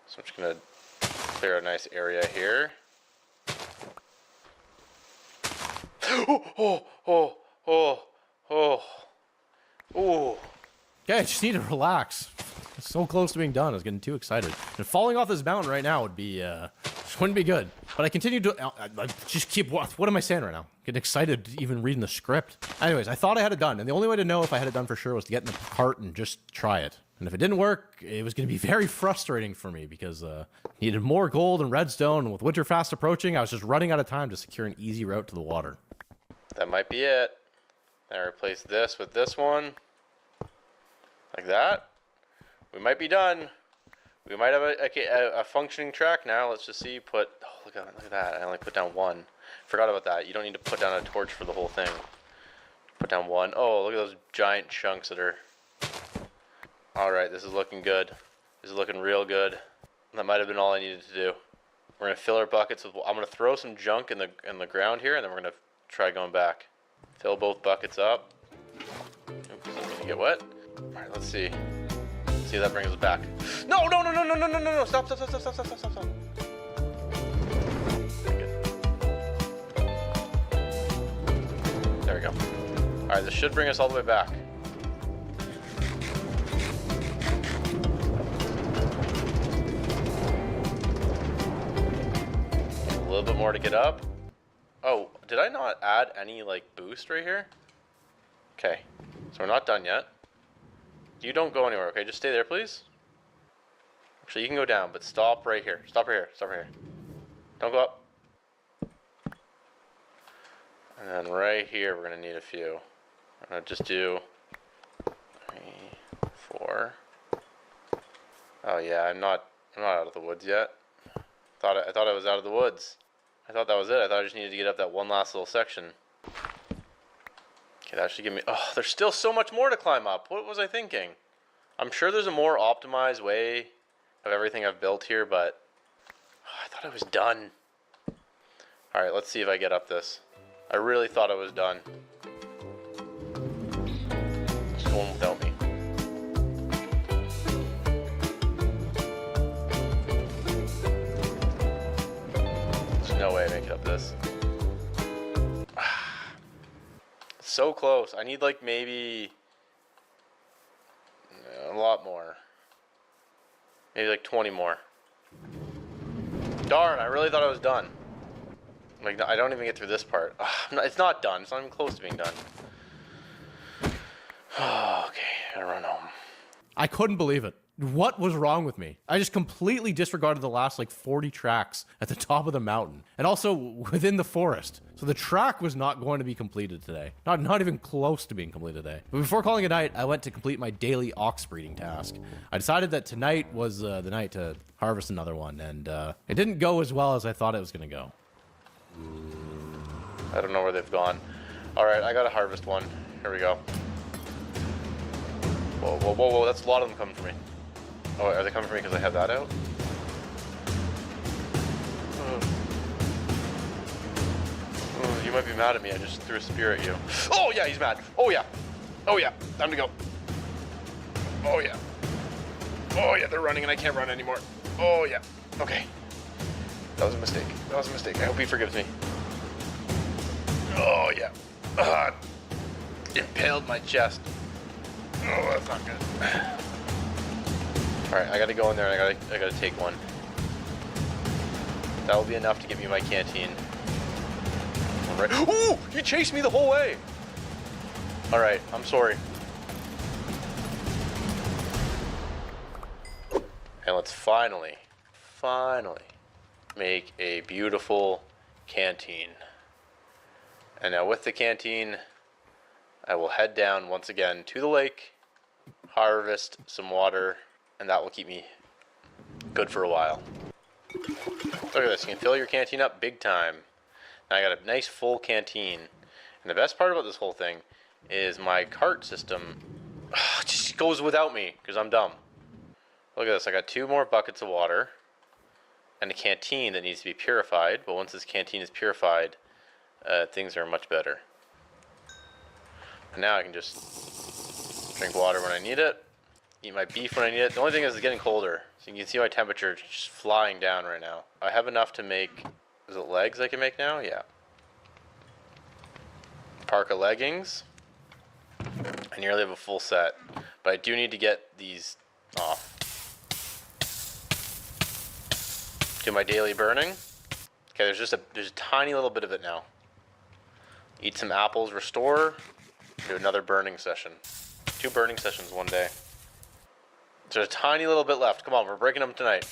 So I'm just going to clear a nice area here. Oh. Okay, I just need to relax. It's so close to being done. I was getting too excited. And falling off this mountain right now would be, wouldn't be good. But I continue to, I just keep, what am I saying right now? Getting excited even reading the script. Anyways, I thought I had it done. And the only way to know if I had it done for sure was to get in the cart and just try it. And if it didn't work, it was going to be very frustrating for me because needed more gold and redstone. And with winter fast approaching, I was just running out of time to secure an easy route to the water. That might be it. Then I replace this with this one. Like that. We might be done. We might have a functioning track now. Let's just see. Oh, look at that. I only put down 1. Forgot about that. You don't need to put down a torch for the whole thing. Put down 1. Oh, look at those giant chunks that are... Alright, this is looking good. This is looking real good. That might have been all I needed to do. We're going to fill our buckets with... I'm going to throw some junk in the ground here, and then we're going to try going back. Fill both buckets up. Oops, I'm going to get wet. Alright, let's see. Let's see if that brings us back. No! Stop. There we go. Alright, this should bring us all the way back. A little bit more to get up. Oh, did I not add any, boost right here? Okay, so we're not done yet. You don't go anywhere, okay? Just stay there, please. Actually, you can go down, but stop right here. Stop right here. Stop right here. Don't go up. And then right here, we're going to need a few. I'm going to just do 3, 4. Oh, yeah, I'm not out of the woods yet. I thought I was out of the woods. I thought that was it. I thought I just needed to get up that one last little section. Okay, that should give me... Oh, there's still so much more to climb up. What was I thinking? I'm sure there's a more optimized way of everything I've built here, but I thought I was done. Alright, let's see if I get up this. I really thought I was done. Just going without me. There's no way I make it up this. So close. I need like maybe a lot more. Maybe like 20 more. Darn, I really thought I was done. Like, I don't even get through this part. It's not done. It's not even close to being done. Okay, gotta run home. I couldn't believe it. What was wrong with me? I just completely disregarded the last like 40 tracks at the top of the mountain and also within the forest. So the track was not going to be completed today. Not even close to being completed today. But before calling it night, I went to complete my daily ox breeding task. I decided that tonight was the night to harvest another one, and it didn't go as well as I thought it was going to go. I don't know where they've gone. Alright, I gotta harvest one. Here we go. Whoa, whoa, whoa, whoa, that's a lot of them coming for me. Oh, are they coming for me because I have that out? Oh, you might be mad at me. I just threw a spear at you. Oh, yeah, he's mad. Oh, yeah. Oh, yeah. Time to go. Oh, yeah. Oh, yeah, they're running and I can't run anymore. Oh, yeah. Okay. That was a mistake. That was a mistake. I hope he forgives me. Oh, yeah. Impaled my chest. Oh, that's not good. Alright, I gotta go in there and I gotta take one. That will be enough to get me my canteen. Alright. Ooh! You chased me the whole way! Alright, I'm sorry. And let's finally make a beautiful canteen. And now with the canteen, I will head down once again to the lake, harvest some water, and that will keep me good for a while. Look at this, you can fill your canteen up big time. Now I got a nice full canteen. And the best part about this whole thing is my cart system just goes without me because I'm dumb. Look at this, I got 2 more buckets of water and a canteen that needs to be purified. But once this canteen is purified, things are much better. And now I can just drink water when I need it. Eat my beef when I need it. The only thing is it's getting colder. So you can see my temperature just flying down right now. I have enough to make, is it legs I can make now? Yeah. Parka leggings. I nearly have a full set. But I do need to get these off. Do my daily burning. Okay, there's a tiny little bit of it now. Eat some apples, restore. Do another burning session. 2 burning sessions one day. There's a tiny little bit left. Come on, we're breaking them tonight.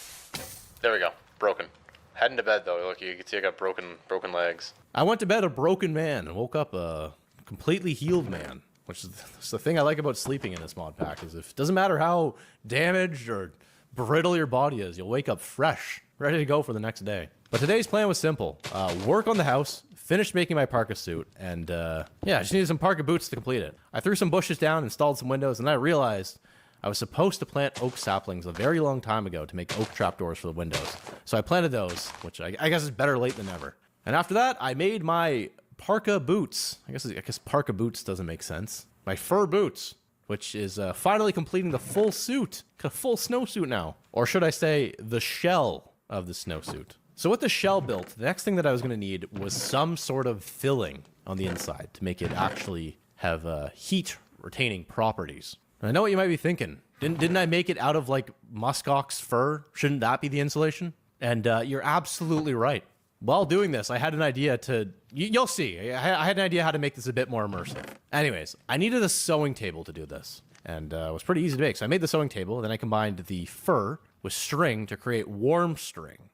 There we go. Broken. Heading to bed though. Look, you can see I got broken legs. I went to bed a broken man and woke up a completely healed man, which is the thing I like about sleeping in this mod pack is it doesn't matter how damaged or brittle your body is, you'll wake up fresh, ready to go for the next day. But today's plan was simple. Work on the house, finish making my parka suit, and yeah, I just needed some parka boots to complete it. I threw some bushes down, installed some windows, and I realized I was supposed to plant oak saplings a very long time ago to make oak trapdoors for the windows. So I planted those, which I guess is better late than never. And after that, I made my parka boots. I guess parka boots doesn't make sense. My fur boots, which is finally completing the full suit. Got a full snowsuit now. Or should I say, the shell of the snowsuit. So with the shell built, the next thing that I was going to need was some sort of filling on the inside to make it actually have heat-retaining properties. And I know what you might be thinking. Didn't I make it out of, like, muskox fur? Shouldn't that be the insulation? And you're absolutely right. While doing this, I had an idea to... You'll see. I had an idea how to make this a bit more immersive. Anyways, I needed a sewing table to do this. And it was pretty easy to make. So I made the sewing table, then I combined the fur with string to create warm string.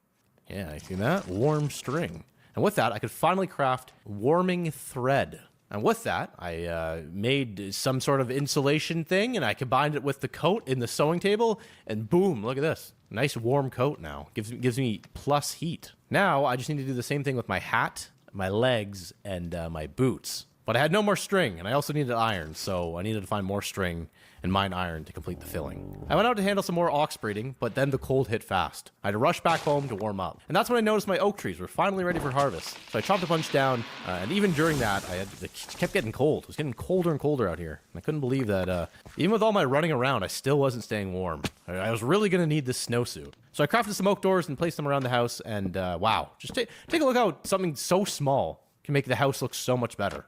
Yeah, you see that? Warm string. And with that, I could finally craft warming thread. And with that, I made some sort of insulation thing, and I combined it with the coat in the sewing table, and boom, look at this. Nice warm coat now. Gives me plus heat. Now, I just need to do the same thing with my hat, my legs, and my boots. But I had no more string, and I also needed iron, so I needed to find more string and mine iron to complete the filling. I went out to handle some more ox breeding, but then the cold hit fast. I had to rush back home to warm up. And that's when I noticed my oak trees were finally ready for harvest. So I chopped a bunch down, and even during that, it kept getting cold. It was getting colder and colder out here. And I couldn't believe that even with all my running around, I still wasn't staying warm. I was really going to need this snowsuit. So I crafted some oak doors and placed them around the house, and wow, just take a look how something so small can make the house look so much better.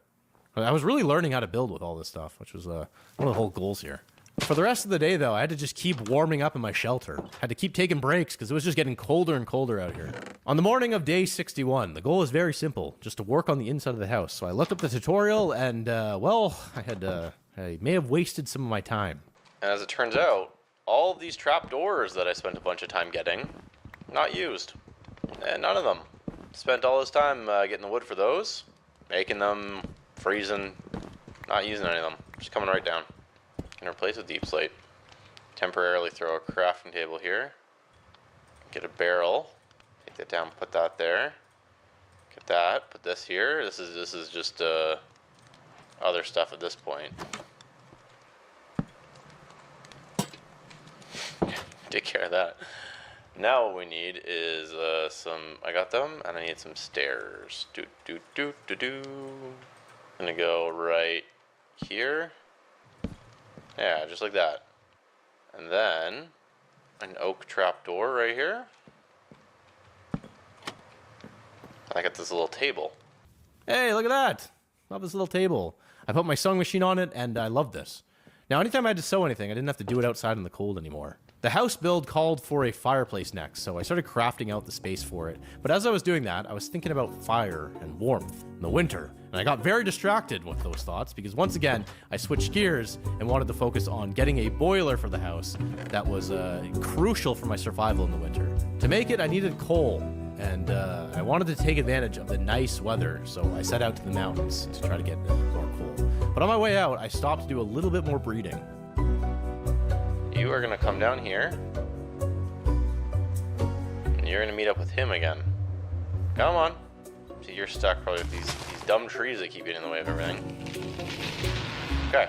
I was really learning how to build with all this stuff, which was one of the whole goals here. For the rest of the day, though, I had to just keep warming up in my shelter. Had to keep taking breaks because it was just getting colder and colder out here. On the morning of day 61, the goal is very simple, just to work on the inside of the house. So I looked up the tutorial and, well, I may have wasted some of my time. And as it turns out, all of these trapdoors that I spent a bunch of time getting, not used. And none of them. Spent all this time getting the wood for those, making them, freezing, not using any of them. Just coming right down. Can replace with deep slate. Temporarily throw a crafting table here. Get a barrel. Take that down, put that there. Get that, put this here. This is just other stuff at this point. Take care of that. Now what we need is I got them, and I need some stairs. I'm gonna go right here. Yeah, just like that. And then an oak trapdoor right here. And I got this little table. Hey, look at that. Love this little table. I put my sewing machine on it, and I love this. Now, anytime I had to sew anything, I didn't have to do it outside in the cold anymore. The house build called for a fireplace next, so I started crafting out the space for it. But as I was doing that, I was thinking about fire and warmth in the winter. And I got very distracted with those thoughts because once again, I switched gears and wanted to focus on getting a boiler for the house that was crucial for my survival in the winter. To make it, I needed coal, and I wanted to take advantage of the nice weather, so I set out to the mountains to try to get more coal. But on my way out, I stopped to do a little bit more breeding. You are gonna come down here, and you're gonna meet up with him again. Come on. See, you're stuck probably with these dumb trees that keep getting in the way of everything. Okay.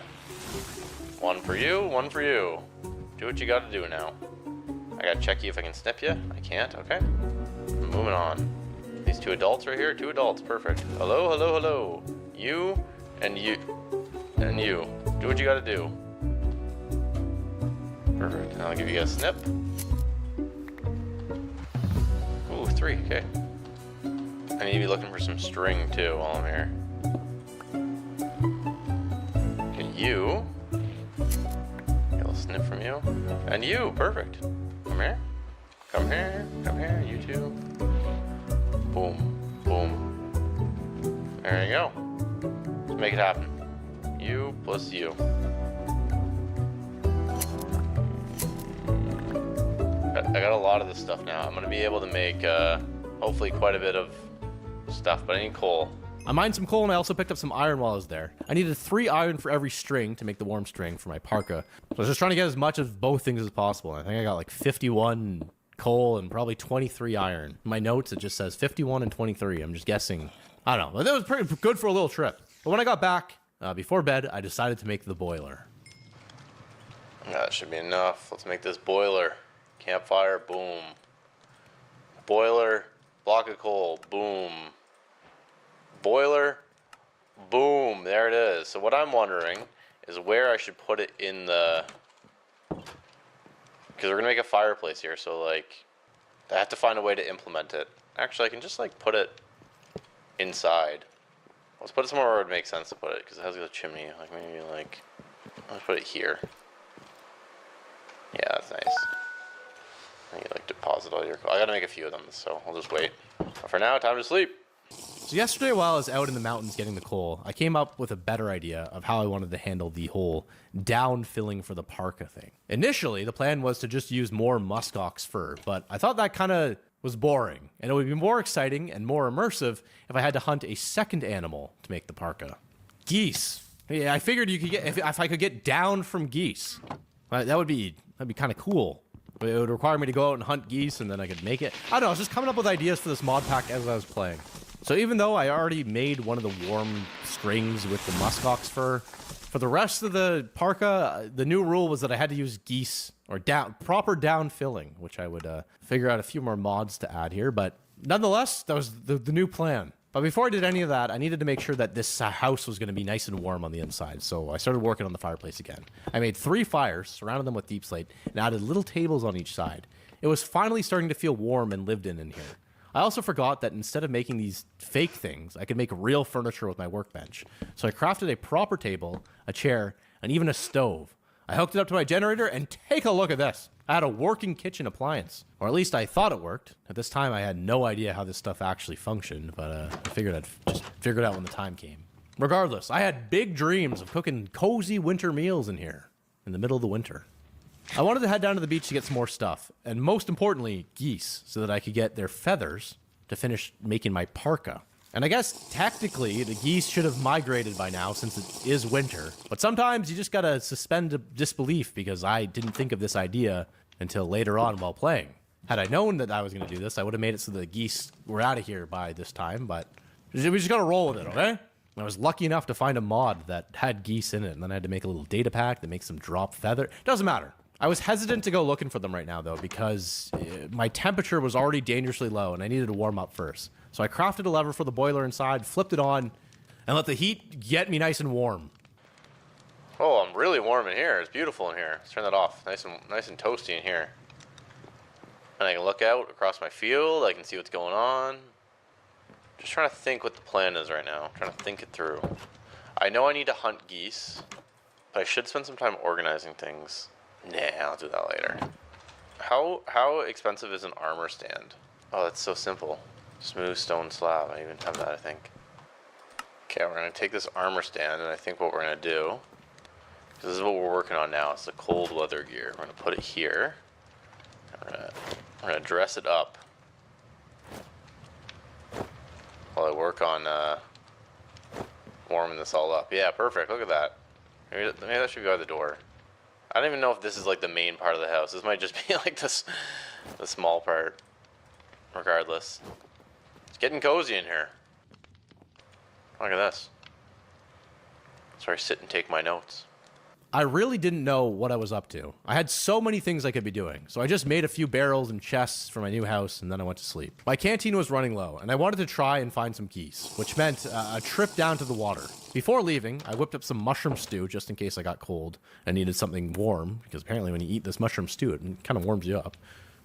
One for you, one for you. Do what you gotta do now. I gotta check you if I can snip you. I can't, okay. Moving on. These two adults right here, two adults, perfect. Hello, hello, hello. You, and you, and you. Do what you gotta do. Perfect. And I'll give you a snip. Ooh, 3, okay. I need to be looking for some string too while I'm here. Okay, you. Get a little snip from you. And you, perfect. Come here. Come here. Come here, you two. Boom. Boom. There you go. Let's make it happen. You plus you. I got a lot of this stuff now. I'm gonna be able to make hopefully quite a bit of stuff, but I need coal. I mined some coal and I also picked up some iron while I was there. I needed 3 iron for every string to make the warm string for my parka. So I was just trying to get as much of both things as possible. I think I got like 51 coal and probably 23 iron. In my notes, it just says 51 and 23. I'm just guessing. I don't know. But that was pretty good for a little trip. But when I got back, before bed, I decided to make the boiler. That should be enough. Let's make this boiler. Campfire, boom. Boiler, block of coal, boom. Boiler, boom. There it is. So what I'm wondering is where I should put it in the... Because we're going to make a fireplace here, so like... I have to find a way to implement it. Actually, I can just like put it inside. Let's put it somewhere where it would make sense to put it, because it has a chimney. Like maybe like... Let's put it here. Yeah, that's nice. You like deposit all your... I gotta make a few of them, so I'll just wait. But for now, time to sleep. So yesterday while I was out in the mountains getting the coal, I came up with a better idea of how I wanted to handle the whole down filling for the parka thing. Initially, the plan was to just use more muskox fur, but I thought that kind of was boring, and it would be more exciting and more immersive if I had to hunt a second animal to make the parka. Geese. Yeah, I figured you could get if I could get down from geese. That'd be kind of cool. It would require me to go out and hunt geese, and then I could make it. I don't know, I was just coming up with ideas for this mod pack as I was playing. So even though I already made one of the warm strings with the muskox fur, for the rest of the parka, the new rule was that I had to use geese or proper down filling, which I would figure out a few more mods to add here. But nonetheless, that was the new plan. But before I did any of that, I needed to make sure that this house was going to be nice and warm on the inside. So I started working on the fireplace again. I made 3 fires, surrounded them with deep slate, and added little tables on each side. It was finally starting to feel warm and lived in here. I also forgot that instead of making these fake things, I could make real furniture with my workbench. So I crafted a proper table, a chair, and even a stove. I hooked it up to my generator, and take a look at this. I had a working kitchen appliance. Or at least I thought it worked. At this time, I had no idea how this stuff actually functioned, but I figured I'd just figure it out when the time came. Regardless, I had big dreams of cooking cozy winter meals in here, in the middle of the winter. I wanted to head down to the beach to get some more stuff, and most importantly, geese, so that I could get their feathers to finish making my parka. And I guess technically the geese should have migrated by now since it is winter, but sometimes you just gotta suspend disbelief because I didn't think of this idea until later on while playing. Had I known that I was gonna do this, I would have made it so the geese were out of here by this time, but we just gotta roll with it, okay? I was lucky enough to find a mod that had geese in it, and then I had to make a little data pack that makes them drop feather. Doesn't matter. I was hesitant to go looking for them right now, though, because my temperature was already dangerously low, and I needed to warm up first. So I crafted a lever for the boiler inside, flipped it on, and let the heat get me nice and warm. Oh, I'm really warm in here. It's beautiful in here. Let's turn that off. Nice and toasty in here. And I can look out across my field. I can see what's going on. Just trying to think what the plan is right now. I'm trying to think it through. I know I need to hunt geese, but I should spend some time organizing things. Nah, I'll do that later. How expensive is an armor stand? Oh, that's so simple. Smooth stone slab. I even have that, I think. Okay, we're gonna take this armor stand, and I think what we're gonna do, this is what we're working on now. It's the cold weather gear. We're gonna put it here. We're gonna dress it up while I work on warming this all up. Yeah, perfect. Look at that. Maybe that should be by the door. I don't even know if this is like the main part of the house. This might just be like the small part. Regardless. It's getting cozy in here. Look at this. Sorry, sit and take my notes. I really didn't know what I was up to. I had so many things I could be doing, so I just made a few barrels and chests for my new house, and then I went to sleep. My canteen was running low, and I wanted to try and find some geese, which meant a trip down to the water. Before leaving, I whipped up some mushroom stew just in case I got cold and needed something warm, because apparently when you eat this mushroom stew, it kind of warms you up,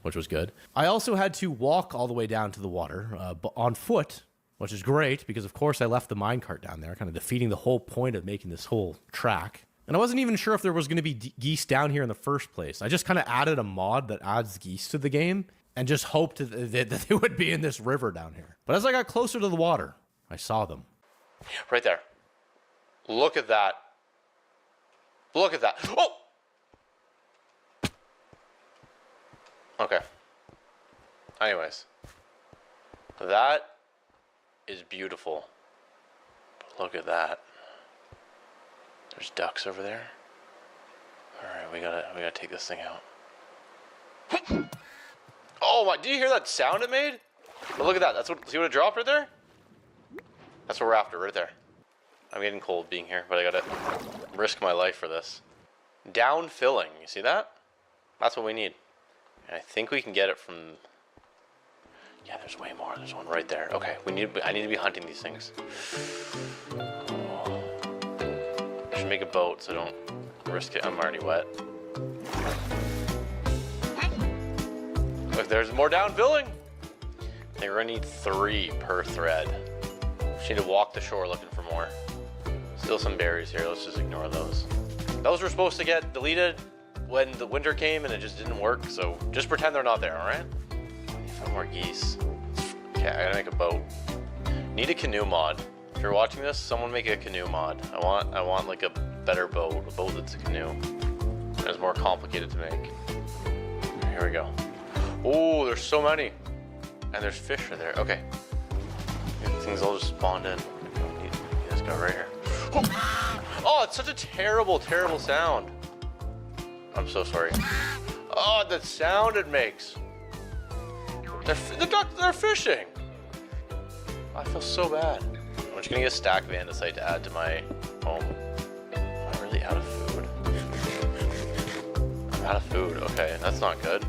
which was good. I also had to walk all the way down to the water on foot, which is great, because of course I left the minecart down there, kind of defeating the whole point of making this whole track. And I wasn't even sure if there was going to be geese down here in the first place. I just kind of added a mod that adds geese to the game and just hoped that they would be in this river down here. But as I got closer to the water, I saw them. Right there. Look at that. Look at that. Oh! Okay. Anyways. That is beautiful. Look at that. There's ducks over there. Alright, we gotta take this thing out. Oh my, did you hear that sound it made? Oh, look at that, see what it dropped right there? That's what we're after, right there. I'm getting cold being here, but I gotta risk my life for this. Down filling, you see that? That's what we need. And I think we can get it from... Yeah, there's way more, there's one right there. Okay, I need to be hunting these things. I should make a boat so I don't risk it. I'm already wet. Look, there's more down filling. I think we're gonna need 3 per thread. Just need to walk the shore looking for more. Still some berries here. Let's just ignore those. Those were supposed to get deleted when the winter came and it just didn't work. So just pretend they're not there, all right? I need 5 more geese. Okay, I gotta make a boat. Need a canoe mod. If you're watching this, someone make a canoe mod. I want like a better boat, a boat that's a canoe. It's more complicated to make. Here we go. Oh, there's so many. And there's fish right there. Okay. These things all just spawned in. Need this guy right here. Oh, it's such a terrible, terrible sound. I'm so sorry. Oh, the sound it makes. The ducks, they're fishing. I feel so bad. I'm just gonna get a stack of andesite to add to my home. Am I really out of food? I'm out of food. Okay, that's not good.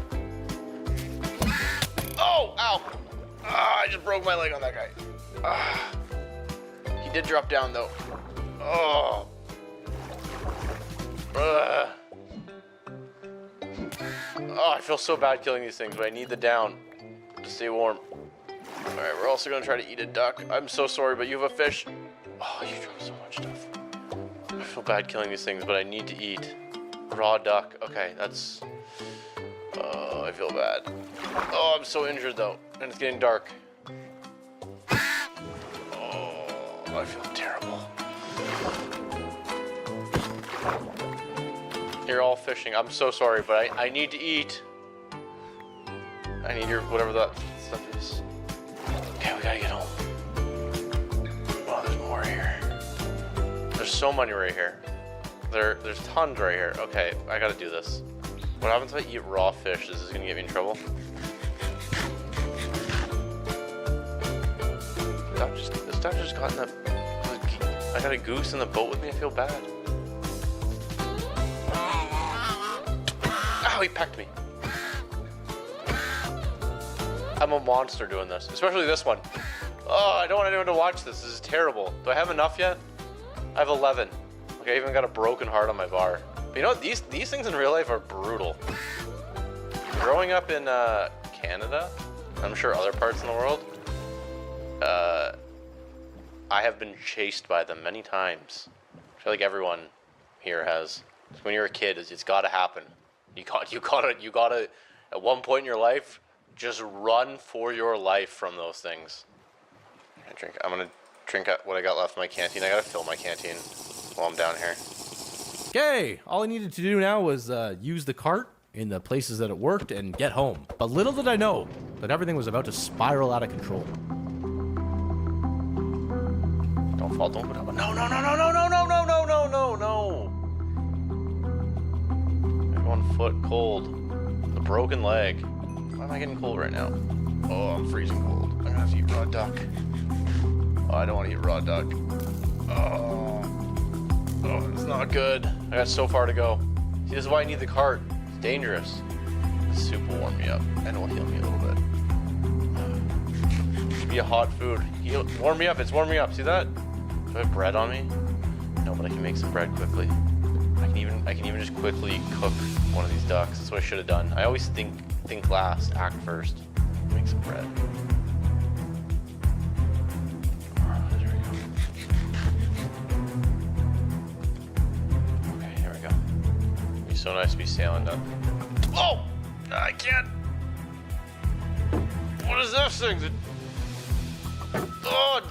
Oh, ow! Ah, I just broke my leg on that guy. Ah. He did drop down though. Oh. Oh, I feel so bad killing these things, but I need the down to stay warm. Alright, we're also gonna try to eat a duck. I'm so sorry, but you have a fish. Oh, you dropped so much stuff. I feel bad killing these things, but I need to eat. Raw duck. Okay, that's... Oh, I feel bad. Oh, I'm so injured though, and it's getting dark. Oh, I feel terrible. You're all fishing. I'm so sorry, but I need to eat. I need your whatever that stuff is. Okay, we gotta get home. Oh, there's more here. There's so many right here. There's tons right here. Okay, I gotta do this. What happens if I eat raw fish? Is this gonna get me in trouble? This duck just got in the... I got a goose in the boat with me. I feel bad. Ow, he pecked me. I'm a monster doing this, especially this one. Oh, I don't want anyone to watch this. This is terrible. Do I have enough yet? I have 11. Okay, I even got a broken heart on my bar. But you know what? These things in real life are brutal. Growing up in Canada, I'm sure other parts in the world, I have been chased by them many times. I feel like everyone here has. When you're a kid, it's got to happen. You gotta, at one point in your life, just run for your life from those things. I'm gonna drink what I got left in my canteen. I gotta fill my canteen while I'm down here. Okay, all I needed to do now was use the cart in the places that it worked and get home. But little did I know that everything was about to spiral out of control. Don't fall, don't put up. No, no, no, no, no, no, no, no, no, no, no, no. 1 foot cold. The broken leg. Why am I getting cold right now? Oh, I'm freezing cold. I'm gonna have to eat raw duck. Oh, I don't want to eat raw duck. Oh, it's not good. I got so far to go. See, this is why I need the cart. It's dangerous. This soup will warm me up and it will heal me a little bit. Should be a hot food. Warm me up. It's warming up. See that? Do I have bread on me? No, but I can make some bread quickly. I can even just quickly cook one of these ducks. That's what I should have done. I always think last, act first. Make some bread. There we go. Okay, here we go. It'd be so nice to be sailing down. Oh! I can't. What is this thing? Oh!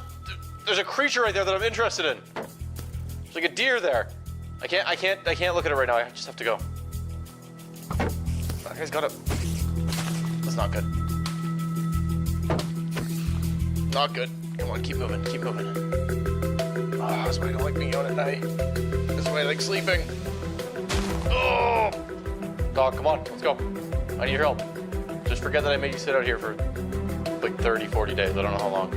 There's a creature right there that I'm interested in. There's like a deer there. I can't look at it right now. I just have to go. That guy's got a... That's not good. Not good. Come on, keep moving, keep moving. Oh, that's why I don't like being out at night. That's why I like sleeping. Oh! Dog, come on, let's go. I need your help. Just forget that I made you sit out here for like 30, 40 days. I don't know how long.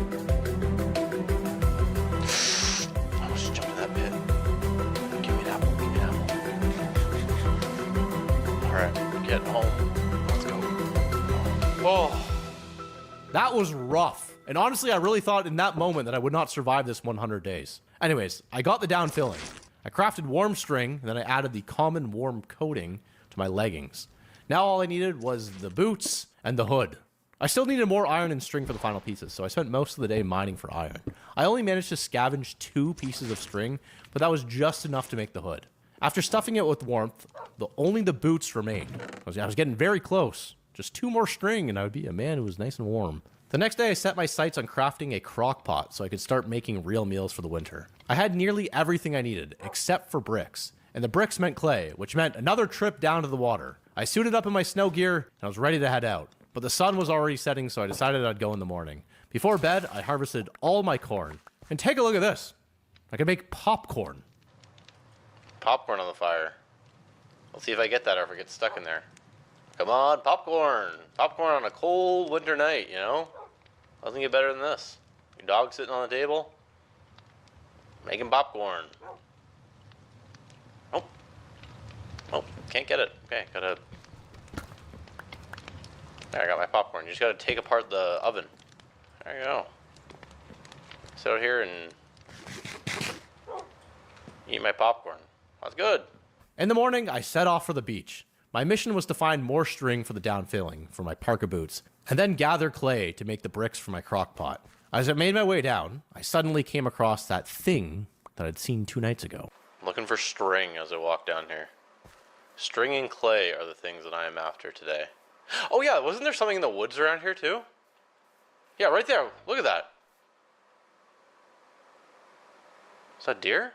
I almost jumped in that pit. Give me an apple, give me an apple. Alright, get home. Let's go. Oh. That was rough. And honestly, I really thought in that moment that I would not survive this 100 days. Anyways, I got the down filling. I crafted warm string, and then I added the common warm coating to my leggings. Now all I needed was the boots and the hood. I still needed more iron and string for the final pieces, so I spent most of the day mining for iron. I only managed to scavenge 2 pieces of string, but that was just enough to make the hood. After stuffing it with warmth, only the boots remained. I was getting very close. Just 2 more string and I would be a man who was nice and warm. The next day I set my sights on crafting a crock pot so I could start making real meals for the winter. I had nearly everything I needed, except for bricks. And the bricks meant clay, which meant another trip down to the water. I suited up in my snow gear and I was ready to head out. But the sun was already setting, so I decided I'd go in the morning. Before bed, I harvested all my corn. And take a look at this. I can make popcorn. Popcorn on the fire. Let's see if I get that or if I get stuck in there. Come on, popcorn. Popcorn on a cold winter night, you know? Doesn't get better than this. Your dog sitting on the table? Making popcorn. Oh. Oh, can't get it. Okay, gotta... There, I got my popcorn. You just gotta take apart the oven. There you go. Sit out here and eat my popcorn. That's good. In the morning, I set off for the beach. My mission was to find more string for the downfilling for my parka boots, and then gather clay to make the bricks for my crock pot. As I made my way down, I suddenly came across that thing that I'd seen 2 nights ago. I'm looking for string as I walk down here. String and clay are the things that I am after today. Oh yeah, wasn't there something in the woods around here too? Yeah, right there. Look at that. Is that deer?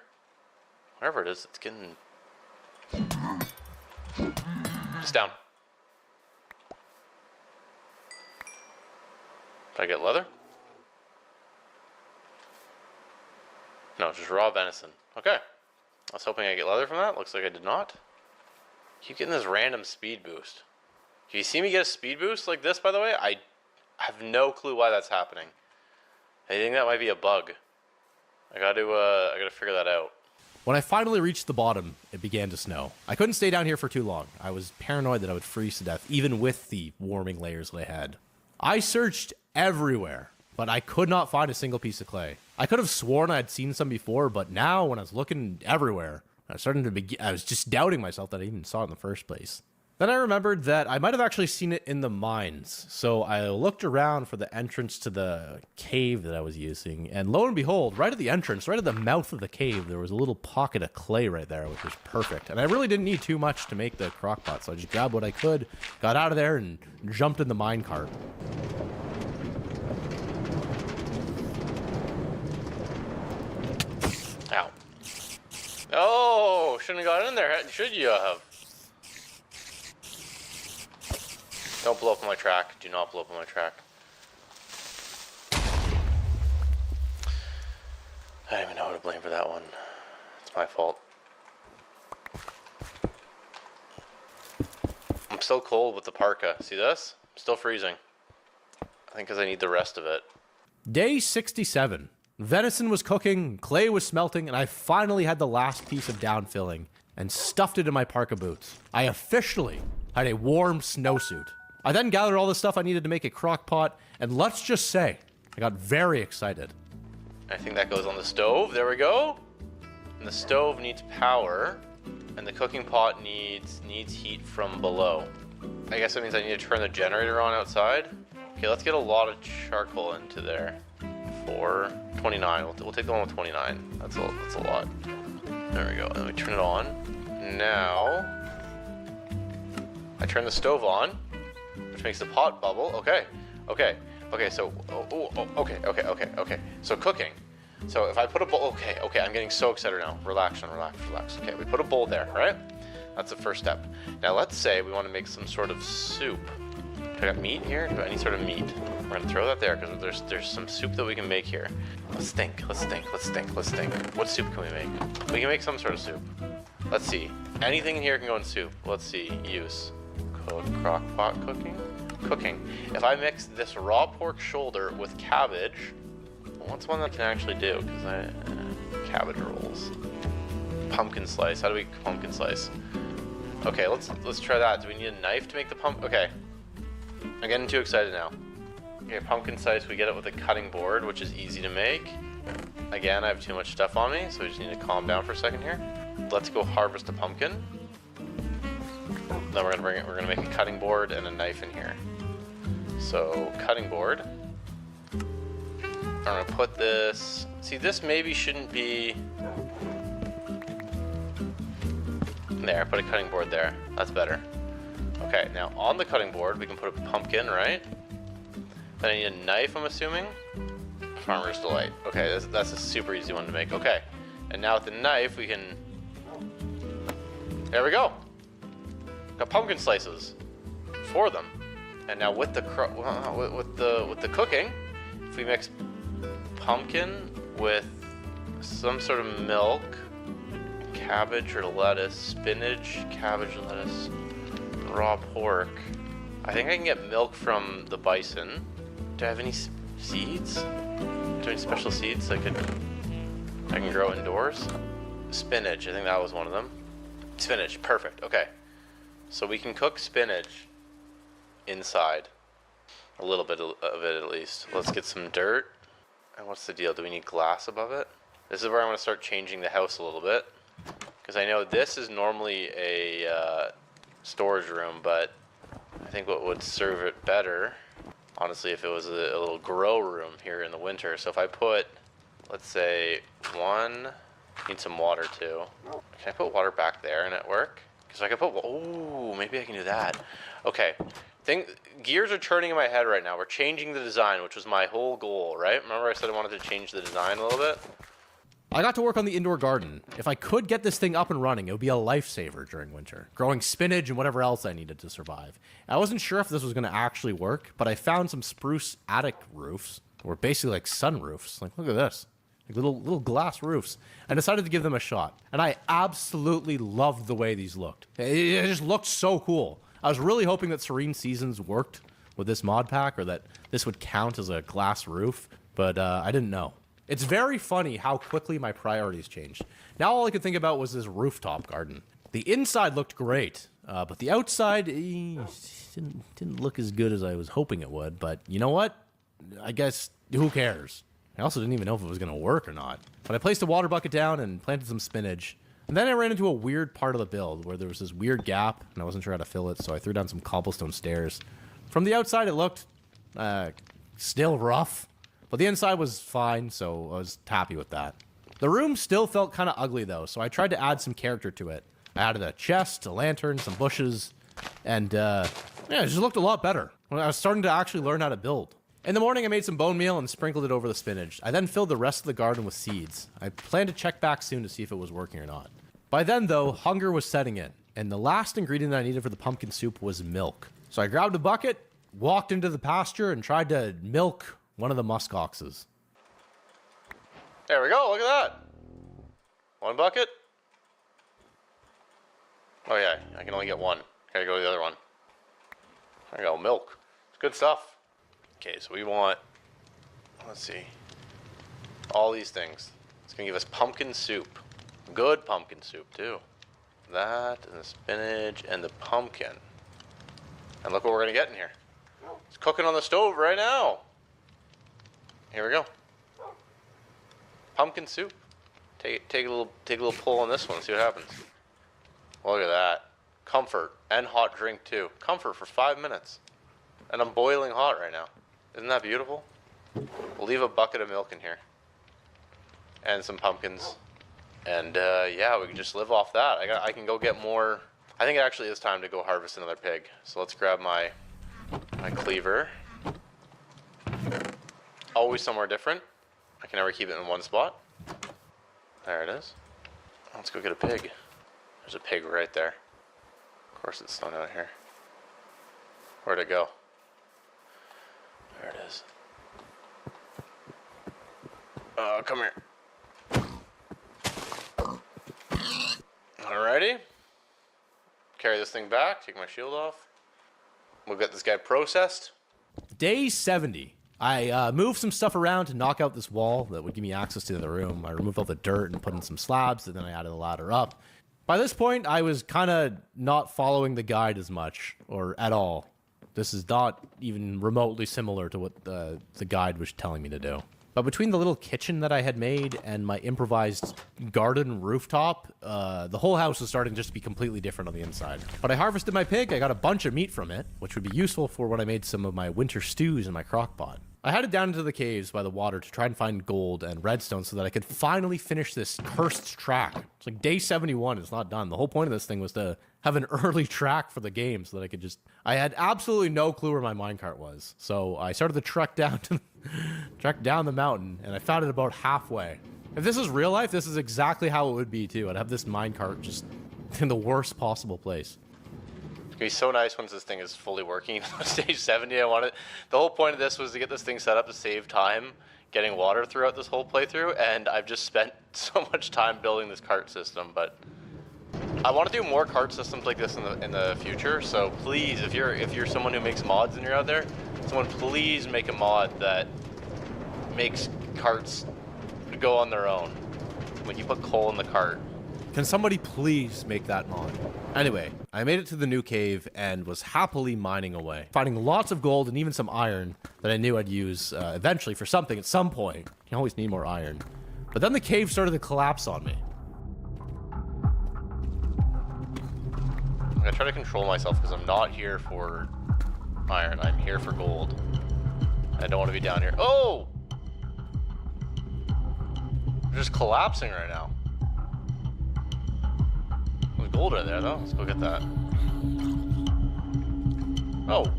Whatever it is, it's getting... It's down. Did I get leather? No, just raw venison. Okay. I was hoping I'd get leather from that. Looks like I did not. Keep getting this random speed boost. If you see me get a speed boost like this, by the way, I have no clue why that's happening. I think that might be a bug. I gotta figure that out. When I finally reached the bottom, it began to snow. I couldn't stay down here for too long. I was paranoid that I would freeze to death, even with the warming layers that I had. I searched everywhere, but I could not find a single piece of clay. I could have sworn I had seen some before, but now when I was looking everywhere, I was just doubting myself that I even saw it in the first place. Then I remembered that I might have actually seen it in the mines. So I looked around for the entrance to the cave that I was using. And lo and behold, right at the entrance, right at the mouth of the cave, there was a little pocket of clay right there, which was perfect. And I really didn't need too much to make the crock pot. So I just grabbed what I could, got out of there, and jumped in the mine cart. Ow. Oh, shouldn't have got in there, should you have? Don't blow up on my track. Do not blow up on my track. I don't even know who to blame for that one. It's my fault. I'm still cold with the parka. See this? I'm still freezing. I think because I need the rest of it. Day 67. Venison was cooking, clay was smelting, and I finally had the last piece of downfilling and stuffed it in my parka boots. I officially had a warm snowsuit. I then gathered all the stuff I needed to make a crock pot, and let's just say, I got very excited. I think that goes on the stove. There we go. And the stove needs power, and the cooking pot needs heat from below. I guess that means I need to turn the generator on outside. Okay, let's get a lot of charcoal into there. 29. We'll take the one with 29. That's a lot. There we go. And then we turn it on. Now, I turn the stove on, which makes the pot bubble. Okay. So, okay. So cooking. So if I put a bowl, okay. I'm getting so excited now. Relax. Okay, we put a bowl there, right? That's the first step. Now let's say we want to make some sort of soup. Do I got meat here? Do I have any sort of meat? We're gonna throw that there because there's some soup that we can make here. Let's think. What soup can we make? We can make some sort of soup. Let's see. Anything in here can go in soup. Let's see. Use. Crock pot cooking. If I mix this raw pork shoulder with cabbage, what's one that I can actually do? Because cabbage rolls. Pumpkin slice. How do we pumpkin slice? Okay, let's try that. Do we need a knife to make the pumpkin? Okay. I'm getting too excited now. Okay, pumpkin slice, we get it with a cutting board, which is easy to make. Again, I have too much stuff on me, so we just need to calm down for a second here. Let's go harvest a pumpkin. Then we're gonna make a cutting board and a knife in here. So, cutting board. I'm gonna put this, see this maybe shouldn't be, there, put a cutting board there, that's better. Okay, now on the cutting board, we can put a pumpkin, right? Then I need a knife, I'm assuming. Farmer's Delight. Okay, that's a super easy one to make. Okay, and now with the knife, we can... There we go. Got pumpkin slices. 4 of them. And now with the cooking, if we mix pumpkin with some sort of milk, cabbage or lettuce, spinach, cabbage, lettuce, raw pork. I think I can get milk from the bison. Do I have any seeds? there any special seeds I can grow indoors? Spinach, I think that was one of them. Spinach, perfect. Okay. So we can cook spinach inside. A little bit of it at least. Let's get some dirt. And what's the deal? Do we need glass above it? This is where I'm going to start changing the house a little bit. Because I know this is normally a storage room, but I think what would serve it better, honestly, if it was a little grow room here in the winter. So if I put, let's say, need some water too. Can I put water back there and it work? Because I could put, oh, maybe I can do that. Okay. Gears are turning in my head right now. We're changing the design, which was my whole goal, right? Remember I said I wanted to change the design a little bit? I got to work on the indoor garden. If I could get this thing up and running, it would be a lifesaver during winter. Growing spinach and whatever else I needed to survive. I wasn't sure if this was going to actually work, but I found some spruce attic roofs, or basically like sunroofs. Like, look at this. Like little glass roofs. I decided to give them a shot. And I absolutely loved the way these looked. It just looked so cool. I was really hoping that Serene Seasons worked with this mod pack, or that this would count as a glass roof, but I didn't know. It's very funny how quickly my priorities changed. Now all I could think about was this rooftop garden. The inside looked great, but the outside didn't look as good as I was hoping it would, but you know what? I guess, who cares? I also didn't even know if it was going to work or not. But I placed a water bucket down and planted some spinach. And then I ran into a weird part of the build where there was this weird gap, and I wasn't sure how to fill it, so I threw down some cobblestone stairs. From the outside, it looked still rough, but the inside was fine, so I was happy with that. The room still felt kind of ugly, though, so I tried to add some character to it. I added a chest, a lantern, some bushes, and yeah, it just looked a lot better. I was starting to actually learn how to build. In the morning, I made some bone meal and sprinkled it over the spinach. I then filled the rest of the garden with seeds. I plan to check back soon to see if it was working or not. By then, though, hunger was setting in, and the last ingredient I needed for the pumpkin soup was milk. So I grabbed a bucket, walked into the pasture, and tried to milk one of the musk oxes. There we go, look at that. One bucket. Oh yeah, I can only get one. Gotta go to the other one. There we go, milk. It's good stuff. Okay, so we want, let's see, all these things. It's gonna give us pumpkin soup. Good pumpkin soup too. That and the spinach and the pumpkin. And look what we're gonna get in here. It's cooking on the stove right now. Here we go. Pumpkin soup. Take a little pull on this one. See what happens. Look at that. Comfort and hot drink too. Comfort for 5 minutes. And I'm boiling hot right now. Isn't that beautiful? We'll leave a bucket of milk in here. And some pumpkins. And yeah, we can just live off that. I can go get more. I think it actually is time to go harvest another pig. So let's grab my cleaver. Always somewhere different. I can never keep it in one spot. There it is. Let's go get a pig. There's a pig right there. Of course it's not out here. Where'd it go? There it is. Come here. Alrighty. Carry this thing back, take my shield off. We'll get this guy processed. Day 70. I moved some stuff around to knock out this wall that would give me access to the room. I removed all the dirt and put in some slabs, and then I added a ladder up. By this point, I was kind of not following the guide as much, or at all. This is not even remotely similar to what the guide was telling me to do. But between the little kitchen that I had made and my improvised garden rooftop, the whole house was starting just to be completely different on the inside. But I harvested my pig, I got a bunch of meat from it, which would be useful for when I made some of my winter stews in my crock pot. I headed down into the caves by the water to try and find gold and redstone so that I could finally finish this cursed track. It's like day 71, it's not done. The whole point of this thing was to have an early track for the game so that I could just... I had absolutely no clue where my minecart was. So I started to trek down the mountain, and I found it about halfway. If this is real life, this is exactly how it would be too. I'd have this minecart just in the worst possible place. It's gonna be so nice once this thing is fully working. Stage 70, I wanted. The whole point of this was to get this thing set up to save time getting water throughout this whole playthrough, and I've just spent so much time building this cart system. But I want to do more cart systems like this in the future. So please, if you're someone who makes mods and you're out there, someone please make a mod that makes carts go on their own. Like, you put coal in the cart. Can somebody please make that mod? Anyway, I made it to the new cave and was happily mining away, finding lots of gold and even some iron that I knew I'd use eventually for something at some point. You always need more iron. But then the cave started to collapse on me. I'm gonna try to control myself because I'm not here for iron. I'm here for gold. I don't want to be down here. Oh! We're just collapsing right now. There's gold right there, though. Let's go get that. Oh.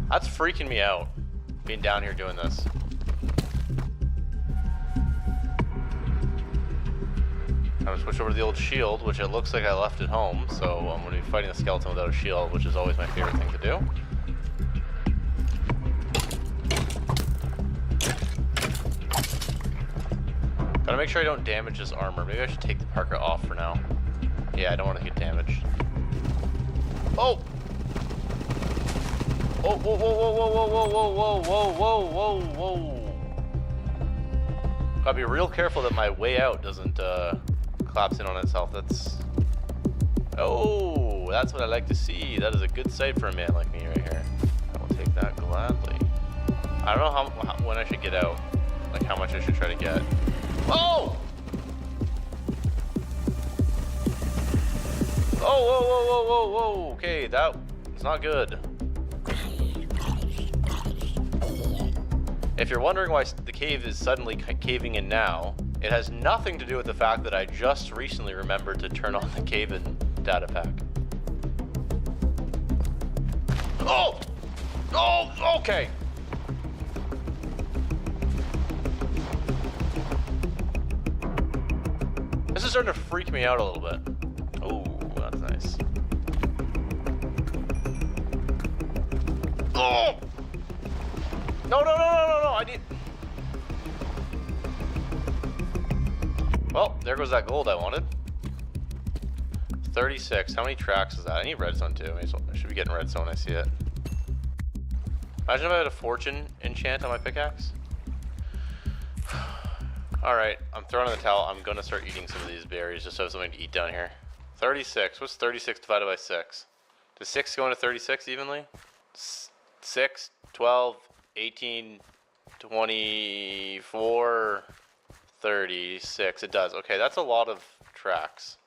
That's freaking me out, being down here doing this. I'm gonna switch over to the old shield, which it looks like I left at home, so I'm gonna be fighting the skeleton without a shield, which is always my favorite thing to do. Gotta make sure I don't damage his armor. Maybe I should take the parka off for now. Yeah, I don't want to get damaged. Oh! Oh, whoa, whoa, whoa, whoa, whoa, whoa, whoa, whoa, whoa, whoa. Gotta be real careful that my way out doesn't collapse in on itself. That's... Oh, that's what I like to see. That is a good sight for a man like me right here. I will take that gladly. I don't know when I should get out. Like how much I should try to get. Oh! Oh, whoa, whoa, whoa, whoa, whoa. Okay, that is not good. If you're wondering why the cave is suddenly caving in now, it has nothing to do with the fact that I just recently remembered to turn on the cave-in data pack. Oh! Oh, okay. This is starting to freak me out a little bit. Oh, that's nice. Oh! No, no, no, no, no, no, I need... Well, there goes that gold I wanted. 36, how many tracks is that? I need redstone too. I should be getting redstone when I see it. Imagine if I had a fortune enchant on my pickaxe. Alright, I'm throwing in the towel. I'm gonna start eating some of these berries just so I have something to eat down here. 36, what's 36 divided by 6? Does 6 go into 36 evenly? 6, 12... 18, 24, 36. It does. Okay, that's a lot of tracks.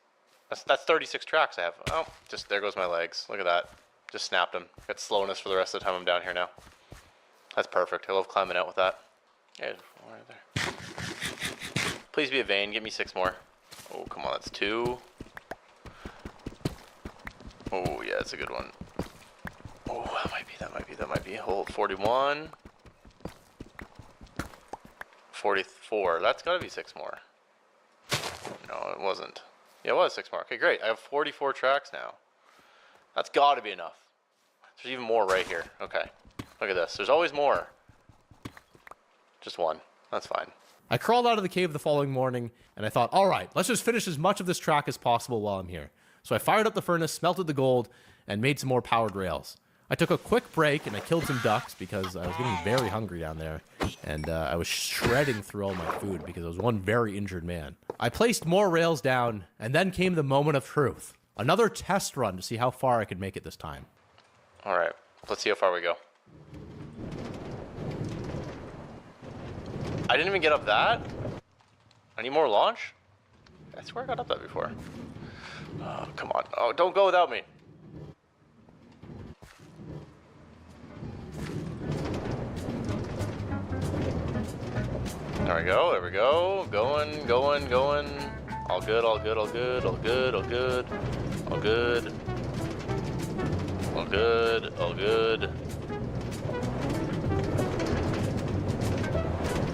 That's 36 tracks I have. Oh, just there goes my legs. Look at that. Just snapped them. Got slowness for the rest of the time I'm down here now. That's perfect. I love climbing out with that. Yeah, right there. Please be a vein. Give me 6 more. Oh, come on. That's 2. Oh, yeah, that's a good one. Oh, that might be. Hold, 41. 44. That's gotta be 6 more. No, it wasn't. Yeah, it was 6 more. Okay, great. I have 44 tracks now. That's gotta be enough. There's even more right here. Okay. Look at this. There's always more. Just 1. That's fine. I crawled out of the cave the following morning, and I thought, all right, let's just finish as much of this track as possible while I'm here. So I fired up the furnace, smelted the gold, and made some more powered rails. I took a quick break and I killed some ducks because I was getting very hungry down there, and I was shredding through all my food because I was one very injured man. I placed more rails down, and then came the moment of truth. Another test run to see how far I could make it this time. Alright, let's see how far we go. I didn't even get up that? I need more launch? I swear I got up that before. Oh, come on. Oh, don't go without me. There we go, there we go. Going, going, going. All good, all good, all good, all good, all good. All good. All good, all good.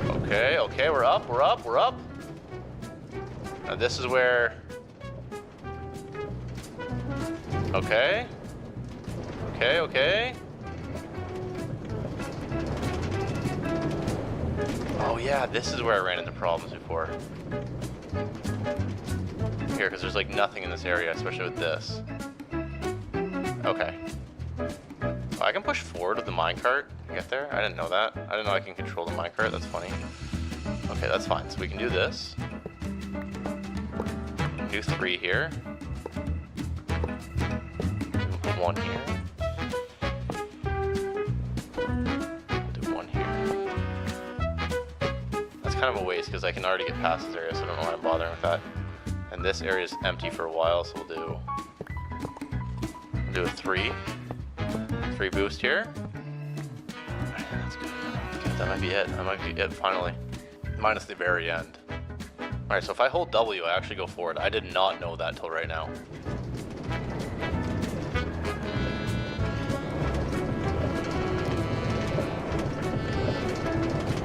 Okay, okay, we're up, we're up, we're up. Now this is where... Okay. Okay, okay. Oh yeah, this is where I ran into problems before. here, because there's like nothing in this area, especially with this. Okay. Oh, I can push forward with the minecart to get there? I didn't know that. I didn't know I can control the minecart. That's funny. Okay, that's fine. So we can do this. Do 3 here. Do 1 here. Do 1 here. That's kind of a waste because I can already get past this area, so I don't know why I'm bothering with that. And this area is empty for a while, so we'll do a 3. 3 boost here. Alright, that's good. Okay, that might be it. That might be it finally. Minus the very end. Alright, so if I hold W, I actually go forward. I did not know that till right now.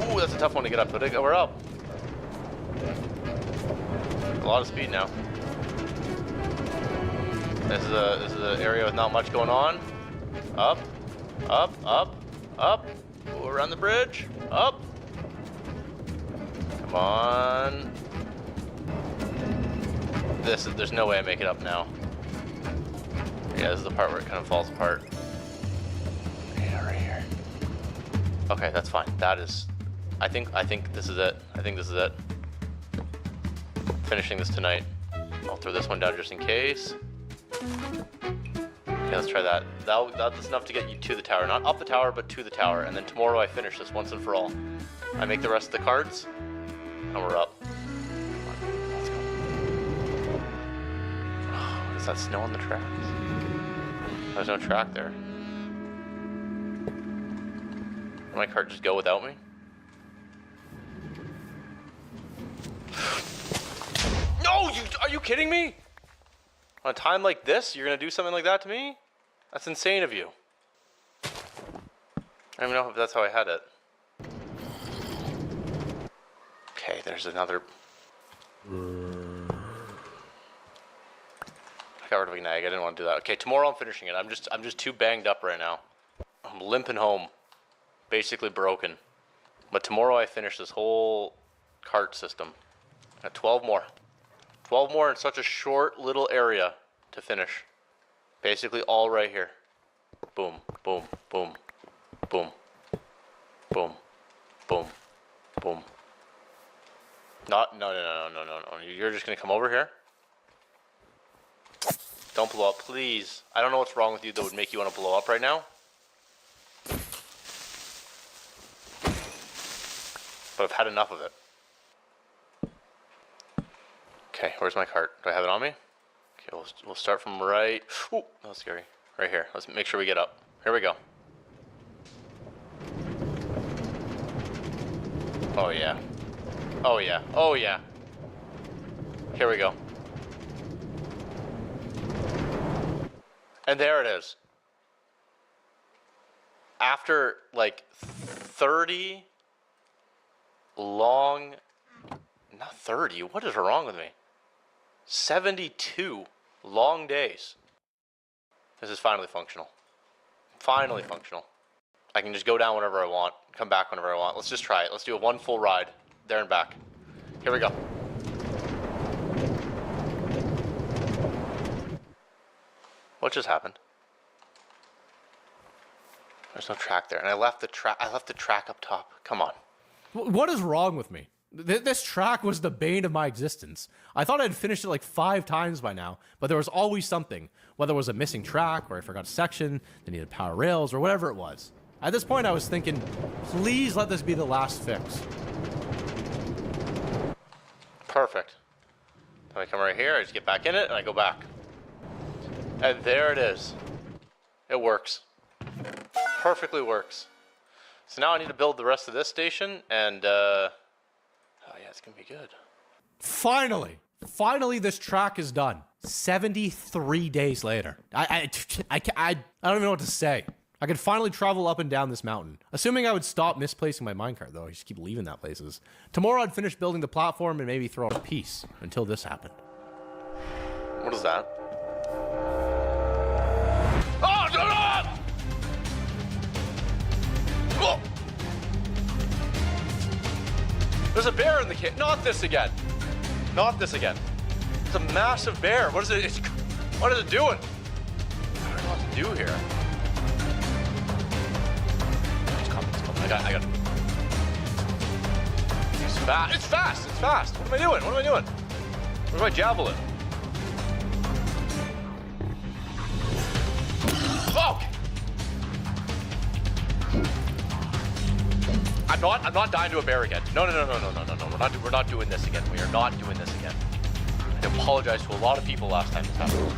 Ooh, that's a tough one to get up, but we're up. A lot of speed now. This is an area with not much going on. Up, up, up, up. Ooh, around the bridge. Up. Come on. There's no way I make it up now. Yeah, this is the part where it kind of falls apart. Yeah, right here. Okay, that's fine. That is, I think this is it. I think this is it. Finishing this tonight. I'll throw this one down just in case. Okay, let's try that. That's enough to get you to the tower. Not up the tower, but to the tower. And then tomorrow I finish this once and for all. I make the rest of the cards, and we're up. Let's go. Oh, is that snow on the tracks? There's no track there. Did my card just go without me? No! Are you kidding me? On a time like this, you're gonna do something like that to me? That's insane of you. I don't even know if that's how I had it. Okay, there's another. I got rid of Ignag. I didn't want to do that. Okay, tomorrow I'm finishing it. I'm just too banged up right now. I'm limping home, basically broken. But tomorrow I finish this whole cart system. Got 12 more. 12 more in such a short little area to finish. Basically all right here. Boom, boom, boom, boom, boom, boom, boom. No. You're just gonna come over here? Don't blow up, please. I don't know what's wrong with you that would make you want to blow up right now. But I've had enough of it. Okay, where's my cart? Do I have it on me? Okay, we'll start from right. Ooh, that was scary. Right here. Let's make sure we get up. Here we go. Oh yeah. Oh yeah. Oh yeah. Here we go. And there it is. After like 30 long, not 30, what is wrong with me? 72 long days. This is finally functional. Finally functional. I can just go down whenever I want, come back whenever I want. Let's just try it. Let's do a 1 full ride, there and back. Here we go. What just happened? There's no track there, and I left the track up top. Come on. What is wrong with me? This track was the bane of my existence. I thought I'd finished it like 5 times by now, but there was always something. Whether it was a missing track, or I forgot a section, they needed power rails, or whatever it was. At this point, I was thinking, please let this be the last fix. Perfect. Then I come right here, I just get back in it, and I go back. And there it is. It works. Perfectly works. So now I need to build the rest of this station, and oh yeah, it's gonna be good. Finally this track is done. 73 days later. I don't even know what to say. I could finally travel up and down this mountain. Assuming I would stop misplacing my minecart, though. I just keep leaving that places. Tomorrow I'd finish building the platform and maybe throw out a piece until this happened. What is that? Oh, no, no! Oh! There's a bear in the cave. Not this again. Not this again. It's a massive bear. What is it? What is it doing? I don't know what to do here. It's coming. I got it. It's fast. It's fast. It's fast. What am I doing? What am I doing? Where's my javelin? Oh! I'm not dying to a bear again. No. We're not doing this again. We are not doing this again. I apologize to a lot of people last time this happened.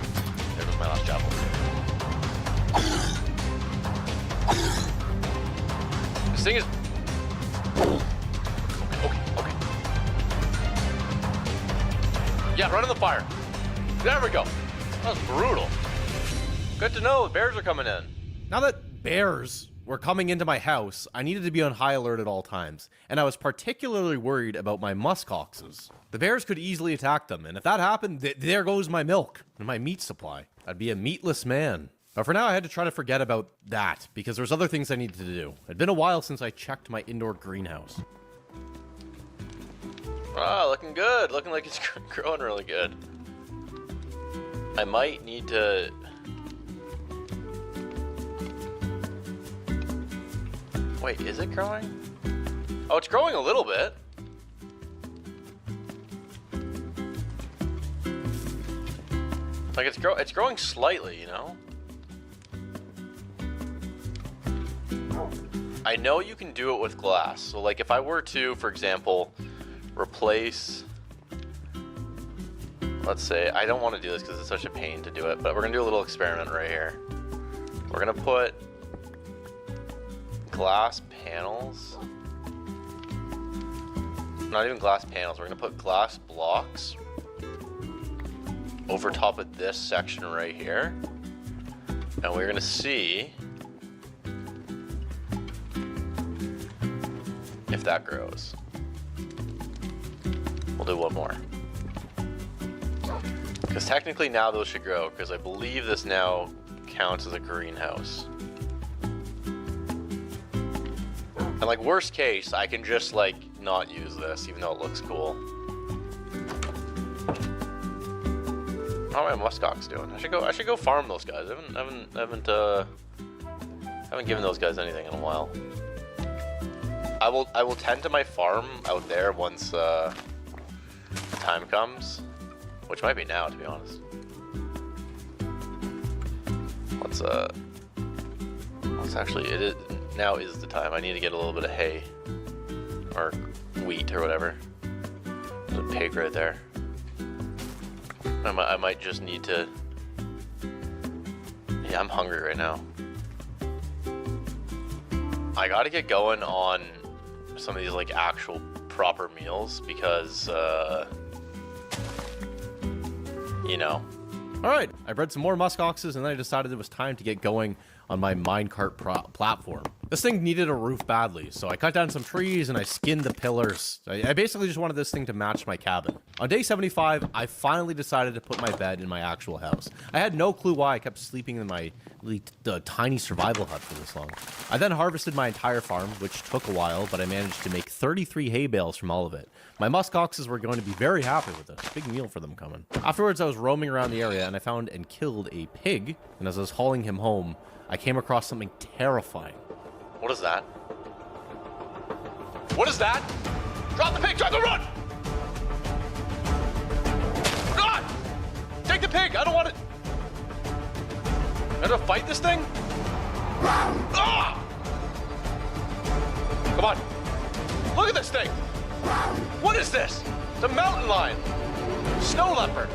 There was my last javelin. This thing is... Okay. Yeah, run in the fire. There we go. That was brutal. Good to know. Bears are coming in. Now that bears were coming into my house, I needed to be on high alert at all times, and I was particularly worried about my muskoxes. The bears could easily attack them, and if that happened, there goes my milk and my meat supply. I'd be a meatless man. But for now, I had to try to forget about that, because there's other things I needed to do. It'd been a while since I checked my indoor greenhouse. Ah, looking good. Looking like it's growing really good. I might need to... Wait, is it growing? Oh, it's growing a little bit. Like it's growing slightly, you know? I know you can do it with glass. So like if I were to, for example, replace, let's say, I don't want to do this because it's such a pain to do it, but we're gonna do a little experiment right here. We're gonna put glass panels, not even glass panels, we're gonna put glass blocks over top of this section right here, and we're gonna see if that grows. We'll do one more, because technically now those should grow, because I believe this now counts as a greenhouse. And like worst case, I can just like not use this, even though it looks cool. How are my muskox doing? I should go farm those guys. I haven't given those guys anything in a while. I will tend to my farm out there once the time comes, which might be now, to be honest. Let's actually, it is now is the time. I need to get a little bit of hay or wheat or whatever. There's a pig right there. I might just need to. Yeah, I'm hungry right now. I gotta get going on some of these like actual proper meals because, you know. All right, I bred some more muskoxes, and then I decided it was time to get going on my minecart platform. This thing needed a roof badly, so I cut down some trees and I skinned the pillars. I basically just wanted this thing to match my cabin. On day 75, I finally decided to put my bed in my actual house. I had no clue why I kept sleeping in my tiny survival hut for this long. I then harvested my entire farm, which took a while, but I managed to make 33 hay bales from all of it. My muskoxes were going to be very happy with this. Big meal for them coming. Afterwards, I was roaming around the area and I found and killed a pig, and as I was hauling him home, I came across something terrifying. What is that? What is that? Drop the pig! Drop the run! Run! Take the pig! I don't want it! I have to fight this thing? Ah! Come on! Look at this thing! What is this? It's a mountain lion! Snow leopard!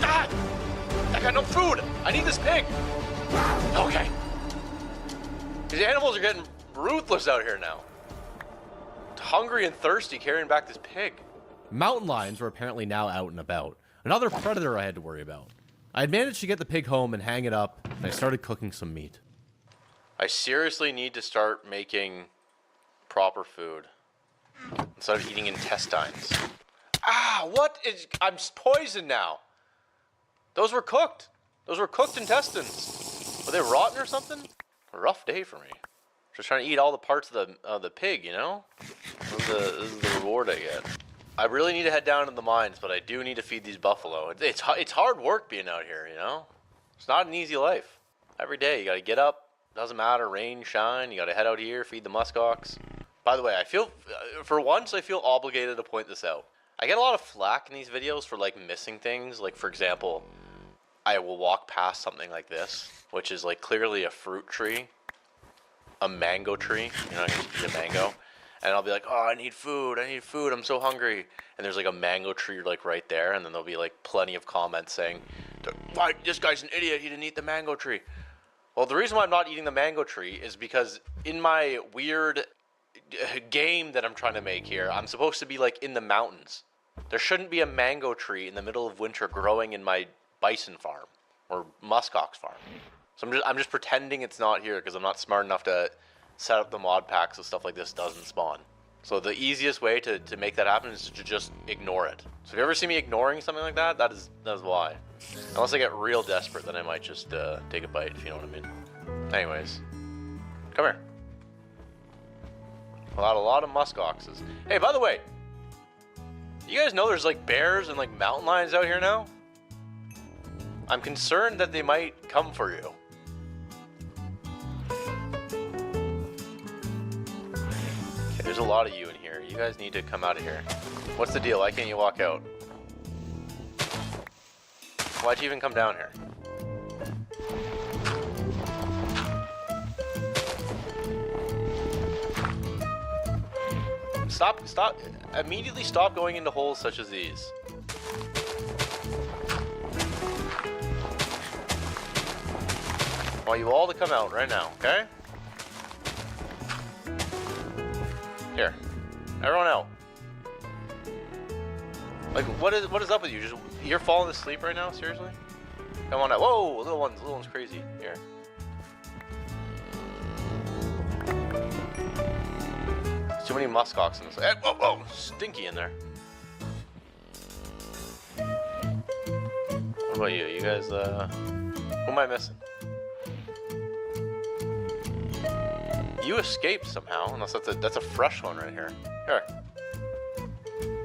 Ah! I got no food! I need this pig! Okay. These animals are getting ruthless out here now. Hungry and thirsty carrying back this pig. Mountain lions were apparently now out and about. Another predator I had to worry about. I had managed to get the pig home and hang it up, and I started cooking some meat. I seriously need to start making proper food instead of eating intestines. Ah, what is... I'm poisoned now. Those were cooked. Those were cooked intestines. Were they rotten or something? A rough day for me. Just trying to eat all the parts of the pig, you know? This is the reward I get. I really need to head down to the mines, but I do need to feed these buffalo. It's hard work being out here, you know? It's not an easy life. Every day you gotta get up, doesn't matter, rain, shine, you gotta head out here, feed the muskox. By the way, I feel, for once, I feel obligated to point this out. I get a lot of flack in these videos for like missing things. Like for example, I will walk past something like this, which is like clearly a fruit tree. A mango tree, you know, I can just eat a mango, and I'll be like, oh, I need food, I'm so hungry, and there's like a mango tree like right there, and then there'll be like plenty of comments saying, why, this guy's an idiot, he didn't eat the mango tree. Well, the reason why I'm not eating the mango tree is because in my weird game that I'm trying to make here, I'm supposed to be like in the mountains. There shouldn't be a mango tree in the middle of winter growing in my bison farm, or muskox farm. So I'm just pretending it's not here because I'm not smart enough to set up the mod pack so stuff like this doesn't spawn. So the easiest way to make that happen is to just ignore it. So if you ever see me ignoring something like that, that is why. Unless I get real desperate, then I might just take a bite, if you know what I mean. Anyways, come here. A lot of muskoxes. Hey, by the way, you guys know there's like bears and like mountain lions out here now? I'm concerned that they might come for you. There's a lot of you in here. You guys need to come out of here. What's the deal? Why can't you walk out? Why'd you even come down here? Stop. Immediately stop going into holes such as these. I want you all to come out right now, okay? Here, everyone out. Like, what is up with you? You're falling asleep right now? Seriously? Come on out. Whoa, little one's crazy. Here. There's too many muskox in this. Hey, whoa, stinky in there. What about you? You guys, who am I missing? You escaped somehow, unless that's a fresh one right here. Here.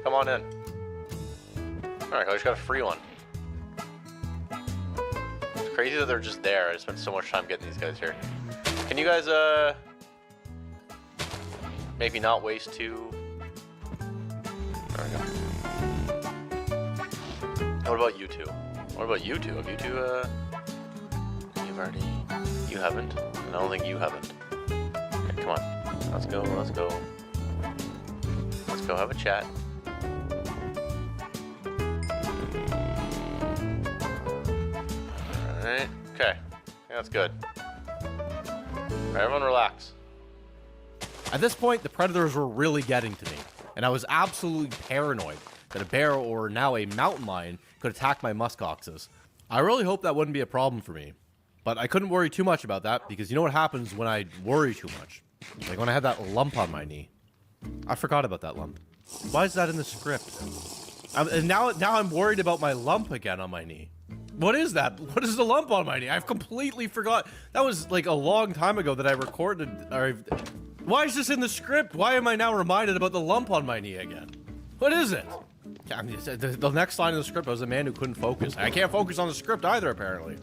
Come on in. Alright, I just got a free one. It's crazy that they're just there. I spent so much time getting these guys here. Can you guys, maybe not waste two? There we go. What about you two? What about you two? Have you two, you haven't? And I don't think you haven't. Come on, let's go have a chat. Alright, okay, that's good. Alright, everyone relax. At this point, the predators were really getting to me, and I was absolutely paranoid that a bear or now a mountain lion could attack my muskoxes. I really hoped that wouldn't be a problem for me, but I couldn't worry too much about that because you know what happens when I worry too much? Like when I had that lump on my knee. I forgot about that lump. Why is that in the script? And now I'm worried about my lump again on my knee. What is that? What is the lump on my knee? I've completely forgot. That was like a long time ago that I recorded. Why is this in the script? Why am I now reminded about the lump on my knee again? What is it? The next line of the script was a man who couldn't focus. I can't focus on the script either, apparently.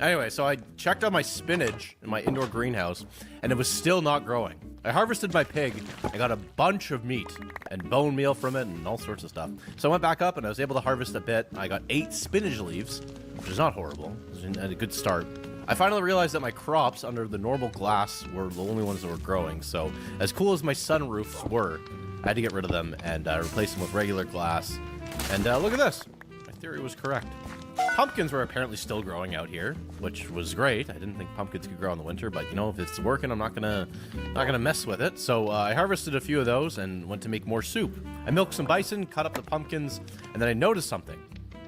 Anyway, so I checked on my spinach in my indoor greenhouse, and it was still not growing. I harvested my pig, I got a bunch of meat, and bone meal from it, and all sorts of stuff. So I went back up, and I was able to harvest a bit. I got 8 spinach leaves, which is not horrible. It was a good start. I finally realized that my crops under the normal glass were the only ones that were growing, so as cool as my sunroofs were, I had to get rid of them and replace them with regular glass. And look at this. My theory was correct. Pumpkins were apparently still growing out here, which was great. I didn't think pumpkins could grow in the winter, but you know, if it's working, I'm not gonna mess with it. So I harvested a few of those and went to make more soup. I milked some bison, cut up the pumpkins, and then I noticed something.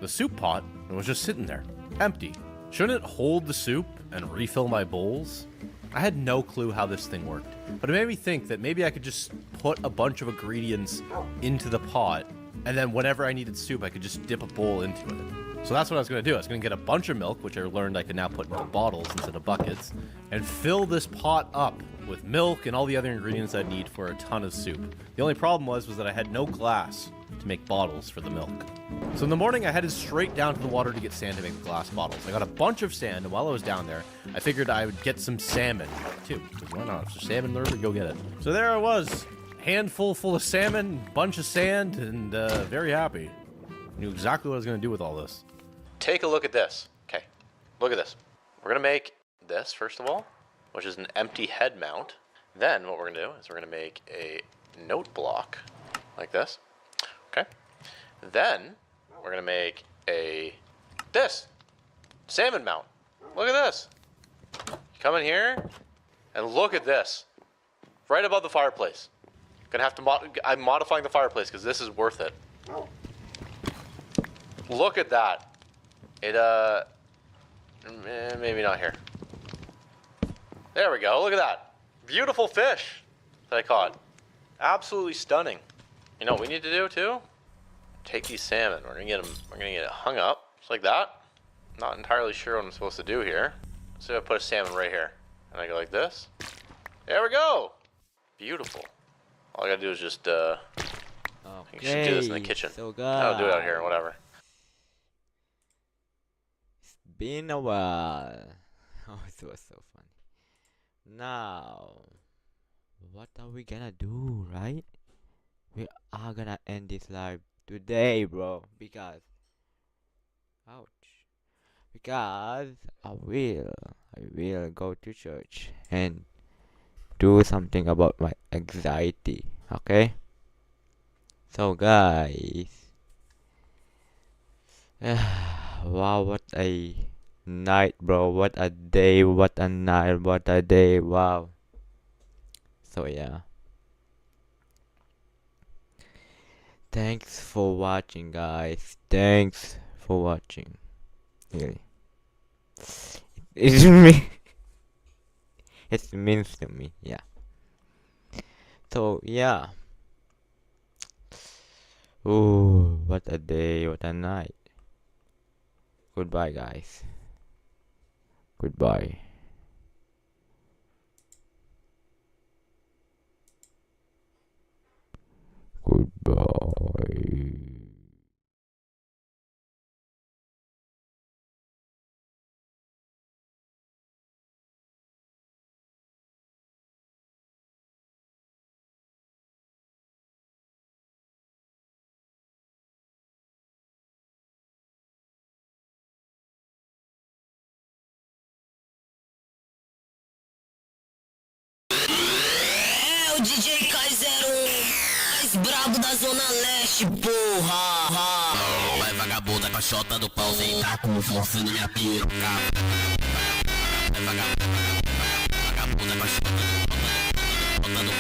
The soup pot was just sitting there, empty. Shouldn't it hold the soup and refill my bowls? I had no clue how this thing worked, but it made me think that maybe I could just put a bunch of ingredients into the pot, and then whenever I needed soup, I could just dip a bowl into it. So that's what I was going to do. I was going to get a bunch of milk, which I learned I could now put into bottles instead of buckets, and fill this pot up with milk and all the other ingredients I'd need for a ton of soup. The only problem was that I had no glass to make bottles for the milk. So in the morning, I headed straight down to the water to get sand to make the glass bottles. I got a bunch of sand, and while I was down there, I figured I would get some salmon, too. Because why not? If there's salmon in the river, go get it. So there I was, handful full of salmon, bunch of sand, and very happy. Knew exactly what I was going to do with all this. Take a look at this. Okay, look at this. We're going to make this, first of all, which is an empty head mount. Then what we're going to do is we're going to make a note block like this. Okay. Then we're going to make this salmon mount. Look at this. You come in here and look at this. Right above the fireplace. Gonna have to I'm modifying the fireplace because this is worth it. Look at that. It maybe not here. There we go. Look at that. Beautiful fish that I caught. Absolutely stunning. You know what we need to do too? Take these salmon. We're gonna get it hung up just like that. Not entirely sure what I'm supposed to do here. So I put a salmon right here, and I go like this. There we go. Beautiful. All I gotta do is just you should do this in the kitchen. So I'll do it out here, whatever. It's been a while. Oh, it was so funny. Now, what are we gonna do, right? We are gonna end this live today, bro, because I will go to church and do something about my anxiety. Okay, so guys, wow, what a night, bro, what a day, what a night, what a day. Wow. So yeah, thanks for watching, guys. Thanks for watching. Really, it means to me. Yeah. So yeah. Ooh, what a day, what a night. Goodbye, guys. Goodbye. Goodbye. É o DJ K01, mais brabo da Zona Leste, porra. Vai vagabunda com a chota do pau, sem tá com força na minha piroca. Vai vagabunda com a chota do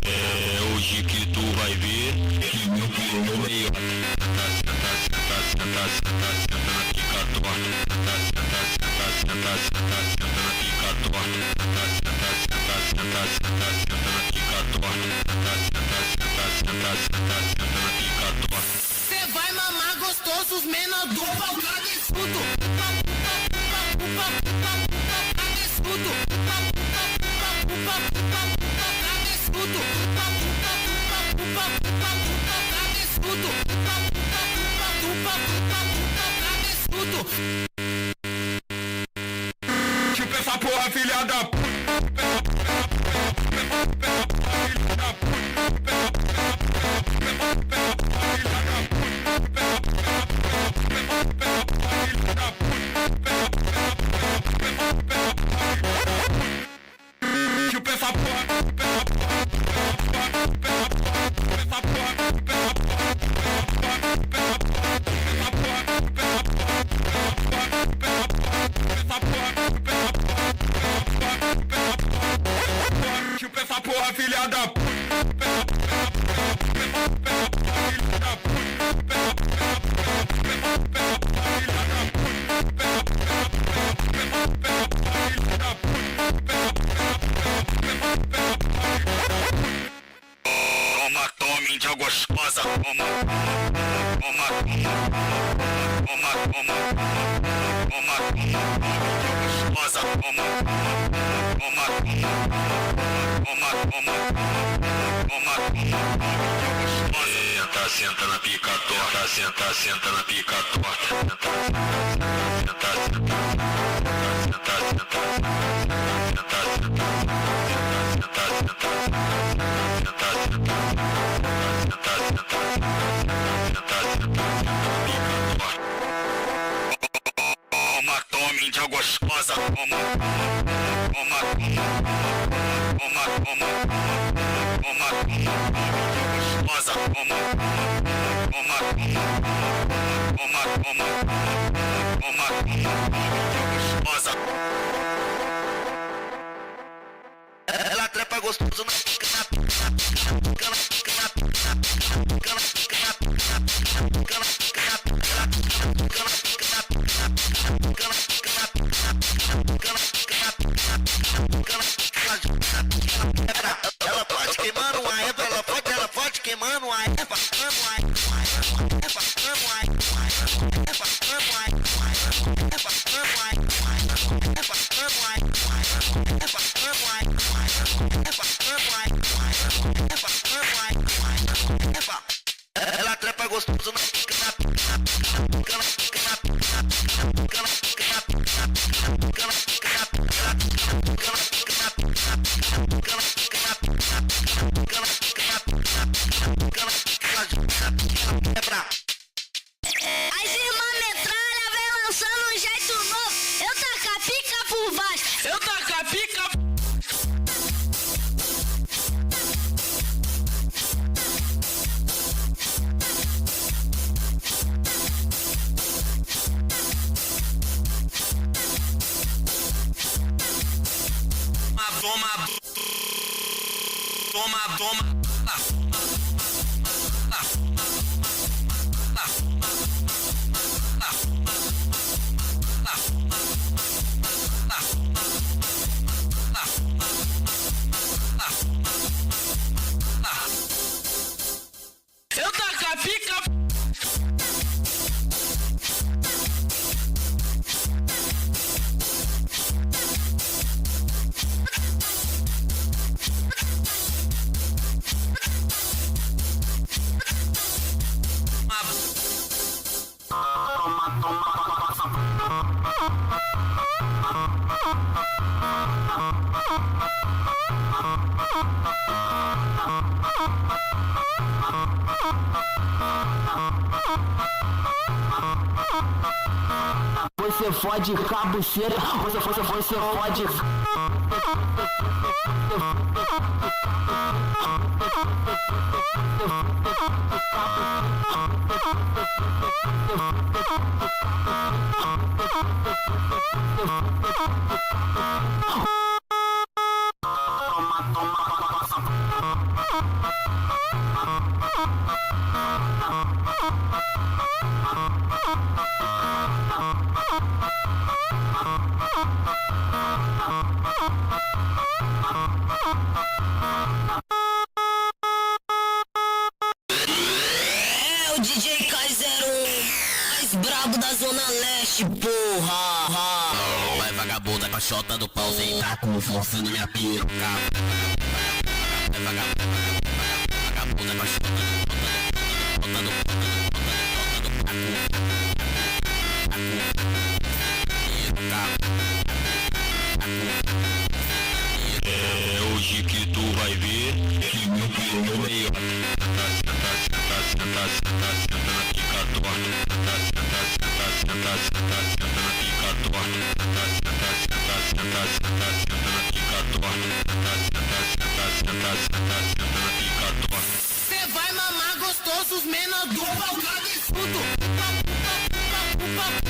é hoje que tu vai ver que meu filho é meio. Cê vai mamar gostoso os menor do pau, cada escudo. Cada escudo. Cada escudo. Chupa essa porra, filha da p***. Chupa essa porra. Chupa essa porra, filha da p***. Toma, tome, de gostosa, toma. Senta na pica torta, senta na pica torta. Uma tome de gostosa, ela trepa gostoso ela pode queimando a erva, ela pode queimando a erva, ela trepa gostoso As irmãs metralha vem lançando um jeito novo. Eu taco a pica por baixo. Eu taco a pica. Toma. Eu taco a pica. Você fode com a buceta, você fode. É o DJ K01, mais brabo da Zona Leste, porra. Vai vagabunda, caixota do pau, sem tá com força na minha piroca. Vai vagabunda, caixota é hoje que tu vai ver que meu filho é meio. Senta na pica torta. Senta na pica torta. Senta na pica torta. Cê vai mamar gostoso, os menor do pau, cada escudo. Upa, upa, upa, upa.